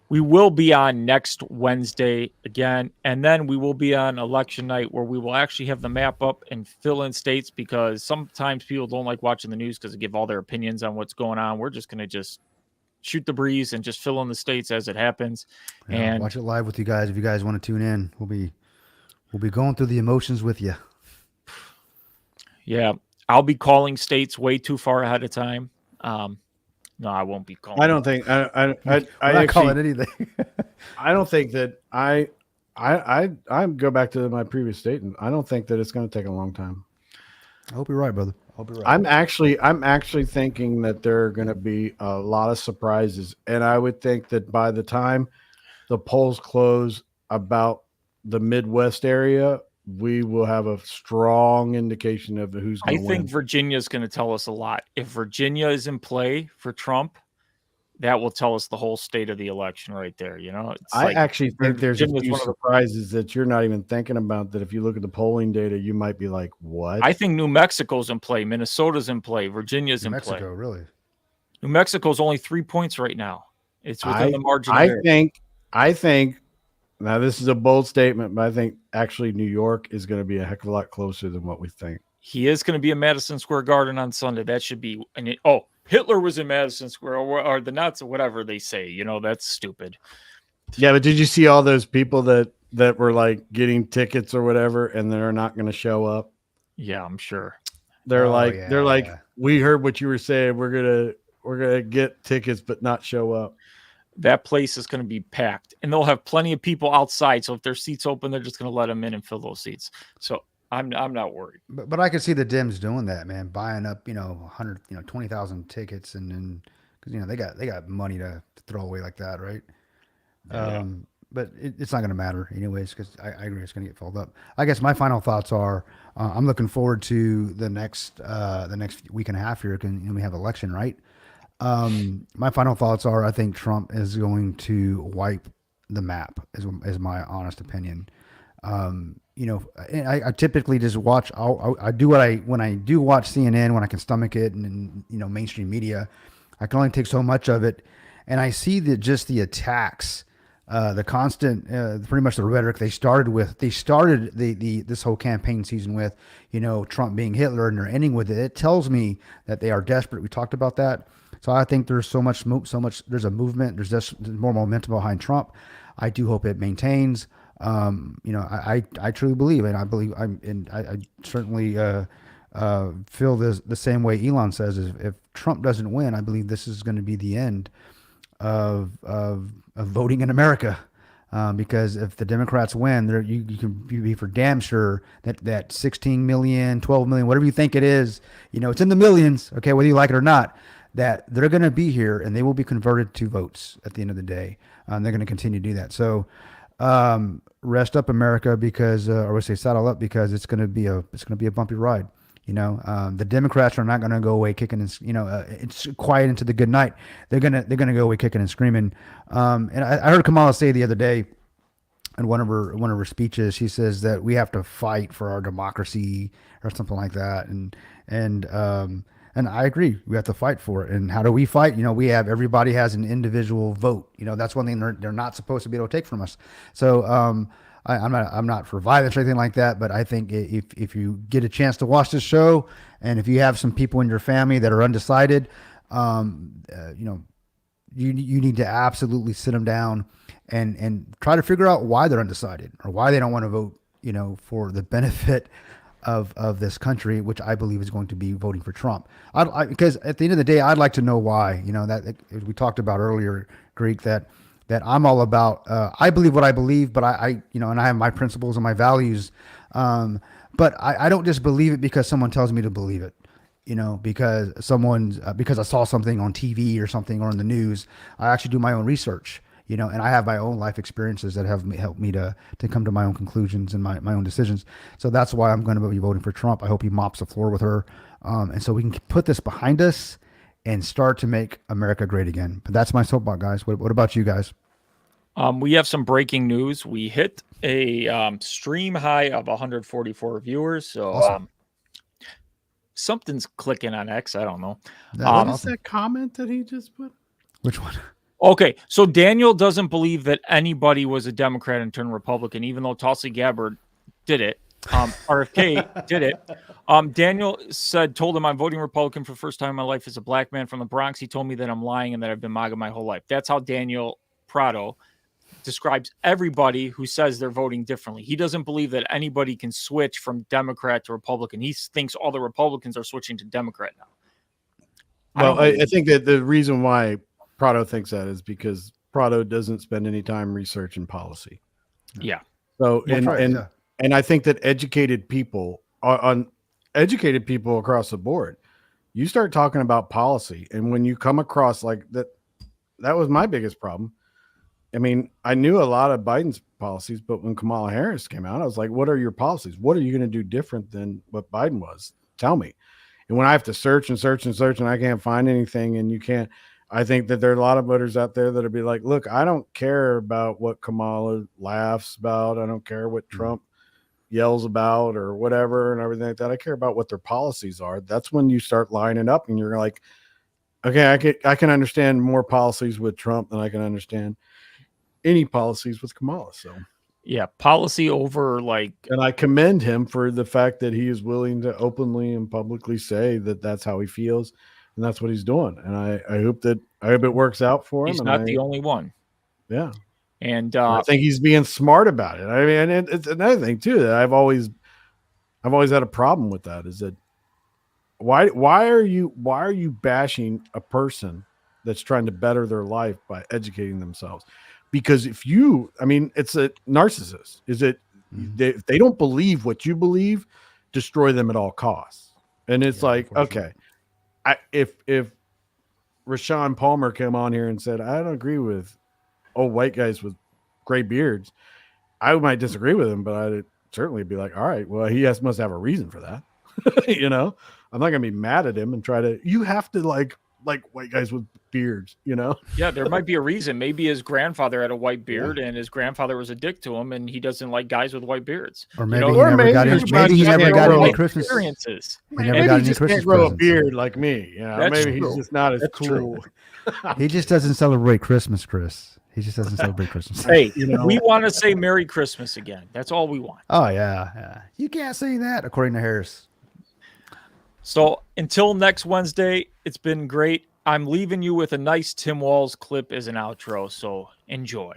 We will be on next Wednesday again, and then we will be on election night where we will actually have the map up and fill in states, because sometimes people don't like watching the news because they give all their opinions on what's going on. We're just going to shoot the breeze and just fill in the states as it happens. Yeah, and watch it live with you guys. If you guys want to tune in, we'll be going through the emotions with you. Yeah, I'll be calling states way too far ahead of time. No, I won't be calling. I don't think I not calling anything. I don't think that I go back to my previous statement. I don't think that it's going to take a long time. I hope you're right, brother. I hope you're right. I'm actually thinking that there are going to be a lot of surprises, and I would think that by the time the polls close about the Midwest area, we will have a strong indication of who's going to win. I think Virginia is going to tell us a lot. If Virginia is in play for Trump, that will tell us the whole state of the election right there. I actually think there's a Virginia's few surprises that you're not even thinking about, that if you look at the polling data, you might be like, what? I think New Mexico's in play. Minnesota's in play. Virginia's in Mexico, play. Really? New Mexico's only 3 points right now. It's within the margin. I think now this is a bold statement, but I think actually New York is going to be a heck of a lot closer than what we think. He is going to be in Madison Square Garden on Sunday. That should be. Hitler was in Madison Square, or the Nazis, or whatever they say. That's stupid. Yeah, but did you see all those people that were like getting tickets or whatever, and they're not going to show up? Yeah, I'm sure. They're like, we heard what you were saying. We're gonna get tickets, but not show up. That place is going to be packed, and they'll have plenty of people outside. So if their seats open, they're just going to let them in and fill those seats. So I'm not worried. But I could see the Dems doing that, man, buying up 100 20,000 tickets, and because they got money to throw away like that, right? Yeah. But it's not going to matter anyways, because I agree it's going to get filled up. I guess my final thoughts are I'm looking forward to the next week and a half here. We have election, right? My final thoughts are I think Trump is going to wipe the map, is my honest opinion. I typically just watch. I do when I do watch CNN, when I can stomach it, and mainstream media, I can only take so much of it, and I see just the attacks the constant, pretty much the rhetoric they started this whole campaign season with, Trump being Hitler, and they're ending with it. It tells me that they are desperate. We talked about that. So I think there's so much, there's a movement, there's just more momentum behind Trump. I do hope it maintains. I truly believe, and I certainly feel the same way Elon says. Is if Trump doesn't win, I believe this is going to be the end of voting in America. Because if the Democrats win, you can be for damn sure that 16 million, 12 million, whatever you think it is, it's in the millions. Okay, whether you like it or not, that they're going to be here and they will be converted to votes at the end of the day. They're going to continue to do that. So rest up, America, because, or we say saddle up, because it's going to be a bumpy ride. The Democrats are not going to go away kicking and, it's quiet into the good night. They're going to go away kicking and screaming. And I heard Kamala say the other day in one of her speeches, she says that we have to fight for our democracy or something like that. And I agree. We have to fight for it. And how do we fight? Everybody has an individual vote. That's one thing they're not supposed to be able to take from us. So I'm not for violence or anything like that. But I think if you get a chance to watch this show, and if you have some people in your family that are undecided, you need to absolutely sit them down and try to figure out why they're undecided or why they don't want to vote, for the benefit of this country, which I believe is going to be voting for Trump. Because at the end of the day, I'd like to know why. That we talked about earlier, Greek, that I'm all about. I believe what I believe, but I and I have my principles and my values. But I don't just believe it because someone tells me to believe it. Because because I saw something on TV or something or in the news. I actually do my own research. And I have my own life experiences that have helped me to come to my own conclusions and my own decisions. So that's why I'm going to be voting for Trump. I hope he mops the floor with her. And so we can put this behind us and start to make America great again. But that's my soapbox, guys. What about you guys? We have some breaking news. We hit a stream high of 144 viewers. So Awesome. Something's clicking on X. I don't know. What is that comment that he just put? Which one? Okay, so Daniel doesn't believe that anybody was a Democrat and turned Republican, even though Tulsi Gabbard did it. RFK did it. Daniel told him I'm voting Republican for the first time in my life as a black man from the Bronx. He told me that I'm lying and that I've been MAGA my whole life. That's how Daniel Prado describes everybody who says they're voting differently. He doesn't believe that anybody can switch from Democrat to Republican. He thinks all the Republicans are switching to Democrat now. Well, I think that the reason why Prado thinks that is because Prado doesn't spend any time researching policy. Yeah. So and I think that educated people across the board, you start talking about policy, and when you come across like that was my biggest problem. I mean, I knew a lot of Biden's policies, but when Kamala Harris came out, I was like, what are your policies? What are you going to do different than what Biden was? Tell me. And when I have to search and I can't find anything, and you can't, I think that there are a lot of voters out there that'll be like, look, I don't care about what Kamala laughs about. I don't care what Trump yells about or whatever and everything like that. I care about what their policies are. That's when you start lining up and you're like, okay, I can understand more policies with Trump than I can understand any policies with Kamala. So yeah, policy over and I commend him for the fact that he is willing to openly and publicly say that that's how he feels. And that's what he's doing. And I hope it works out for him. He's not the only one. Yeah. And I think he's being smart about it. I mean, and it's another thing too, that I've always had a problem with that, is that why are you bashing a person that's trying to better their life by educating themselves? Because it's a narcissist. Is it if they don't believe what you believe, destroy them at all costs. And it's okay. If Rashawn Palmer came on here and said, I don't agree with old white guys with gray beards, I might disagree with him, but I'd certainly be like, all right, well, he must have a reason for that. I'm not going to be mad at him and you have to like white guys with beards, Yeah, there might be a reason. Maybe his grandfather had a white beard and his grandfather was a dick to him and he doesn't like guys with white beards. Or maybe he never got any Christmas experiences. Maybe he just can't grow a beard like me. Maybe he's just not as cool. He just doesn't celebrate Christmas, Chris. He just doesn't celebrate Christmas. Hey, we want to say Merry Christmas again. That's all we want. Oh yeah. You can't say that, according to Harris. So until next Wednesday, it's been great. I'm leaving you with a nice Tim Walz clip as an outro, so enjoy.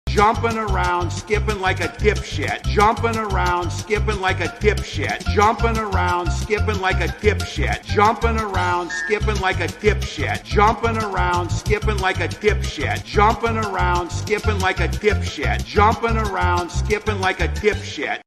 Jumping around, skipping like a dipshit. Jumping around, skipping like a dipshit. Jumping around, skipping like a dipshit. Jumping around, skipping like a dipshit. Jumping around, skipping like a dipshit. Jumping around, skipping like a dipshit. Jumping around, skipping like a dipshit.